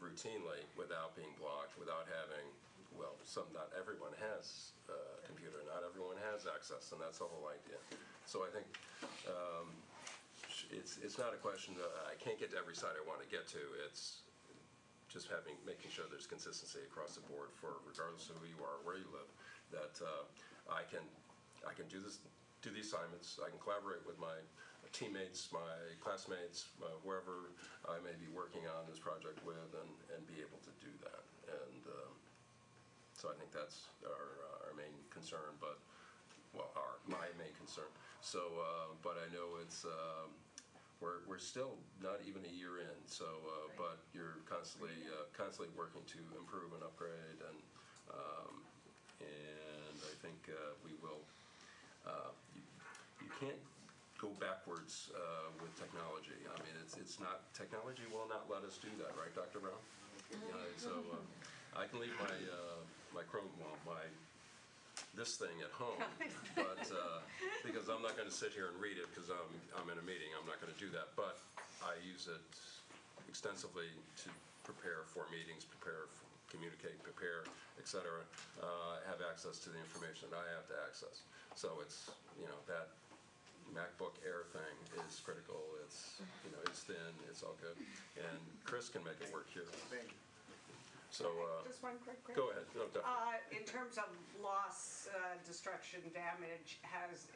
routinely without being blocked, without having, not everyone has a computer, not everyone has access, and that's the whole idea. So I think it's not a question that I can't get to every site I want to get to. It's just making sure there's consistency across the board for regardless of who you are, where you live, that I can do the assignments. I can collaborate with my teammates, my classmates, wherever I may be working on this project with, and be able to do that. And so I think that's our main concern, my main concern. So, but I know it's. We're still not even a year in, so but you're constantly working to improve and upgrade, and I think we will. You can't go backwards with technology. I mean, it's not technology will not let us do that, right, Dr. Brown? So I can leave my Chrome, this thing at home, but because I'm not going to sit here and read it because I'm in a meeting, I'm not going to do that. But I use it extensively to prepare for meetings, communicate, prepare, etc. Have access to the information that I have to access. So it's that MacBook Air thing is critical. It's it's thin. It's all good, and Chris can make it work here. So,
just one quick question.
Go ahead. No, definitely.
In terms of loss, destruction, damage, has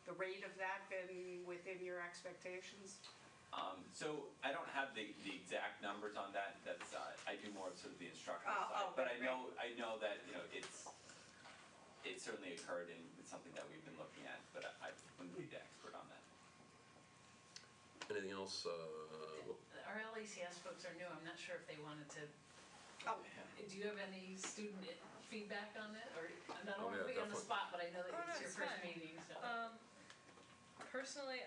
the rate of that been within your expectations?
So I don't have the exact numbers on that. That's I do more of sort of the instructional side, but I know that it certainly occurred, and it's something that we've been looking at. But I wouldn't be the expert on that.
else?
Our LACS folks are new, I'm not sure if they wanted to.
Oh.
Do you have any student feedback on it, or, I don't
Oh,
want to
yeah,
put you on the
definitely.
spot, but I know that
Oh, no,
it's your
it's
first
fine.
meeting, so.
Personally,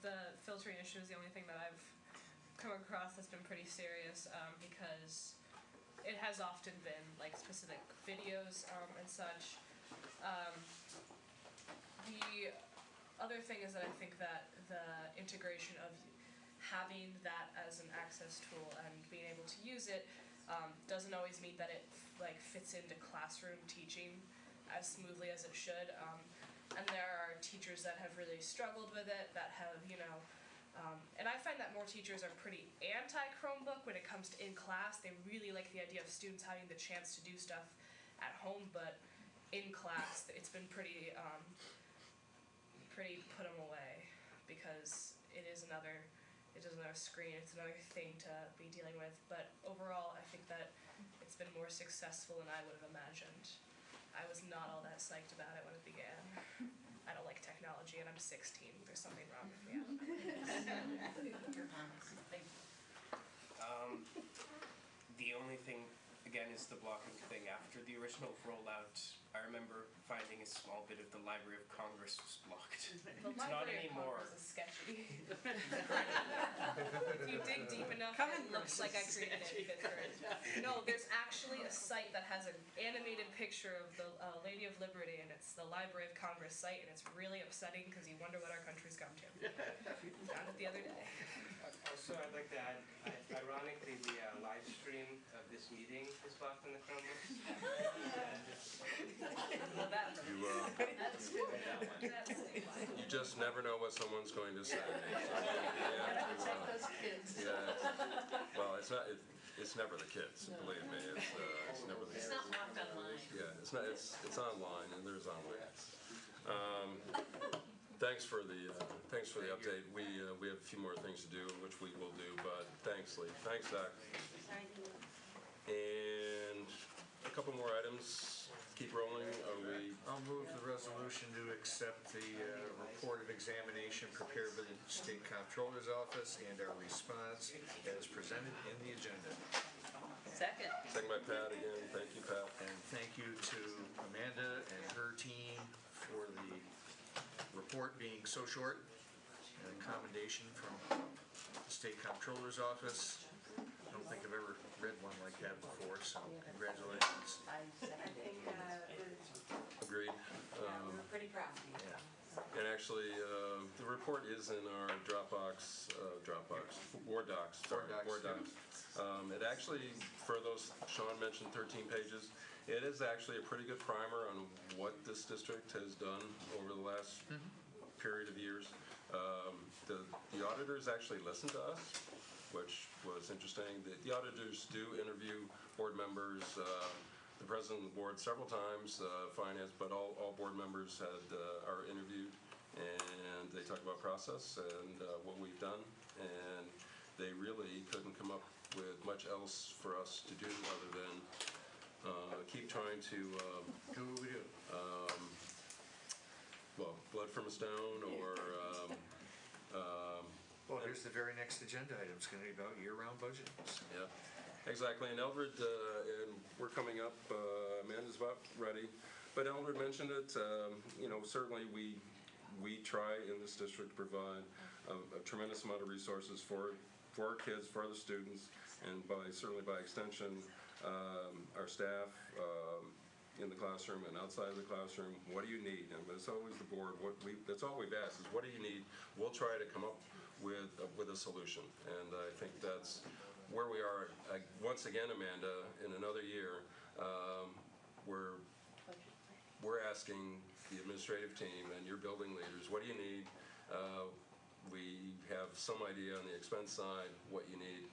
the filtering issue is the only thing that I've come across that's been pretty serious, because it has often been like specific videos and such. The other thing is that I think that the integration of having that as an access tool and being able to use it doesn't always mean that it like fits into classroom teaching as smoothly as it should. And there are teachers that have really struggled with it, that have, and I find that more teachers are pretty anti-Chromebook when it comes to in class. They really like the idea of students having the chance to do stuff at home, but in class, it's been pretty put them away, because it is another screen, it's another thing to be dealing with. But overall, I think that it's been more successful than I would have imagined. I was not all that psyched about it when it began. I don't like technology, and I'm 16. There's something wrong with me.
You're honest, thank you.
The only thing, again, is the blocking thing. After the original rollout, I remember finding a small bit of the Library of Congress was blocked.
The
It's not
Library of
anymore.
Congress is sketchy. If you dig deep enough, it looks like I created it. No, there's actually a site that has an animated picture of the Lady of Liberty, and it's the Library of Congress site, and it's really upsetting because you wonder what our country's come to. Found it the other day.
Also, I'd like to add, ironically, the live stream of this meeting is blocked in the Chromebooks.
You just never know what someone's going to say.
Protect those kids.
Well, it's never the kids, believe me. It's never the kids.
It's not locked online.
Yeah, it's not. It's online, and there's online. Thanks for the update. We have a few more things to do, which we will do. But thanks, Lee. Thanks, Zach. And a couple more items. Keep rolling.
I'll move the resolution to accept the report of examination prepared by the State Comptroller's Office and our response as presented in the agenda.
Second.
Second by Pat again. Thank you, Pat.
And thank you to Amanda and her team for the report being so short. And a commendation from the State Comptroller's Office. I don't think I've ever read one like that before, so congratulations.
I think
Agreed.
we're pretty proud.
And actually, the report is in our Board Docs. It actually, for those, Sean mentioned 13 pages. It is actually a pretty good primer on what this district has done over the last period of years. The auditors actually listened to us, which was interesting. The auditors do interview board members, the president of the board several times, finance, but all board members are interviewed, and they talk about process and what we've done, and they really couldn't come up with much else for us to do other than keep trying to
do what we do.
Well, blood from a stone, or
well, here's the very next agenda item. It's going to be about year-round budgets.
Yeah, exactly. And Eldred, and we're coming up. Amanda's about ready, but Eldred mentioned it. Certainly we try in this district to provide a tremendous amount of resources for our kids, for the students, and certainly by extension, our staff in the classroom and outside of the classroom. What do you need? And it's always the board. That's all we've asked is, what do you need? We'll try to come up with a solution, and I think that's where we are. Once again, Amanda, in another year, we're asking the administrative team and your building leaders, what do you need? We have some idea on the expense side what you need,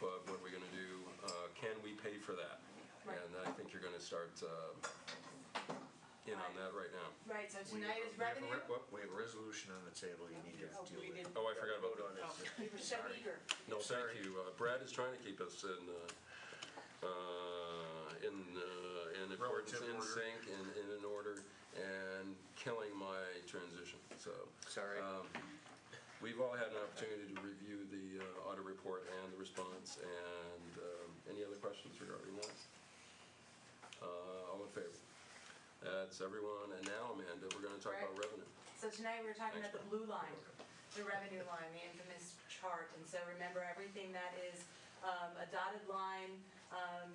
but what are we going to do? Can we pay for that? And I think you're going to start in on that right now.
Right, so tonight is revenue?
We have a resolution on the table you need to deal with.
Oh, I forgot about
vote on it.
We were so eager.
No, thank you. Brad is trying to keep us in accordance, in sync, and in order, and killing my transition. So
sorry.
We've all had an opportunity to review the audit report and the response, and any other questions regarding that? All in favor? That's everyone, and now, Amanda, we're going to talk about revenue.
So tonight we're talking about the blue line, the revenue line, the infamous chart. And so remember, everything that is a dotted line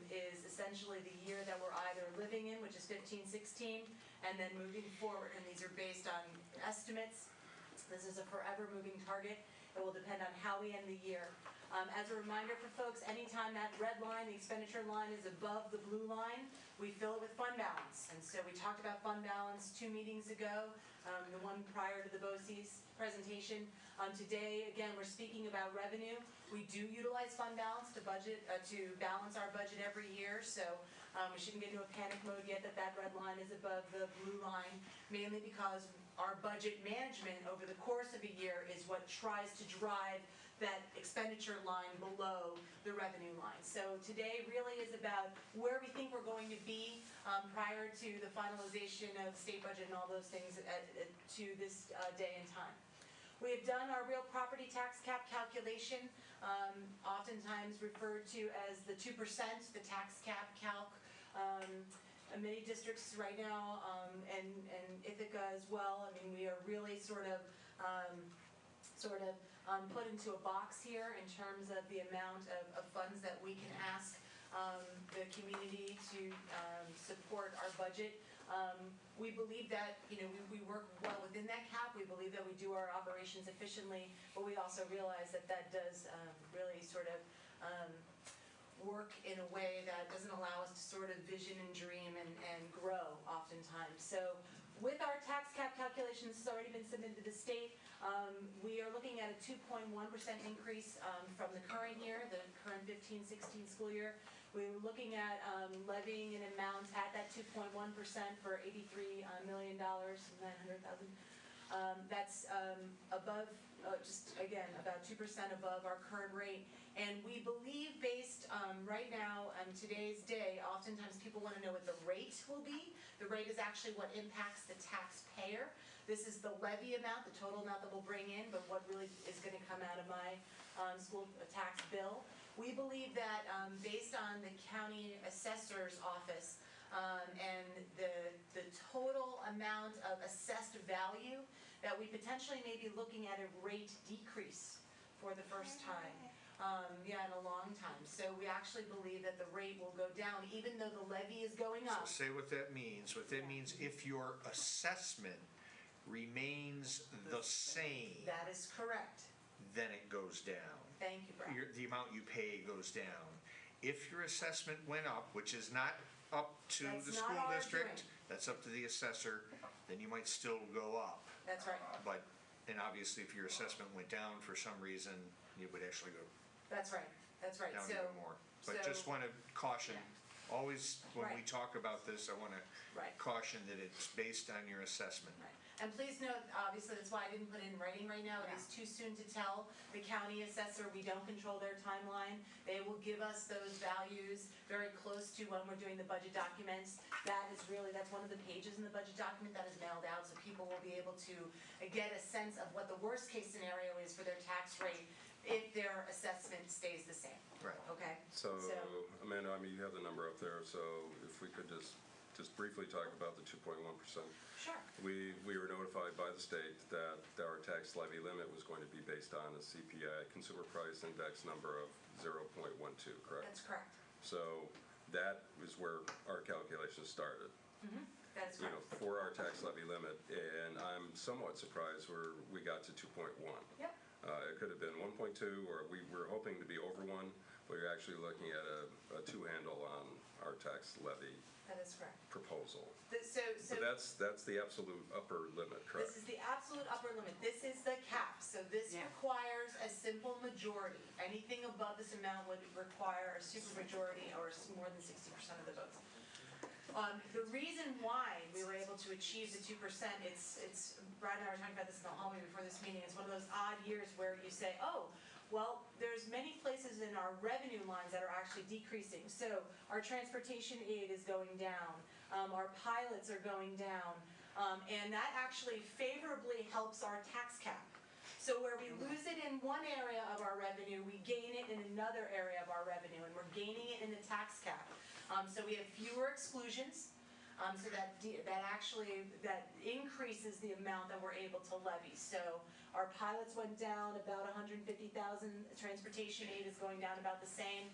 is essentially the year that we're either living in, which is 15, 16, and then moving forward. And these are based on estimates. This is a forever moving target. It will depend on how we end the year. As a reminder for folks, anytime that red line, the expenditure line, is above the blue line, we fill it with fund balance. And so we talked about fund balance 2 meetings ago, the one prior to the BOCE's presentation. Today, again, we're speaking about revenue. We do utilize fund balance to balance our budget every year. So we shouldn't get into a panic mode yet that red line is above the blue line, mainly because our budget management over the course of a year is what tries to drive that expenditure line below the revenue line. So today really is about where we think we're going to be prior to the finalization of the state budget and all those things to this day and time. We have done our real property tax cap calculation, oftentimes referred to as the 2%, the tax cap calc. Many districts right now, and Ithaca as well, I mean, we are really sort of put into a box here in terms of the amount of funds that we can ask the community to support our budget. We believe that, we work well within that cap. We believe that we do our operations efficiently, but we also realize that does really sort of work in a way that doesn't allow us to sort of vision and dream and grow oftentimes. So with our tax cap calculations, this has already been submitted to the state. We are looking at a 2.1% increase from the current year, the current 15-16 school year. We were looking at levying an amount at that 2.1% for $83 million, $900,000. That's above, just again, about 2% above our current rate. And we believe based right now, today's day, oftentimes people want to know what the rate will be. The rate is actually what impacts the taxpayer. This is the levy amount, the total amount that we'll bring in, but what really is going to come out of my school tax bill. We believe that based on the county assessor's office and the total amount of assessed value, that we potentially may be looking at a rate decrease for the first time. In a long time. So we actually believe that the rate will go down even though the levy is going up.
So say what that means. What that means, if your assessment remains the same.
That is correct.
Then it goes down.
Thank you, Brad.
The amount you pay goes down. If your assessment went up, which is not up to the school district, that's up to the assessor, then you might still go up.
That's right.
And obviously if your assessment went down for some reason, you would actually go
That's right. That's right.
down even more. But just want to caution, always when we talk about this, I want to caution that it's based on your assessment.
Right. And please note, obviously, that's why I didn't put it in writing right now. It is too soon to tell the county assessor. We don't control their timeline. They will give us those values very close to when we're doing the budget documents. That's one of the pages in the budget document that is mailed out, so people will be able to get a sense of what the worst case scenario is for their tax rate if their assessment stays the same.
Right.
Okay?
So, Amanda, I mean, you have the number up there, so if we could just briefly talk about the 2.1%.
Sure.
We were notified by the state that our tax levy limit was going to be based on a CPI, Consumer Price Index number of 0.12, correct?
That's correct.
So that is where our calculations started.
Mm-hmm. That's correct.
For our tax levy limit, and I'm somewhat surprised where we got to 2.1.
Yep.
It could have been 1.2, or we were hoping to be over 1, but you're actually looking at a 2 handle on our tax levy.
That is correct.
Proposal.
So
that's the absolute upper limit, correct?
This is the absolute upper limit. This is the cap. So this requires a simple majority. Anything above this amount would require a supermajority or more than 60% of the votes. The reason why we were able to achieve the 2%, it's Brad and I were talking about this in the hallway before this meeting. It's one of those odd years where you say, oh, well, there's many places in our revenue lines that are actually decreasing. So our transportation aid is going down. Our pilots are going down. And that actually favorably helps our tax cap. So where we lose it in one area of our revenue, we gain it in another area of our revenue, and we're gaining it in the tax cap. So we have fewer exclusions, so that increases the amount that we're able to levy. So our pilots went down about 150,000, transportation aid is going down about the same.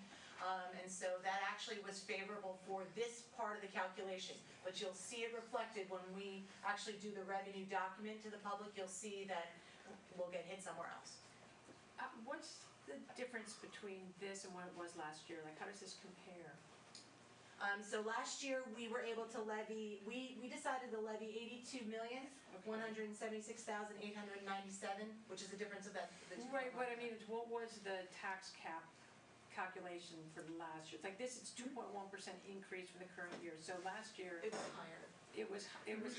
And so that actually was favorable for this part of the calculation. But you'll see it reflected when we actually do the revenue document to the public. You'll see that we'll get hit somewhere else.
What's the difference between this and what it was last year? Like, how does this compare?
So last year, we were able to levy, we decided to levy $82,176,897, which is the difference of that.
Right, what I mean is, what was the tax cap calculation for last year? It's like this, it's 2.1% increase from the current year. So last year.
It was higher.
It was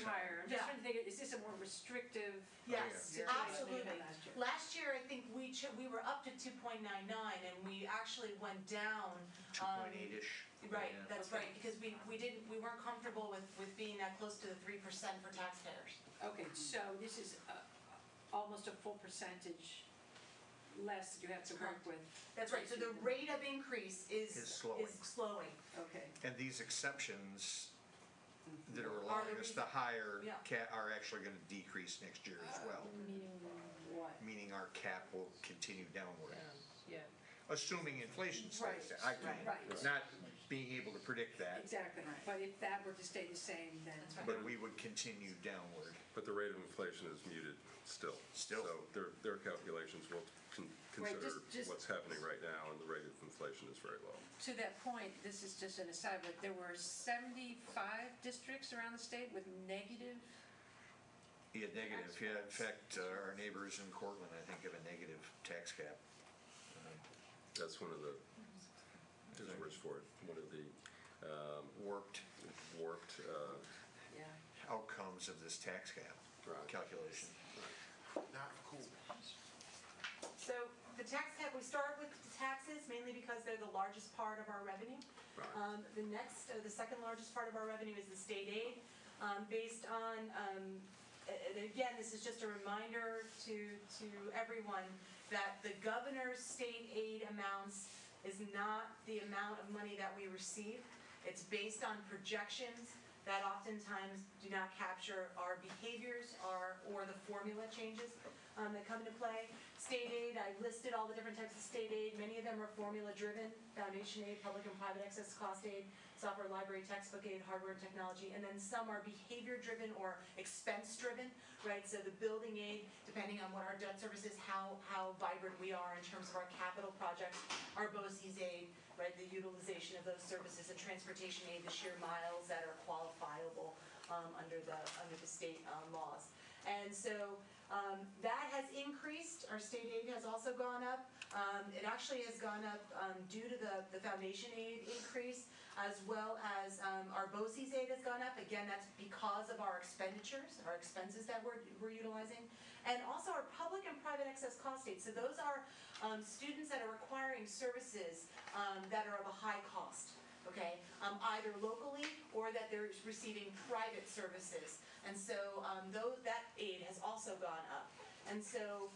higher. I'm just trying to think, is this a more restrictive?
Yes, absolutely.
Than last year?
Last year, I think we were up to 2.99, and we actually went down.
2.8-ish.
Right, that's right, because we weren't comfortable with being that close to the 3% for taxpayers.
Okay, so this is almost a full percentage less that you have to work with.
That's right, so the rate of increase is slowing.
Okay.
And these exceptions that are allowing us the higher cap are actually going to decrease next year as well.
Meaning what?
Meaning our cap will continue downward.
Yeah.
Assuming inflation stays down.
Right.
Not being able to predict that.
Exactly, but if that were to stay the same, then.
But we would continue downward.
But the rate of inflation is muted still.
Still.
So their calculations will consider what's happening right now, and the rate of inflation is very low.
To that point, this is just an aside, but there were 75 districts around the state with negative.
Yeah, negative. Yeah, in fact, our neighbors in Cortland, I think, have a negative tax cap.
That's one of the, there's words for it, one of the warped
outcomes of this tax cap calculation.
Not cool.
So the tax cap, we start with the taxes mainly because they're the largest part of our revenue. The second largest part of our revenue is the state aid, based on, and again, this is just a reminder to everyone that the governor's state aid amounts is not the amount of money that we receive. It's based on projections that oftentimes do not capture our behaviors or the formula changes that come into play. State aid, I listed all the different types of state aid. Many of them are formula driven: foundation aid, public and private excess cost aid, software, library, textbook aid, hardware and technology, and then some are behavior driven or expense driven, right? So the building aid, depending on what our debt service is, how vibrant we are in terms of our capital projects, our BOCES aid, right, the utilization of those services, and transportation aid, the sheer miles that are qualifiable under the state laws. And so that has increased. Our state aid has also gone up. It actually has gone up due to the foundation aid increase, as well as our BOCES aid has gone up. Again, that's because of our expenditures, our expenses that we're utilizing. And also our public and private excess cost aid. So those are students that are requiring services that are of a high cost, okay? Either locally or that they're receiving private services. And so that aid has also gone up. And so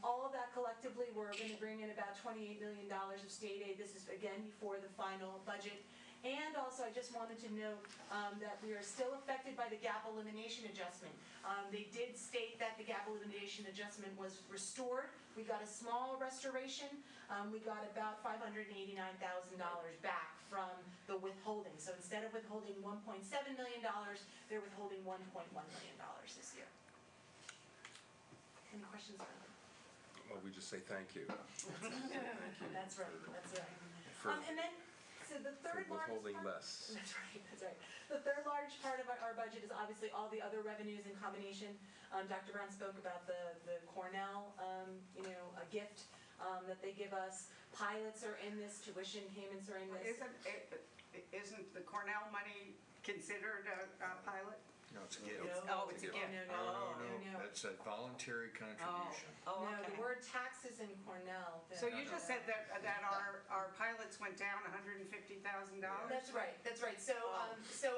all of that collectively, we're going to bring in about $28 million of state aid. This is, again, before the final budget. And also, I just wanted to note that we are still affected by the gap elimination adjustment. They did state that the gap elimination adjustment was restored. We got a small restoration. We got about $589,000 back from the withholding. So instead of withholding $1.7 million, they're withholding $1.1 million this year. Any questions on that?
Well, we just say thank you.
That's right, that's right.
For-
And then, so the third largest
withholding
part,
less.
That's right, that's right. The third large part of our budget is obviously all the other revenues in combination. Dr. Brown spoke about the Cornell, a gift that they give us. Pilots are in this, tuition payments are in this.
Isn't the Cornell money considered a pilot?
No, it's a gift.
Oh, it's a gift.
No. That's a voluntary contribution.
No, the word taxes in Cornell.
So you just said that our pilots went down $150,000?
That's right, that's right. So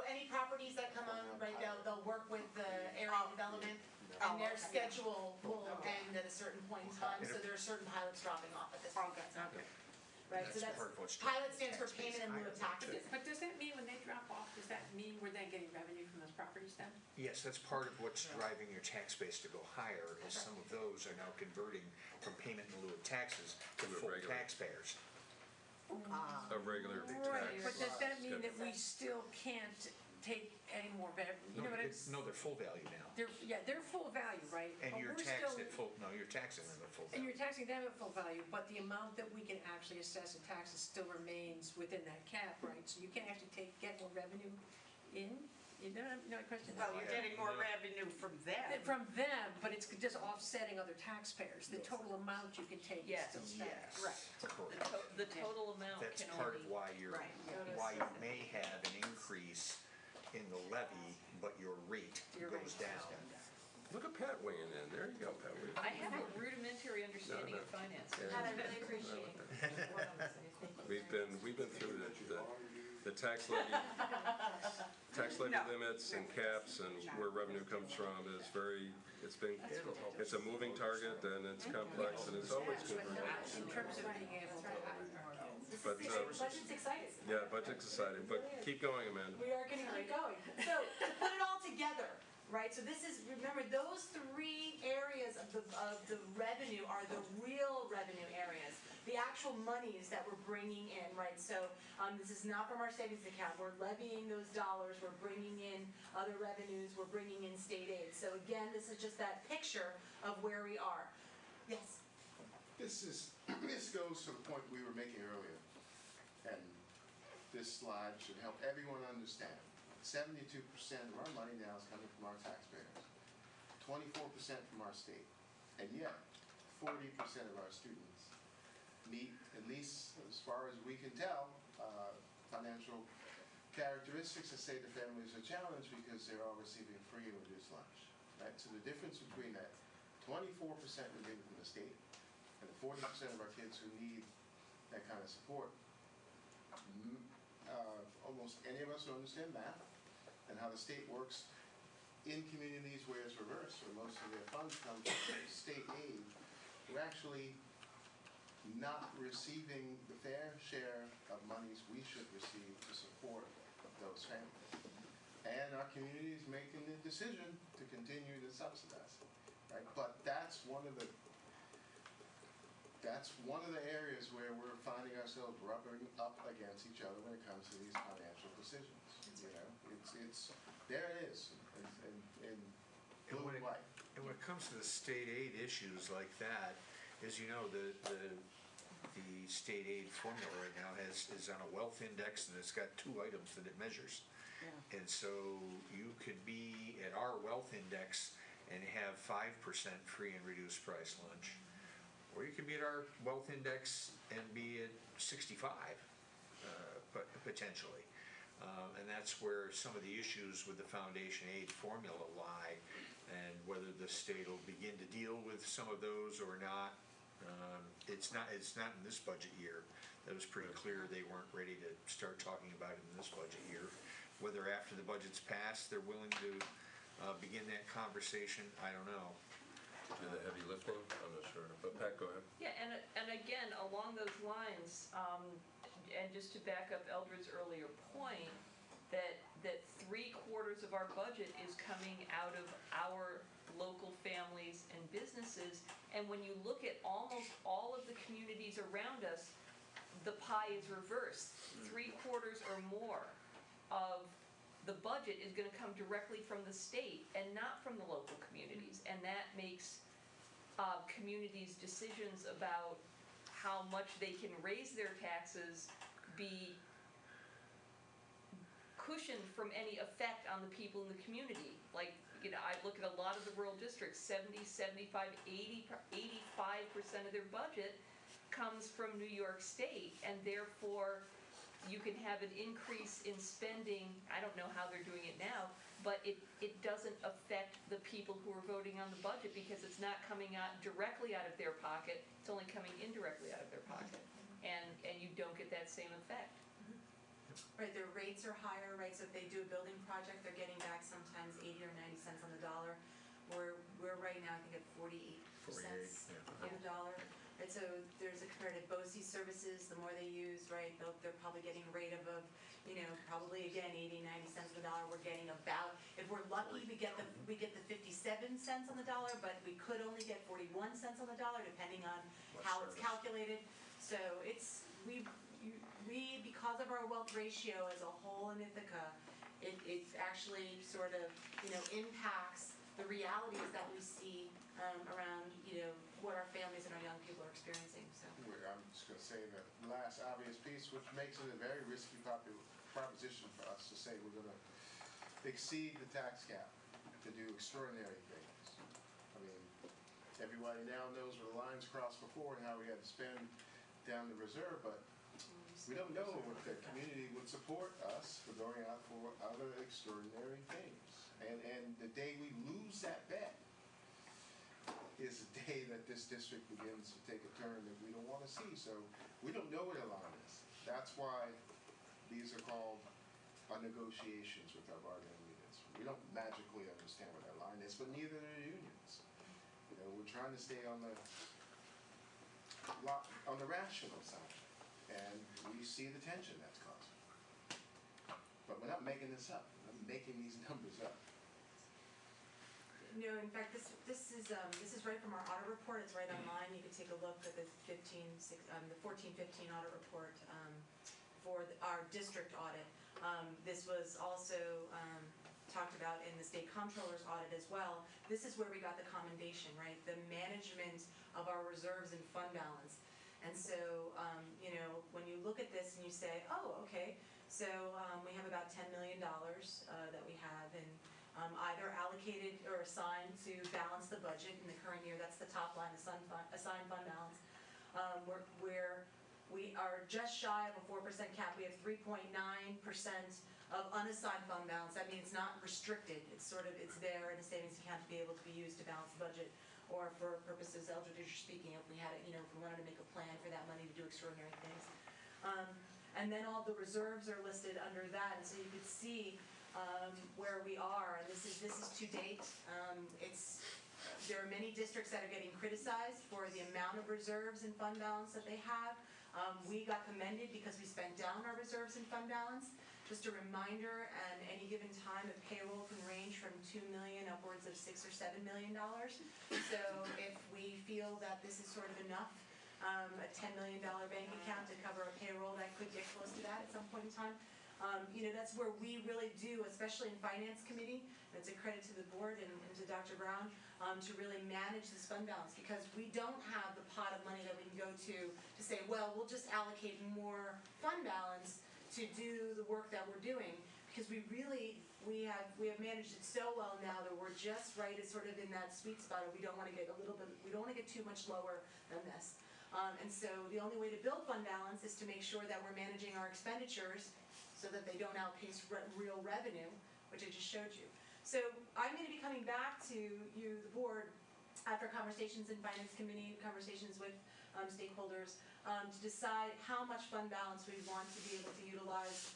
any properties that come on, right, they'll work with the area development And their schedule will end at a certain point in time, so there are certain pilots dropping off at this point.
Okay.
Right, so
That's
that's,
part of what's
pilot
driving
stands for
tax base
payment in lieu of
higher.
taxes.
But does that mean when they drop off, does that mean we're then getting revenue from those properties then?
Yes, that's part of what's driving your tax base to go higher, is some of those are now converting from payment in lieu of taxes to
To a
full
regular.
taxpayers.
A regular
Right, but
tax.
does that mean that we still can't take any more revenue? You know what I'm
No, they're full value now.
they're full value, right?
And
But
you're
we're
taxed
still-
at full, no, you're taxing them at full
And
value.
you're taxing them at full value, but the amount that we can actually assess in taxes still remains within that cap, right? So you can't actually get more revenue in, you know my question?
Well, you're getting more revenue from them.
From them, but it's just offsetting other taxpayers. The total amount you can take is
Yes.
still static.
Right.
Correct.
The total amount
That's
can
part
only.
of why you're,
Right.
why you may have an increase in the levy, but your rate goes down.
Look at Pat weighing in. There you go, Pat.
I have a rudimentary understanding of finance.
Yeah.
Pat, I really appreciate
We've been through the tax levy limits and caps and where revenue comes from is it's a moving target and it's complex and it's always moving.
In terms of being able to.
But,
Budget's exciting.
yeah, budget's exciting, but keep going, Amanda.
We are gonna keep going. So, to put it all together, right, so this is, remember, those three areas of the revenue are the real revenue areas. The actual monies that we're bringing in, right, so, this is not from our savings account, we're levying those dollars, we're bringing in other revenues, we're bringing in state aid. So again, this is just that picture of where we are. Yes?
This goes to the point we were making earlier, and this slide should help everyone understand. 72% of our money now is coming from our taxpayers, 24% from our state, and yet 40% of our students meet, at least as far as we can tell, financial characteristics that say the families are challenged because they're all receiving free and reduced lunch. Right? So the difference between that 24% we're getting from the state and the 40% of our kids who need that kind of support, almost any of us who understand math and how the state works in communities where it's reversed, where most of their funds come from state aid, we're actually not receiving the fair share of monies we should receive to support those families. And our community is making the decision to continue to subsidize, right? But that's one of the areas where we're finding ourselves rubbing up against each other when it comes to these financial decisions. You know, it's there it is in blue and white.
And when it comes to the state aid issues like that, as you know, the state aid formula right now is on a wealth index, and it's got two items that it measures. Yeah. And so you could be at our wealth index and have 5% free and reduced price lunch, or you could be at our wealth index and be at 65, potentially. And that's where some of the issues with the foundation aid formula lie, and whether the state will begin to deal with some of those or not. It's not in this budget year. That was pretty clear they weren't ready to start talking about it in this budget year. Whether after the budget's passed they're willing to begin that conversation, I don't know.
Do the heavy lifting? I'm not sure. But Pat, go ahead.
Yeah, and again, along those lines, and just to back up Eldred's earlier point, that 3/4 of our budget is coming out of our local families and businesses, and when you look at almost all of the communities around us, the pie is reversed. 3/4 or more of the budget is going to come directly from the state and not from the local communities, and that makes communities' decisions about how much they can raise their taxes be cushioned from any effect on the people in the community. Like, you know, I look at a lot of the rural districts, 70, 75, 80, 85% of their budget comes from New York State, and therefore you can have an increase in spending. I don't know how they're doing it now, but it doesn't affect the people who are voting on the budget because it's not coming out directly out of their pocket, it's only coming indirectly out of their pocket. And you don't get that same effect.
Right, their rates are higher, right, so if they do a building project, they're getting back sometimes 80 or 90 cents on the dollar. we're right now, I think at 48 cents on the dollar. And so there's a comparative BOE services, the more they use, right, they're probably getting a rate of, probably again, 80, 90 cents on the dollar. We're getting about, if we're lucky, we get the 57 cents on the dollar, but we could only get 41 cents on the dollar, depending on how it's calculated. So we, because of our wealth ratio as a whole in Ithaca, it actually sort of, impacts the realities that we see around, what our families and our young people are experiencing, so.
I'm just going to say the last obvious piece, which makes it a very risky proposition for us to say we're going to exceed the tax cap to do extraordinary things. I mean, everybody now knows where the lines crossed before and how we had to spend down the reserve, but we don't know if the community would support us for going out for other extraordinary things. And the day we lose that bet is the day that this district begins to take a turn that we don't want to see. So we don't know where the line is. That's why these are called negotiations with our bargaining units. We don't magically understand where that line is, but neither do the unions. We're trying to stay on the rational side, and we see the tension that's causing. But we're not making this up. We're not making these numbers up.
No, in fact, this is right from our audit report. It's right online. You can take a look at the 14-15 audit report for our district audit. This was also talked about in the state comptroller's audit as well. This is where we got the commendation, right? The management of our reserves and fund balance. And so, when you look at this and you say, oh, okay, so we have about $10 million that we have in either allocated or assigned to balance the budget in the current year. That's the top line, assigned fund balance. Where we are just shy of a 4% cap. We have 3.9% of unassigned fund balance. That means not restricted. It's there in a savings account to be able to be used to balance the budget, or for purposes Eldridge is speaking, if we had it, if we wanted to make a plan for that money to do extraordinary things. And then all the reserves are listed under that, and so you could see where we are, and this is to date. There are many districts that are getting criticized for the amount of reserves and fund balance that they have. We got commended because we spent down our reserves and fund balance. Just a reminder, at any given time, a payroll can range from $2 million upwards of $6 or $7 million. So if we feel that this is sort of enough, a $10 million bank account to cover a payroll that could get close to that at some point in time. That's where we really do, especially in Finance Committee, and it's a credit to the board and to Dr. Brown, to really manage this fund balance, because we don't have the pot of money that we can go to say, well, we'll just allocate more fund balance to do the work that we're doing, because we have managed it so well now that we're just right at sort of in that sweet spot of we don't want to get too much lower than this. And so the only way to build fund balance is to make sure that we're managing our expenditures so that they don't outpace real revenue, which I just showed you. So I'm going to be coming back to you, the board, after conversations in Finance Committee, conversations with stakeholders, to decide how much fund balance we want to be able to utilize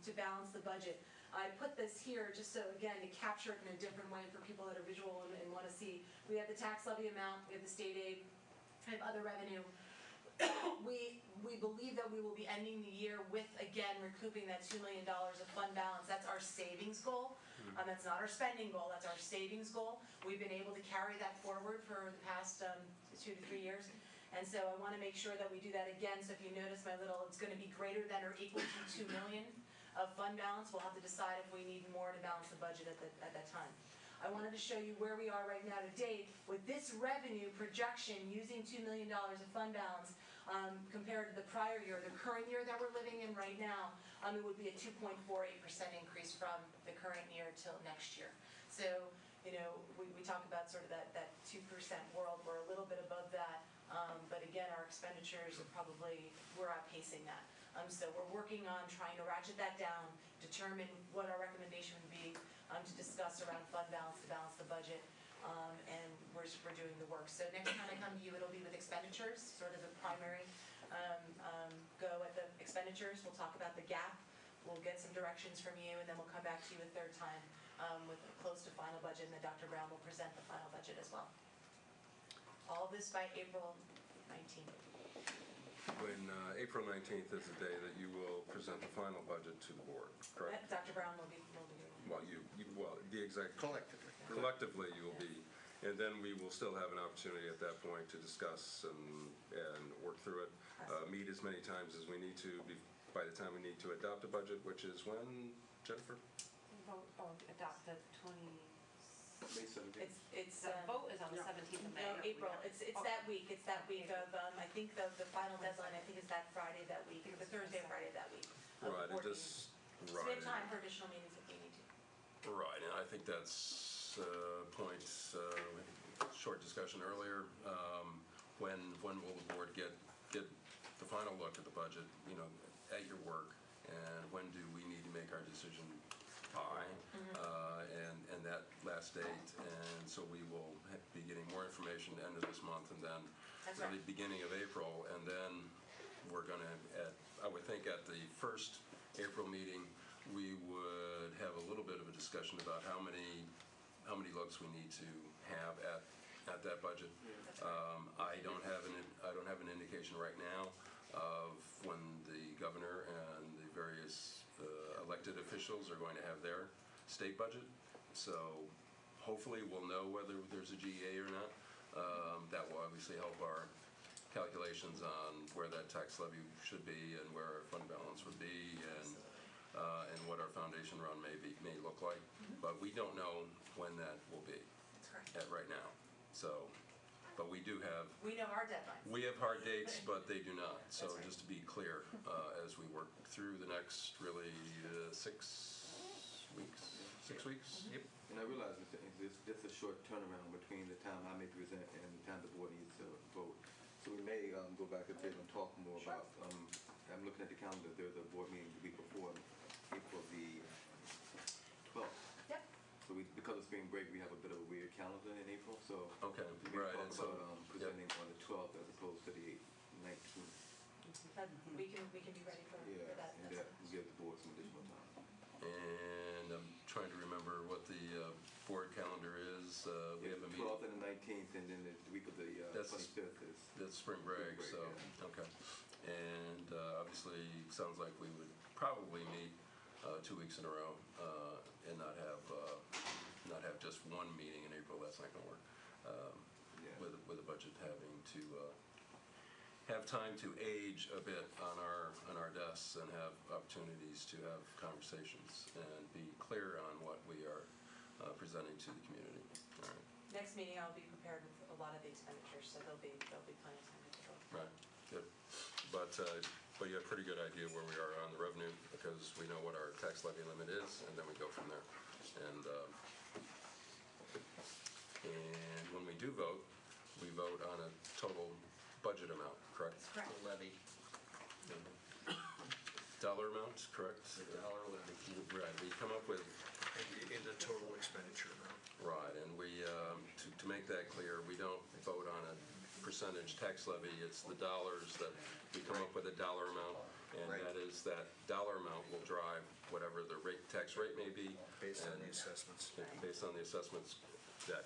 to balance the budget. I put this here just so, again, to capture it in a different way for people that are visual and want to see. We have the tax levy amount, we have the state aid, we have other revenue. We believe that we will be ending the year with, again, recouping that $2 million of fund balance. That's our savings goal. That's not our spending goal, that's our savings goal. We've been able to carry that forward for the past 2 to 3 years. And so I want to make sure that we do that again. So if you notice my little, it's going to be greater than or equal to $2 million of fund balance. We'll have to decide if we need more to balance the budget at that time. I wanted to show you where we are right now to date with this revenue projection using $2 million of fund balance compared to the prior year, the current year that we're living in right now. It would be a 2.48% increase from the current year till next year. So, we talk about sort of that 2% world. We're a little bit above that. But again, our expenditures are we're outpacing that. So we're working on trying to ratchet that down, determine what our recommendation would be to discuss around fund balance, to balance the budget, and we're doing the work. So next time I come to you, it'll be with expenditures, sort of the primary go at the expenditures. We'll talk about the gap. We'll get some directions from you, and then we'll come back to you a third time with a close to final budget, and then Dr. Brown will present the final budget as well. All this by April 19th.
When April 19th is the day that you will present the final budget to the board, correct?
Dr. Brown will be doing it.
Well, the exec. Collectively, you will be, and then we will still have an opportunity at that point to discuss and work through it. Meet as many times as we need to by the time we need to adopt a budget, which is when, Jennifer?
Vote or adopt the 20.
May 17th.
It's
The vote is on the 17th of May.
No, April. It's that week. It's that week of, I think the final deadline, I think is that Friday that week, the Thursday, Friday that week.
Right,
and
just,
So we have time for additional meetings if we need to.
Right, and I think that's point, short discussion earlier. When will the board get the final look at the budget, at your work, and when do we need to make our decision by, and that last date, and so we will be getting more information end of this month, and then really beginning of April, and then we're going to, I would think at the first April meeting, we would have a little bit of a discussion about how many looks we need to have at that budget. I don't have an indication right now of when the governor and the various elected officials are going to have their state budget. So hopefully we'll know whether there's a GEA or not. That will obviously help our calculations on where that tax levy should be and where our fund balance would be and what our foundation run may look like. But we don't know when that will be right now. So, but we do have.
We know our deadlines.
We have hard dates, but they do not. So just to be clear, as we work through the next really 6 weeks. 6 weeks?
Yep. And I realize it's just a short turnaround between the time I may present and the time the board needs to vote. So we may go back a bit and talk more about, I'm looking at the calendar, there's a board meeting the week before, April the 12th.
Yep.
So because of spring break, we have a bit of a weird calendar in April, so
okay,
we may
right,
talk about presenting on the 12th as opposed to the 19th.
We can be ready for that.
And that will give the board some additional time.
And I'm trying to remember what the board calendar is. We have a meeting.
12th and the 19th, and then the week of the 25th is.
That's spring break, so, yeah. Okay. And obviously, sounds like we would probably meet 2 weeks in a row and not have just one meeting in April. That's not going to work. With the budget having to have time to age a bit on our desks and have opportunities to have conversations and be clear on what we are presenting to the community. All right.
Next meeting, I'll be prepared with a lot of the expenditures, so there'll be plenty of time to go.
Right. Good. But you have a pretty good idea where we are on the revenue because we know what our tax levy limit is, and then we go from there. And when we do vote, we vote on a total budget amount, correct?
Correct.
Levy.
Dollar amounts, correct?
The dollar levy.
Right, we come up with.
In the total expenditure amount.
Right, and we, to make that clear, we don't vote on a percentage tax levy. It's the dollars that we come up with a dollar amount, and that is that dollar amount will drive whatever the tax rate may be.
Based on the assessments.
Based on the assessments, that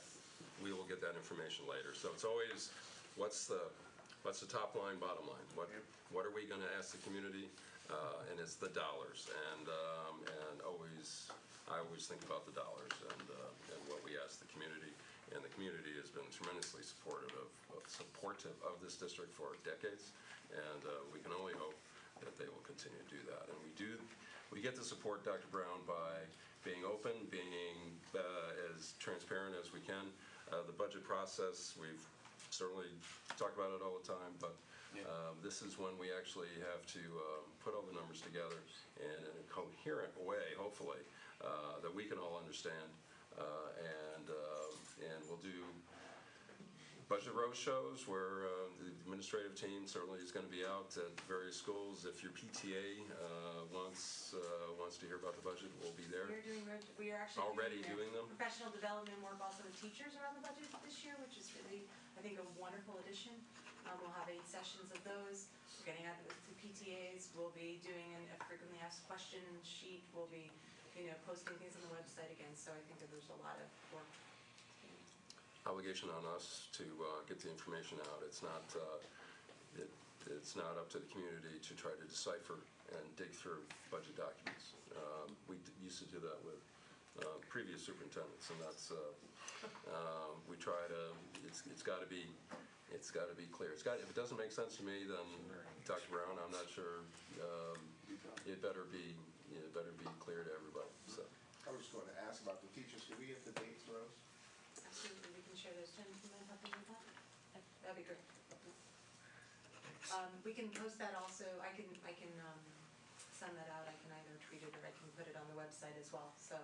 we will get that information later. So it's always, what's the top line, bottom line? What are we going to ask the community? And it's the dollars, and I always think about the dollars and what we ask the community, and the community has been tremendously supportive of this district for decades, and we can only hope that they will continue to do that. And we get to support Dr. Brown by being open, being as transparent as we can. The budget process, we've certainly talked about it all the time, but this is when we actually have to put all the numbers together in a coherent way, hopefully, that we can all understand. And we'll do budget road shows where the administrative team certainly is going to be out at various schools. If your PTA wants to hear about the budget, we'll be there.
We are actually
already doing them.
Professional development work also with teachers around the budget this year, which is really, I think, a wonderful addition. We'll have 8 sessions of those. We're getting out to PTAs. We'll be doing a frequently asked question sheet. We'll be posting things on the website again, so I think that there's a lot of work.
Obligation on us to get the information out. It's not up to the community to try to decipher and dig through budget documents. We used to do that with previous superintendents, and that's we try to. It's got to be clear. If it doesn't make sense to me, then Dr. Brown, I'm not sure. It better be clear to everybody. So.
I was going to ask about the teachers. Can we get the dates, Rose?
Absolutely, we can share those. Jen, do you mind helping with that? That'd be great. We can post that also. I can send that out. I can either tweet it or I can put it on the website as well. So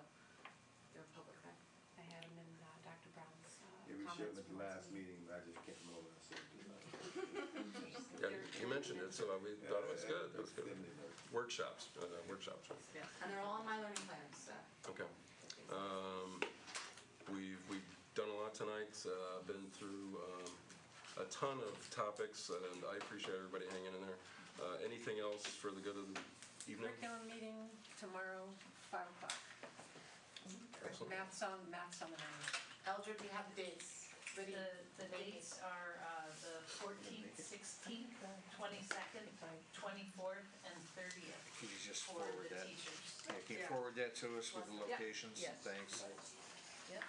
they're public then.
I had them in Dr. Brown's
Yeah, we showed them at the last meeting, but I just can't remember what I said.
Yeah, you mentioned it, so we thought it was good. That was good. Workshops, right?
Yeah. And they're all on my learning plans. So.
Okay. We've done a lot tonight. Been through a ton of topics, and I appreciate everybody hanging in there. Anything else for the good of the evening?
Curriculum meeting tomorrow, 5 o'clock.
Excellent.
Maths on the menu.
Eldred, we have the dates. Ready?
The dates are the 14th, 16th, 22nd, 24th, and 30th.
Could you just
for
forward
the
that?
teachers.
Yeah, can you forward that to us with the locations?
Yes.
Thanks.
Yep.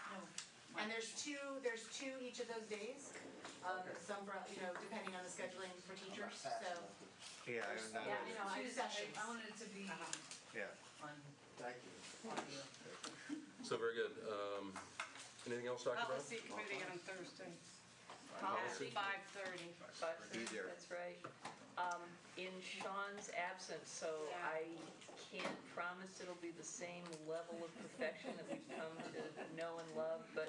And there's two each of those days. Some for, depending on the scheduling for teachers. So
Yeah,
two sessions.
I wanted it to be
yeah.
on
Thank you.
audio.
So very good. Anything else, Dr. Brown?
Policy committee on Thursday.
Policy.
5:30.
Be there.
That's right. In Sean's absence, so I can't promise it'll be the same level of perfection that we've come to know and love, but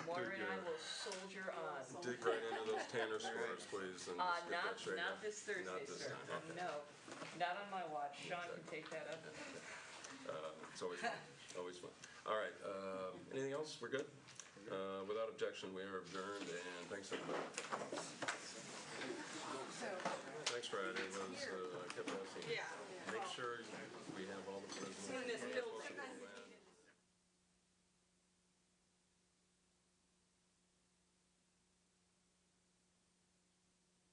Moira and I will soldier on.
Dig right into those Tanner scores, please, and just get that straight
Not
up.
this Thursday,
Not this
sir.
time. Okay.
No, not on my watch. Sean can take that up.
It's always fun. Always fun. All right. Anything else? We're good? Without objection, we are adjourned, and thanks, everybody.